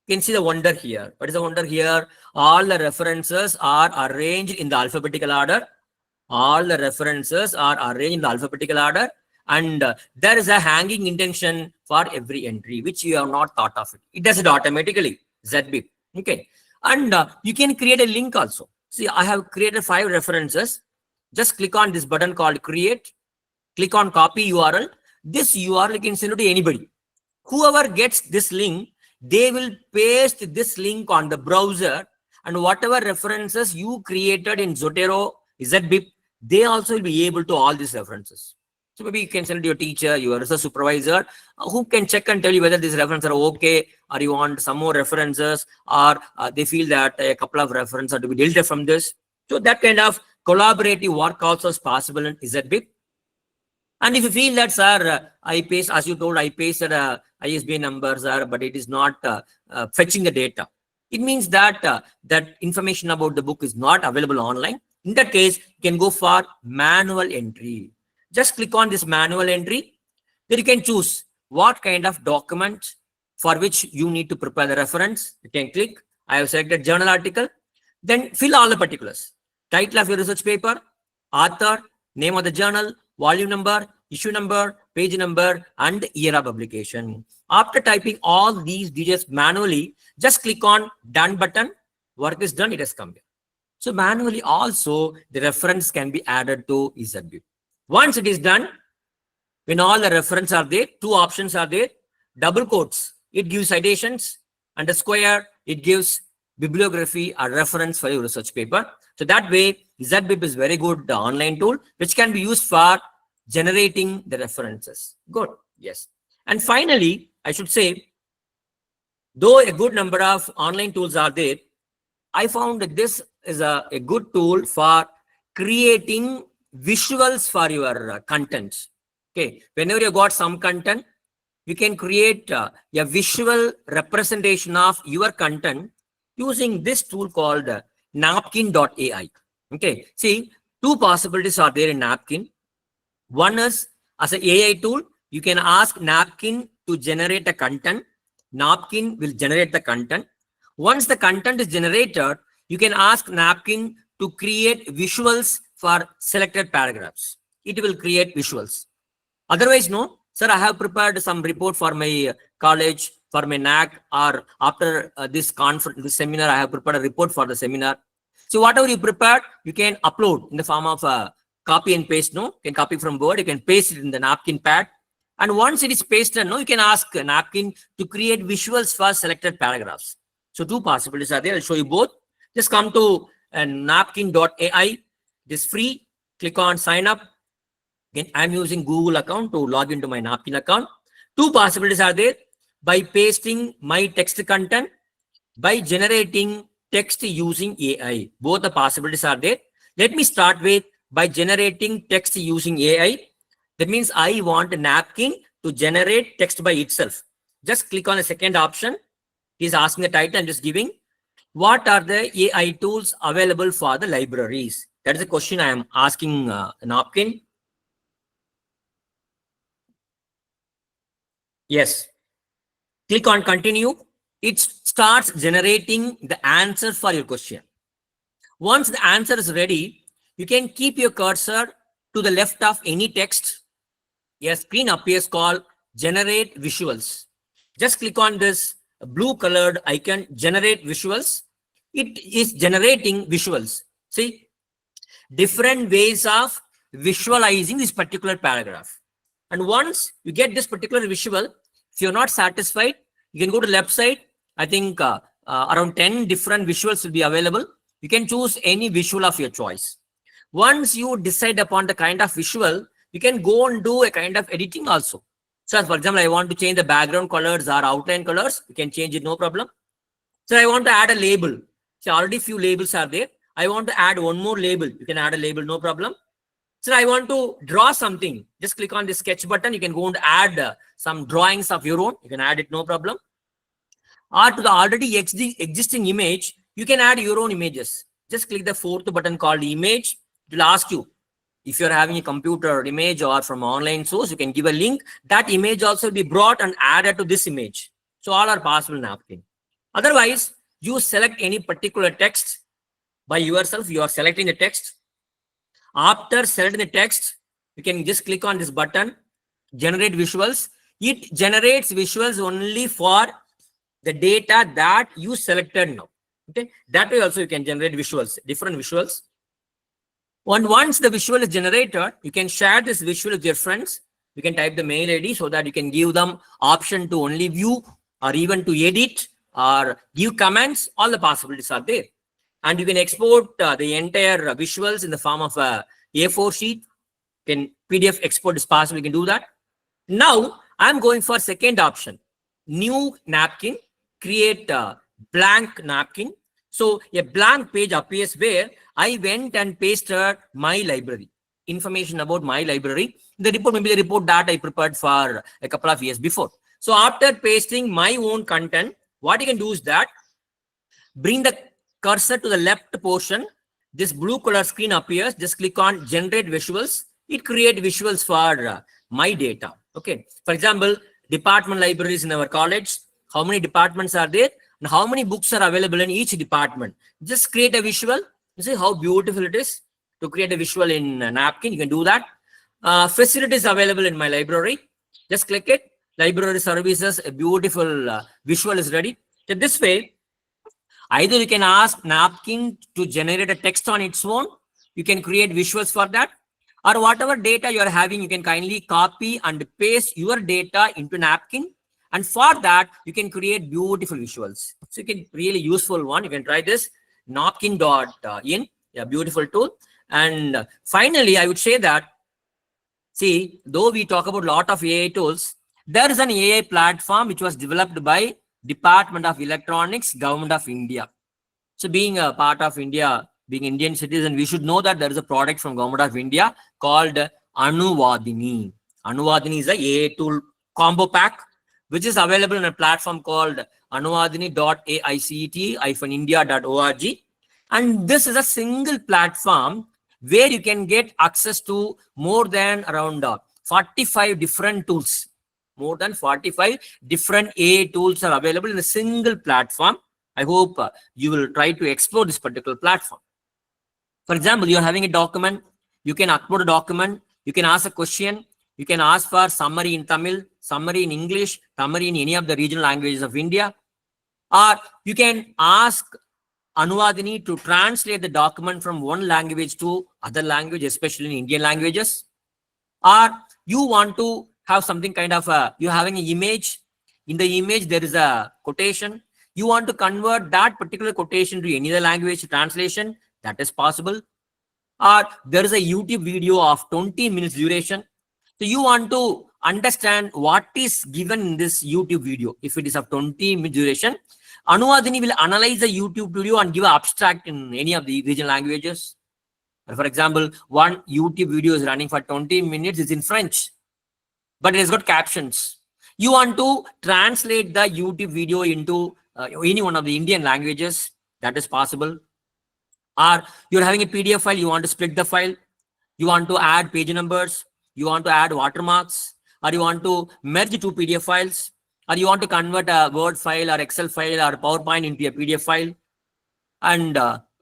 You can see the wonder here. What is the wonder here? All the references are arranged in the alphabetical order. All the references are arranged in the alphabetical order. And there is a hanging intention for every entry, which you have not thought of it. It does it automatically, ZBib. Okay. And you can create a link also. See, I have created 5 references. Just click on this button called create. Click on copy URL. This URL you can send it to anybody. Whoever gets this link, they will paste this link on the browser, and whatever references you created in Zotero, EZBib, they also will be able to all these references. So maybe you can send it to your teacher, your research supervisor, who can check and tell you whether these references are okay, or you want some more references, or they feel that a couple of references are to be deleted from this. So that kind of collaborative work also is possible in EZBib. And if you feel that, sir, I paste, as you told, I pasted ISBN numbers, but it is not fetching the data. It means that that information about the book is not available online. In that case, you can go for manual entry. Just click on this manual entry. Then you can choose what kind of document for which you need to prepare the reference. You can click. I have selected journal article. Then fill all the particulars. Title of your research paper, author, name of the journal, volume number, issue number, page number, and year of publication. After typing all these details manually, just click on done button. Work is done. It has come here. So manually also the reference can be added to EZBib. Once it is done, when all the references are there, 2 options are there. Double quotes, it gives citations. Underscore, it gives bibliography or reference for your research paper. So that way, ZBib is very good online tool, which can be used for generating the references. Good. Yes. And finally, I should say, though a good number of online tools are there, I found that this is a good tool for creating visuals for your content. Okay. Whenever you got some content, you can create a visual representation of your content using this tool called napkin.ai. Okay. See, two possibilities are there in Napkin. One is, as an AI tool, you can ask Napkin to generate a content. Napkin will generate the content. Once the content is generated, you can ask Napkin to create visuals for selected paragraphs. It will create visuals. Otherwise, no, sir, I have prepared some report for my college, for my NAC, or after this conference, this seminar, I have prepared a report for the seminar. So whatever you prepared, you can upload in the form of copy and paste. No, you can copy from Word, you can paste it in the napkin pad. And once it is pasted, no, you can ask Napkin to create visuals for selected paragraphs. So two possibilities are there. I'll show you both. Just come to napkin.ai. It is free. Click on sign up. Again, I'm using Google account to log into my Napkin account. Two possibilities are there: by pasting my text content, by generating text using AI. Both the possibilities are there. Let me start with by generating text using AI. That means I want a Napkin to generate text by itself. Just click on the second option. He's asking the title. I'm just giving. What are the AI tools available for the libraries? That is the question I am asking Napkin. Yes. Click on continue. It starts generating the answer for your question. Once the answer is ready, you can keep your cursor to the left of any text. A screen appears called generate visuals. Just click on this blue colored icon, generate visuals. It is generating visuals. See, different ways of visualizing this particular paragraph. And once you get this particular visual, if you're not satisfied, you can go to the left side. I think around 10 different visuals will be available. You can choose any visual of your choice. Once you decide upon the kind of visual, you can go and do a kind of editing also. So for example, I want to change the background colors or outline colors. You can change it, no problem. So I want to add a label. So already few labels are there. I want to add one more label. You can add a label, no problem. So I want to draw something. Just click on the sketch button. You can go and add some drawings of your own. You can add it, no problem. Or to the already existing image, you can add your own images. Just click the fourth button called image. It will ask you if you're having a computer image or from online source, you can give a link. That image also will be brought and added to this image. So all are possible in Napkin. Otherwise, you select any particular text by yourself. You are selecting the text. After selecting the text, you can just click on this button, generate visuals. It generates visuals only for the data that you selected now. Okay, that way also you can generate visuals, different visuals. And once the visual is generated, you can share this visual with your friends. You can type the mail ID so that you can give them option to only view or even to edit or give comments. All the possibilities are there. And you can export the entire visuals in the form of a A4 sheet. Can PDF export is possible. You can do that. Now I'm going for second option. New napkin. Create a blank napkin. So a blank page appears where I went and pasted my library. Information about my library. The report may be the report that I prepared for a couple of years before. So after pasting my own content, what you can do is that bring the cursor to the left portion. This blue color screen appears. Just click on generate visuals. It creates visuals for my data. Okay. For example, department libraries in our college. How many departments are there? And how many books are available in each department? Just create a visual. You see how beautiful it is to create a visual in a napkin. You can do that. Facilities available in my library. Just click it. Library services. A beautiful visual is ready. So this way, either you can ask Napkin to generate a text on its own. You can create visuals for that. Or whatever data you are having, you can kindly copy and paste your data into Napkin And for that, you can create beautiful visuals. So you can really useful one. You can try this napkin.in, a beautiful tool. And finally, I would say that, see, though we talk about a lot of AI tools, there is an AI platform which was developed by Department of Electronics, Government of India. So being a part of India, being Indian citizen, we should know that there is a product from Government of India called Anuvadini. Anuvadini is a AI tool combo pack, which is available on a platform called anuvadini.aict-india.org. And this is a single platform where you can get access to more than around 45 different tools. More than 45 different AI tools are available in a single platform. I hope you will try to explore this particular platform. For example, you're having a document, you can upload a document, you can ask a question, you can ask for summary in Tamil, summary in English, summary in any of the regional languages of India, or you can ask Anuvadini to translate the document from one language to other language, especially in Indian languages. Or you want to have something kind of you're having an image. In the image, there is a quotation. You want to convert that particular quotation to any other language translation, that is possible. Or there is a YouTube video of 20 minutes duration. So you want to understand what is given in this YouTube video. If it is of 20 minutes duration, Anuvadini will analyze the YouTube video and give an abstract in any of the regional languages. For example, one YouTube video is running for 20 minutes, it's in French, but it has got captions. You want to translate the YouTube video into any one of the Indian languages, that is possible. Or you're having a PDF file, you want to split the file, you want to add page numbers, you want to add watermarks, or you want to merge two PDF files, or you want to convert a Word file or Excel file or PowerPoint into a PDF file. And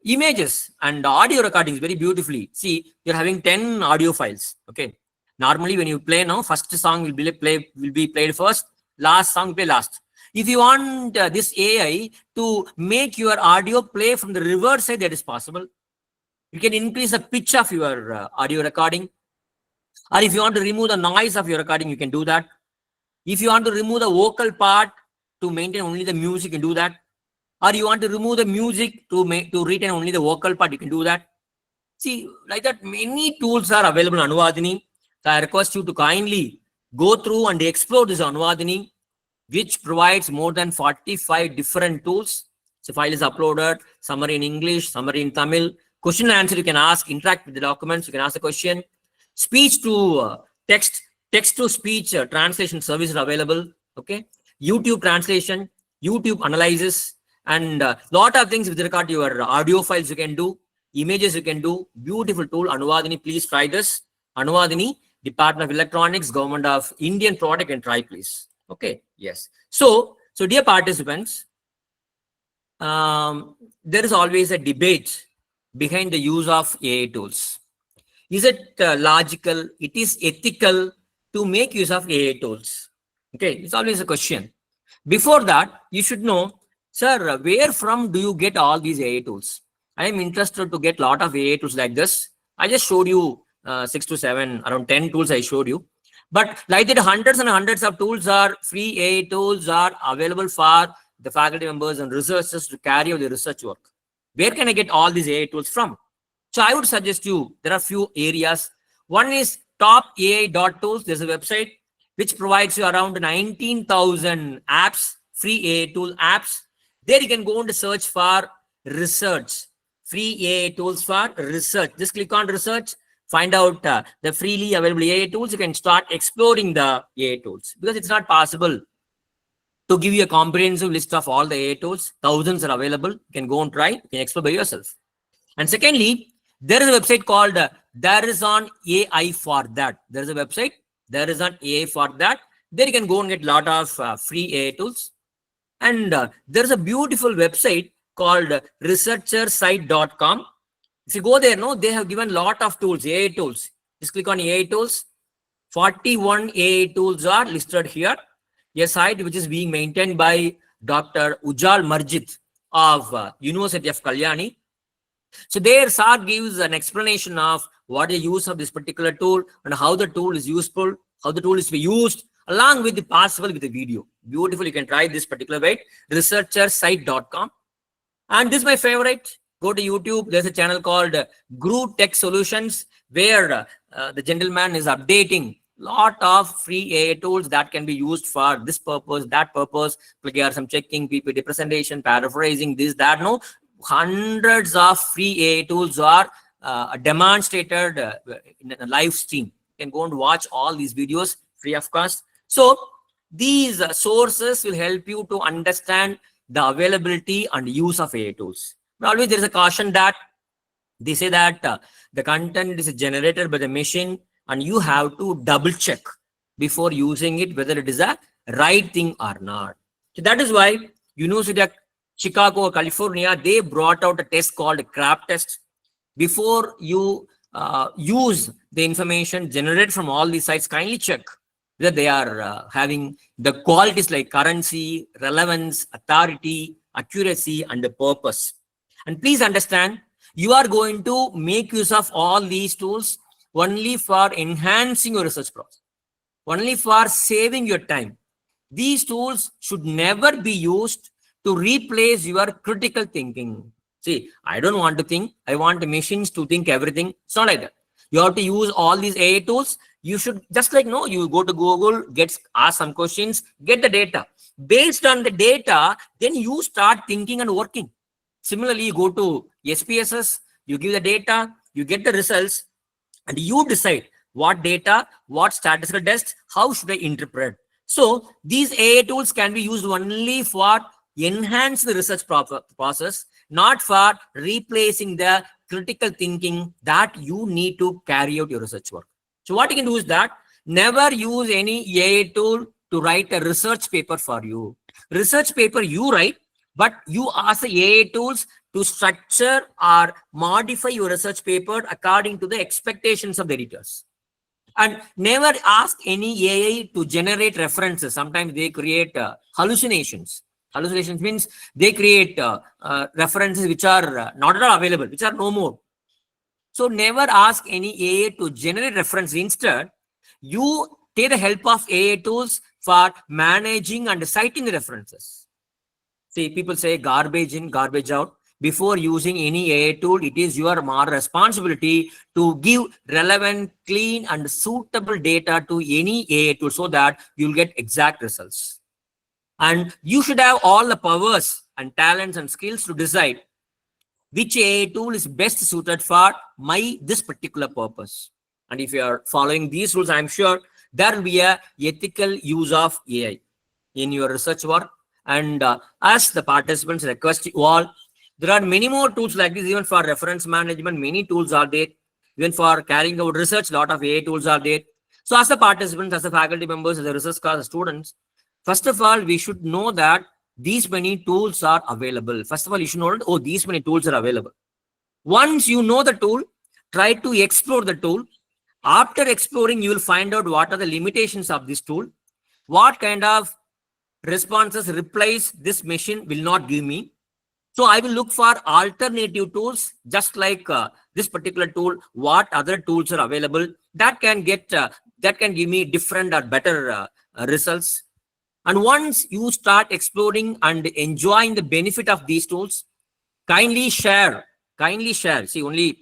images and audio recordings very beautifully. See, you're having 10 audio files. Okay. Normally, when you play now, first song will be played first, last song will play last. If you want this AI to make your audio play from the reverse side, that is possible. You can increase the pitch of your audio recording. Or if you want to remove the noise of your recording, you can do that. If you want to remove the vocal part to maintain only the music, you can do that. Or you want to remove the music to retain only the vocal part, you can do that. See, like that, many tools are available on Anuvadini. So I request you to kindly go through and explore this Anuvadini, which provides more than 45 different tools. So file is uploaded, summary in English, summary in Tamil, question and answer you can ask, interact with the documents, you can ask a question, speech to text to speech translation service is available. Okay, YouTube translation, YouTube analysis, and lot of things with regard to your audio files you can do, images you can do. Beautiful tool, Anuvadini. Please try this. Anuvadini, Department of Electronics, Government of Indian product, and try please. Okay, yes. So dear participants, there is always a debate behind the use of AI tools. Is it logical? It is ethical to make use of AI tools? Okay, it's always a question. Before that, you should know, sir, where from do you get all these AI tools? I am interested to get a lot of AI tools like this. I just showed you 6 to 7, around 10 tools I showed you. But like that, hundreds and hundreds of tools are free. AI tools are available for the faculty members and researchers to carry out the research work. Where can I get all these AI tools from? So I would suggest you, there are few areas. One is topai.tools. There's a website which provides you around 19,000 apps, free AI tool apps. There you can go and search for research, free AI tools for research. Just click on research, find out the freely available AI tools. You can start exploring the AI tools, because it's not possible to give you a comprehensive list of all the AI tools. Thousands are available. You can go and try, you can explore by yourself. And secondly, there is a website called There is on AI for that. There is a website, There is on AI for that. There you can go and get a lot of free AI tools. And there is a beautiful website called researchersite.com. If you go there, no, they have given a lot of tools, AI tools. Just click on AI tools. 41 AI tools are listed here. A site which is being maintained by Dr. Ujjal Marjit of University of Kalyani. So there sir gives an explanation of what is the use of this particular tool and how the tool is useful, how the tool is to be used, along with the possible with the video. Beautiful. You can try this particular way, researchersite.com. And this is my favorite. Go to YouTube. There's a channel called Guru Tech Solutions, where the gentleman is updating lot of free AI tools that can be used for this purpose, that purpose. Like here, some checking, PPT presentation, paraphrasing, this, that. No, hundreds of free AI tools are demonstrated in a live stream. You can go and watch all these videos free of cost. So these sources will help you to understand the availability and use of AI tools. But always there is a caution that they say that the content is generated by the machine and you have to double check before using it whether it is a right thing or not. So that is why University of Chicago, California, they brought out a test called CRAP test. Before you use the information generated from all these sites, kindly check that they are having the qualities like currency, relevance, authority, accuracy, and the purpose. And please understand, you are going to make use of all these tools only for enhancing your research process, only for saving your time. These tools should never be used to replace your critical thinking. See, I don't want to think. I want the machines to think everything. It's not like that. You have to use all these AI tools. You should just like, no, you go to Google, ask some questions, get the data. Based on the data, then you start thinking and working. Similarly, you go to SPSS, you give the data, you get the results, and you decide what data, what statistical tests, how should I interpret. So these AI tools can be used only for enhance the research process, not for replacing the critical thinking that you need to carry out your research work. So what you can do is that never use any AI tool to write a research paper for you. Research paper you write, but you ask the AI tools to structure or modify your research paper according to the expectations of the editors. And never ask any AI to generate references. Sometimes they create hallucinations. Hallucinations means they create references which are not at all available, which are no more. So never ask any AI to generate reference. Instead, you take the help of AI tools for managing and citing the references. See, people say garbage in, garbage out. Before using any AI tool, it is your moral responsibility to give relevant, clean, and suitable data to any AI tool so that you'll get exact results. And you should have all the powers and talents and skills to decide which AI tool is best suited for this particular purpose. And if you are following these rules, I'm sure there will be a ethical use of AI in your research work. And as the participants request you all, there are many more tools like this. Even for reference management, many tools are there. Even for carrying out research, a lot of AI tools are there. So as the participants, as the faculty members, as the research class students, first of all, we should know that these many tools are available. First of all, you should know that, oh, these many tools are available. Once you know the tool, try to explore the tool. After exploring, you will find out what are the limitations of this tool, what kind of responses, replies this machine will not give me. So I will look for alternative tools, just like this particular tool. What other tools are available that can give me different or better results. And once you start exploring and enjoying the benefit of these tools, kindly share. See, only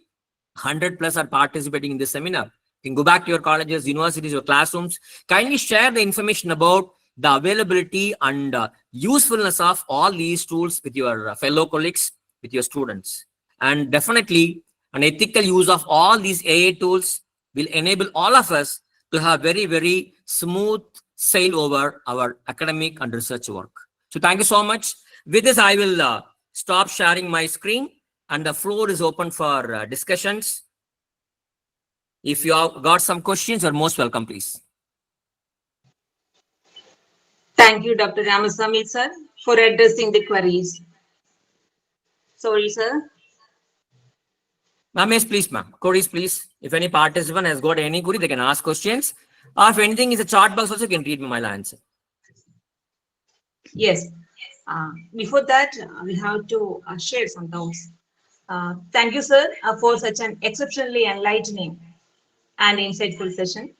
100 plus are participating in this seminar. You can go back to your colleges, universities, your classrooms. Kindly share the information about the availability and usefulness of all these tools with your fellow colleagues, with your students. And definitely, an ethical use of all these AI tools will enable all of us to have very, very smooth sail over our academic and research work. So thank you so much. With this, I will stop sharing my screen and the floor is open for discussions. If you have got some questions, you're most welcome, please. Thank you, Dr. Ramasamy, sir, for addressing the queries. Sorry, sir. Ma'am, yes, please, ma'am. Queries, please. If any participant has got any query, they can ask questions. Or if anything is a chat box, also you can read me my answer. Yes. Before that, we have to share some thoughts. Thank you, sir, for such an exceptionally enlightening and insightful session.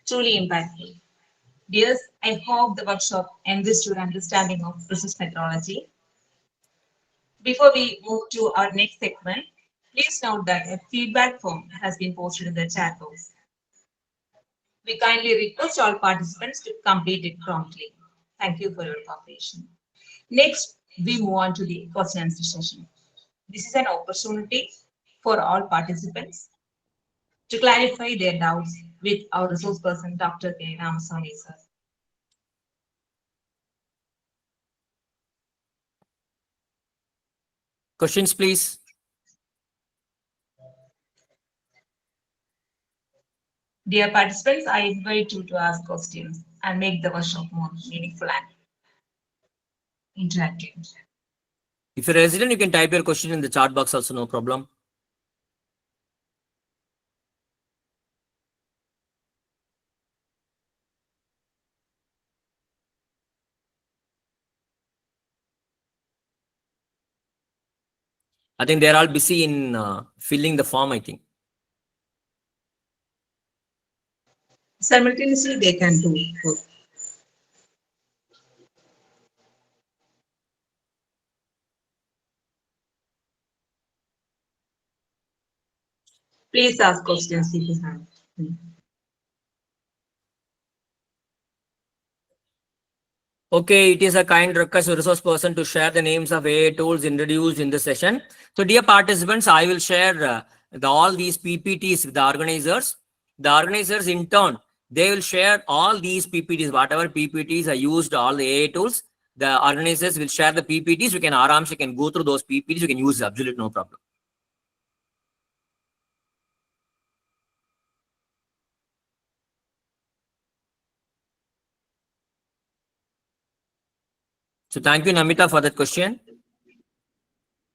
Truly impactful. Dears, I hope the workshop enriched your understanding of research methodology. Before we move to our next segment, please note that a feedback form has been posted in the chat box. We kindly request all participants to complete it promptly. Thank you for your cooperation. Next, we move on to the question and answer session. This is an opportunity for all participants to clarify their doubts with our resource person, Dr. K. Ramaswamy, sir. Questions, please. Dear participants, I invite you to ask questions and make the workshop more meaningful and interactive. If you're a resident, you can type your question in the chat box also, no problem. I think they're all busy in filling the form, I think. Simultaneously, they can do both. Please ask questions if you have. Okay, it is a kind request to resource person to share the names of AI tools introduced in the session. So dear participants, I will share all these PPTs with the organizers. The organizers in turn, they will share all these PPTs, whatever PPTs are used, all the AI tools. The organizers will share the PPTs. You can go through those PPTs. You can use absolutely no problem. So thank you, Namita, for that question.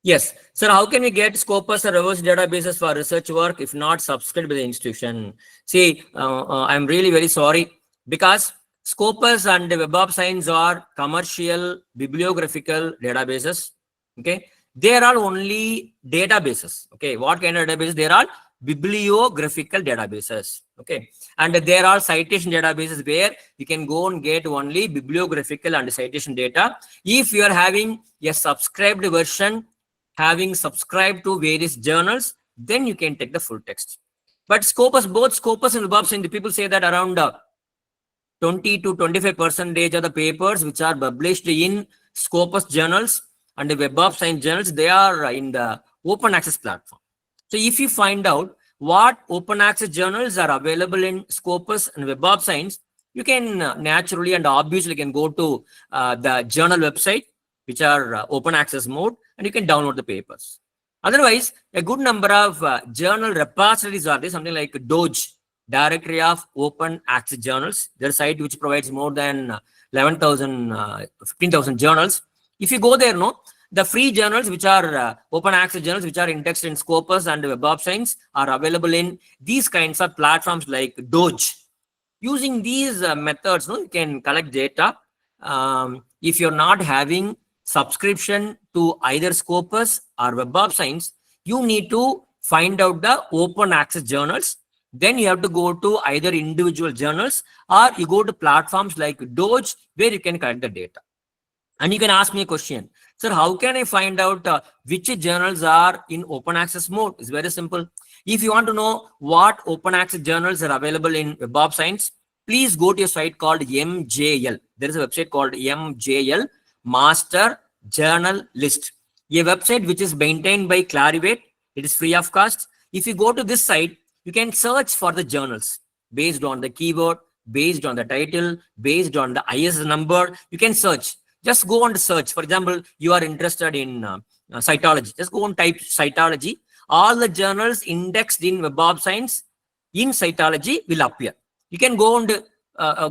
Yes. Sir, how can we get Scopus or reverse databases for research work if not subscribed by the institution? See, I'm really very sorry because Scopus and Web of Science are commercial bibliographical databases. Okay. They are all only databases. Okay. What kind of databases? They are all bibliographical databases. Okay. And there are citation databases where you can go and get only bibliographical and citation data. If you are having a subscribed version, having subscribed to various journals, then you can take the full text. But Scopus, both Scopus and Web of Science, the people say that around 20 to 25% of the papers which are published in Scopus journals and the Web of Science journals, they are in the open access platform. So if you find out what open access journals are available in Scopus and Web of Science, you can naturally and obviously can go to the journal website, which are open access mode, and you can download the papers. Otherwise, a good number of journal repositories are there, something like DOJ, Directory of Open Access Journals. Their site which provides more than 15,000 journals. If you go there, the free journals which are open access journals which are indexed in Scopus and Web of Science are available in these kinds of platforms like DOJ. Using these methods, you can collect data. If you're not having subscription to either Scopus or Web of Science, you need to find out the open access journals. Then you have to go to either individual journals or you go to platforms like DOJ where you can collect the data. And you can ask me a question, sir, how can I find out which journals are in open access mode? It's very simple. If you want to know what open access journals are available in Web of Science, please go to a site called MJL. There is a website called MJL, Master Journal List. A website which is maintained by Clarivate. It is free of cost. If you go to this site, you can search for the journals based on the keyword, based on the title, based on the ISSN number. You can search. Just go and search. For example, you are interested in cytology. Just go and type cytology. All the journals indexed in Web of Science in cytology will appear. You can go and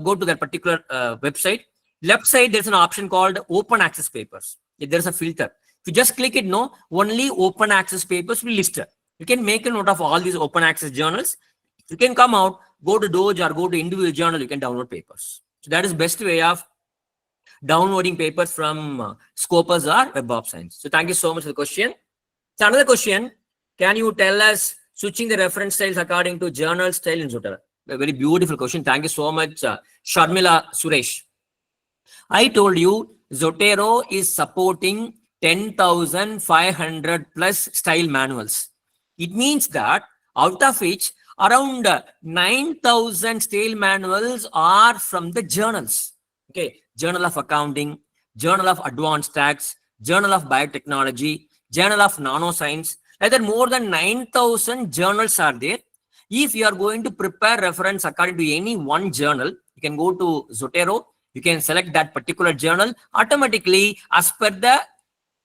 go to that particular website. Left side, there's an option called open access papers. There's a filter. If you just click it, only open access papers will list. You can make a note of all these open access journals. You can come out, go to DOJ or go to individual journal, you can download papers. So that is best way of downloading papers from Scopus or Web of Science. So thank you so much for the question. So another question, can you tell us switching the reference styles according to journal style in Zotero? A very beautiful question. Thank you so much, Sharmila Suresh. I told you Zotero is supporting 10,500 plus style manuals. It means that out of which around 9,000 style manuals are from the journals. Okay, Journal of Accounting, Journal of Advanced Tax, Journal of Biotechnology, Journal of Nanoscience. Either more than 9,000 journals are there. If you are going to prepare reference according to any one journal, you can go to Zotero. You can select that particular journal. Automatically, as per the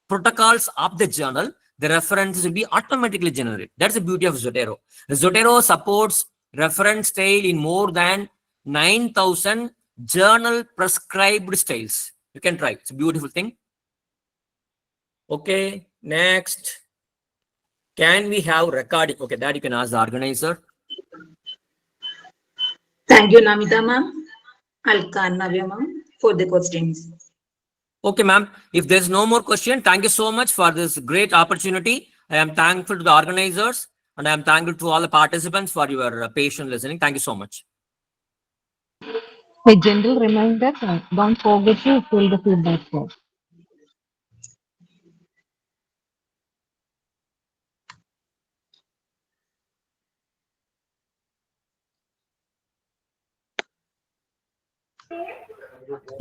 protocols of the journal, the references will be automatically generated. That's the beauty of Zotero. Zotero supports reference style in more than 9,000 journal prescribed styles. You can try. It's a beautiful thing. Okay, next. Can we have recording? Okay, that you can ask the organizer. Thank you, Namita ma'am. I'll call Navya ma'am for the questions. Okay, ma'am. If there's no more question, thank you so much for this great opportunity. I am thankful to the organizers and I am thankful to all the participants for your patient listening. Thank you so much. A gentle reminder, don't forget to fill the feedback form.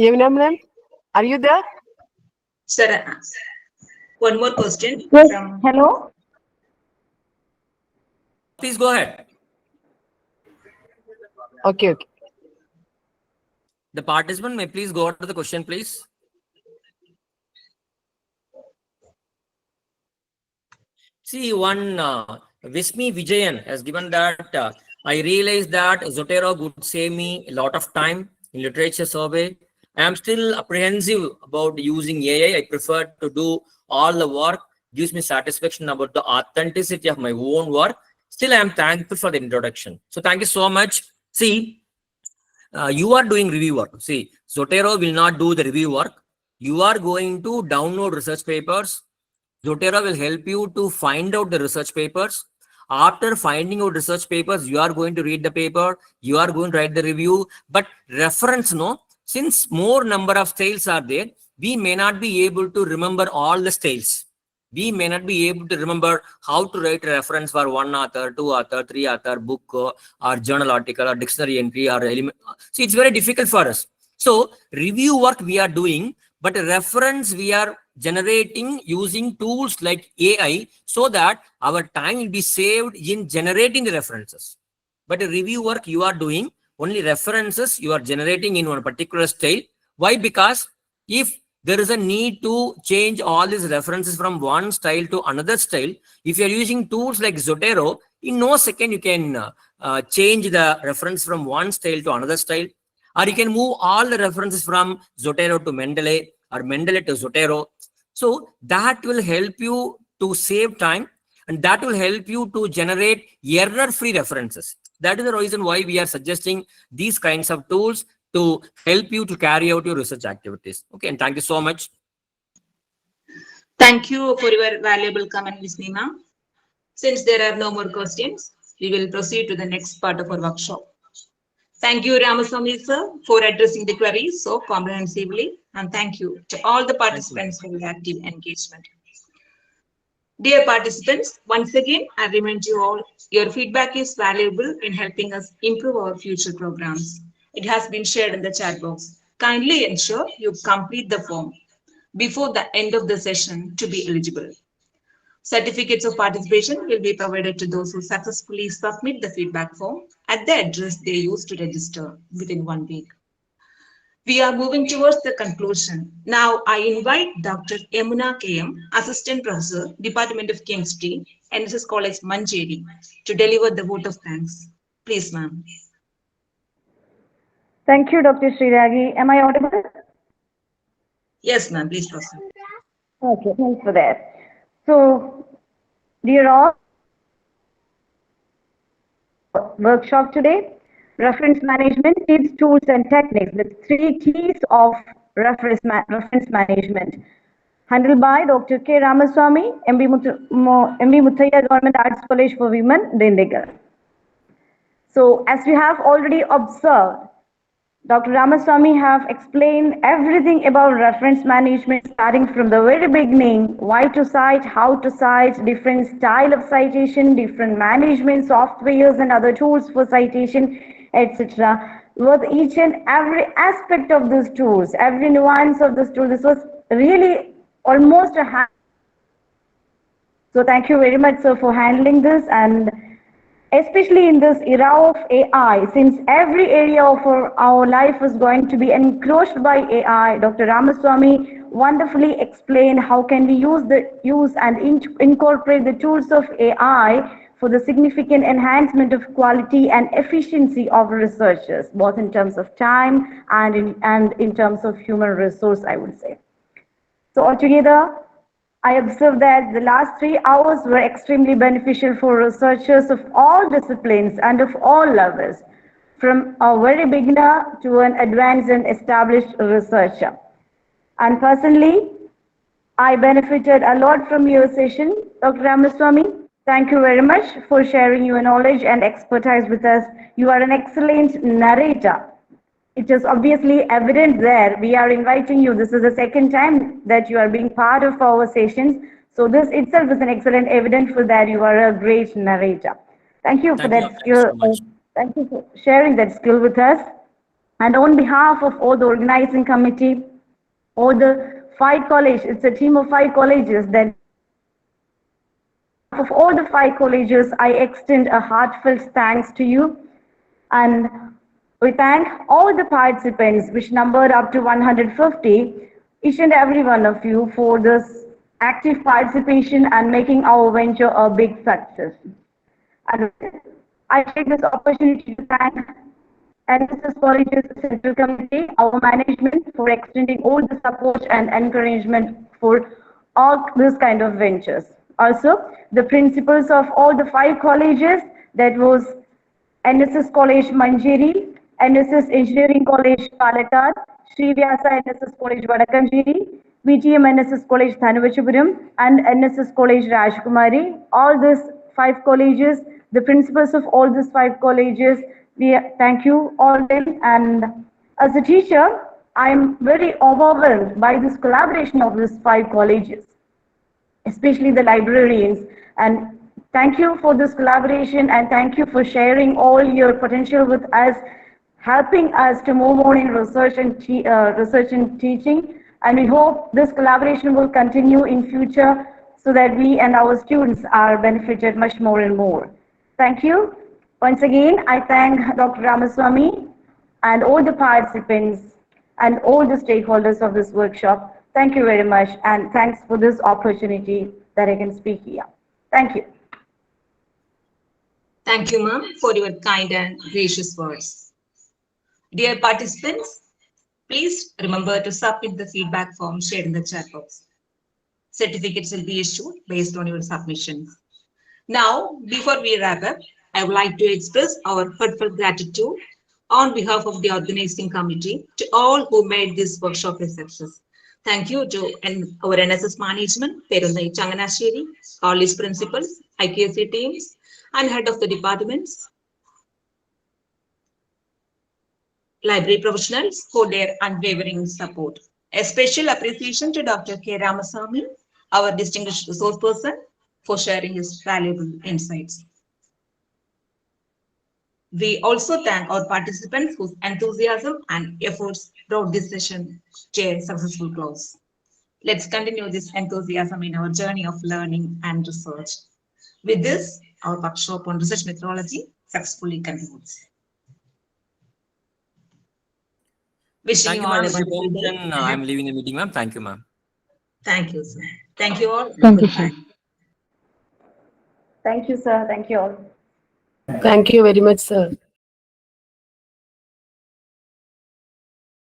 Yamina ma'am, are you there? Sir, one more question Yes, from hello? Please go ahead. Okay. The participant may please go to the question, please. See, one Vismi Vijayan has given that I realized that Zotero would save me a lot of time in literature survey. I am still apprehensive about using AI. I prefer to do all the work. Gives me satisfaction about the authenticity of my own work. Still, I am thankful for the introduction. So thank you so much. See, you are doing review work. See, Zotero will not do the review work. You are going to download research papers. Zotero will help you to find out the research papers. After finding out research papers, you are going to read the paper. You are going to write the review. But reference, no, since more number of styles are there, we may not be able to remember all the styles. We may not be able to remember how to write a reference for one author, two author, three author, book, or journal article, or dictionary entry, or element. See, it's very difficult for us. So review work we are doing, but a reference we are generating using tools like AI so that our time will be saved in generating the references. But a review work you are doing, only references you are generating in one particular style. Why? Because if there is a need to change all these references from one style to another style, if you are using tools like Zotero, in no second you can change the reference from one style to another style. Or you can move all the references from Zotero to Mendeley or Mendeley to Zotero. So that will help you to save time and that will help you to generate error-free references. That is the reason why we are suggesting these kinds of tools to help you to carry out your research activities. Okay, and thank you so much. Thank you for your valuable comment, Ms. Nima. Since there are no more questions, we will proceed to the next part of our workshop. Thank you, Ramaswamy sir, for addressing the queries so comprehensively, and thank you to all the participants for your active engagement. Dear participants, once again, I remind you all, your feedback is valuable in helping us improve our future programs. It has been shared in the chat box. Kindly ensure you complete the form before the end of the session to be eligible. Certificates of participation will be provided to those who successfully submit the feedback form at the address they used to register within 1 week. We are moving towards the conclusion. Now I invite Dr. Yamuna KM, Assistant Professor, Department of Chemistry, NSS College, Manjeri, to deliver the vote of thanks. Please, ma'am. Thank you, Dr. Sriragi. Am I audible? Yes, ma'am. Please proceed. Okay, thanks for that. So, dear all, workshop today, reference management, tips, tools, and techniques, the 3 keys of reference management, handled by Dr. K. Ramaswamy, MB Muthaiya Government Arts College for Women, Dindigul. So as you have already observed, Dr. Ramaswamy have explained everything about reference management, starting from the very beginning, why to cite, how to cite, different style of citation, different management softwares and other tools for citation, etc. With each and every aspect of these tools, every nuance of this tool, this was really almost a so thank you very much, sir, for handling this, and especially in this era of AI, since every area of our life is going to be encroached by AI, Dr. Ramaswamy wonderfully explained how can we use and incorporate the tools of AI for the significant enhancement of quality and efficiency of researchers, both in terms of time and in terms of human resource, I would say. So altogether, I observed that the last 3 hours were extremely beneficial for researchers of all disciplines and of all levels, from a very beginner to an advanced and established researcher. And personally, I benefited a lot from your session, Dr. Ramaswamy. Thank you very much for sharing your knowledge and expertise with us. You are an excellent narrator. It is obviously evident there. We are inviting you. This is the second time that you are being part of our sessions. So this itself is an excellent evidence for that you are a great narrator. Thank you for Thank you. that Thank you so skill. much. Thank you for sharing that skill with us. And on behalf of all the organizing committee, all the 5 colleges, it's a team of 5 colleges that of all the 5 colleges, I extend a heartfelt thanks to you. And we thank all the participants, which numbered up to 150, each and every one of you for this active participation and making our venture a big success. And I take this opportunity to thank NSS College's Central Committee, our management, for extending all the support and encouragement for all this kind of ventures. Also, the principals of all the 5 colleges, that was NSS College Manjeri, NSS Engineering College Palakkad, Sri Vyasa NSS College Vadakkangeri, VTM NSS College Thanuvachipuram, and NSS College Rajkumari. All these 5 colleges, the principals of all these 5 colleges, we thank you all them. And as a teacher, I am very overwhelmed by this collaboration of these 5 colleges, especially the librarians. And thank you for this collaboration, and thank you for sharing all your potential with us, helping us to move on in research and teaching. And we hope this collaboration will continue in future so that we and our students are benefited much more and more. Thank you. Once again, I thank Dr. Ramaswamy and all the participants and all the stakeholders of this workshop. Thank you very much, and thanks for this opportunity that I can speak here. Thank you. Thank you, ma'am, for your kind and gracious words. Dear participants, please remember to submit the feedback form shared in the chat box. Certificates will be issued based on your submissions. Now, before we wrap up, I would like to express our heartfelt gratitude on behalf of the organizing committee to all who made this workshop a success. Thank you to our NSS management, Perunai Changanasheri, college principals, IQAC teams, and head of the departments, library professionals for their unwavering support. A special appreciation to Dr. K. Ramaswamy, our distinguished resource person, for sharing his valuable insights. We also thank our participants whose enthusiasm and efforts brought this session to a successful close. Let's continue this enthusiasm in our journey of learning and research. With this, our workshop on research methodology successfully concludes. Wishing Thank you you, all ma'am. a wonderful day. I'm leaving the meeting, ma'am. Thank you, ma'am. Thank you, sir. Thank you all. Thank you, Goodbye. Thank you, sir. Thank you all. Thank you very much, sir.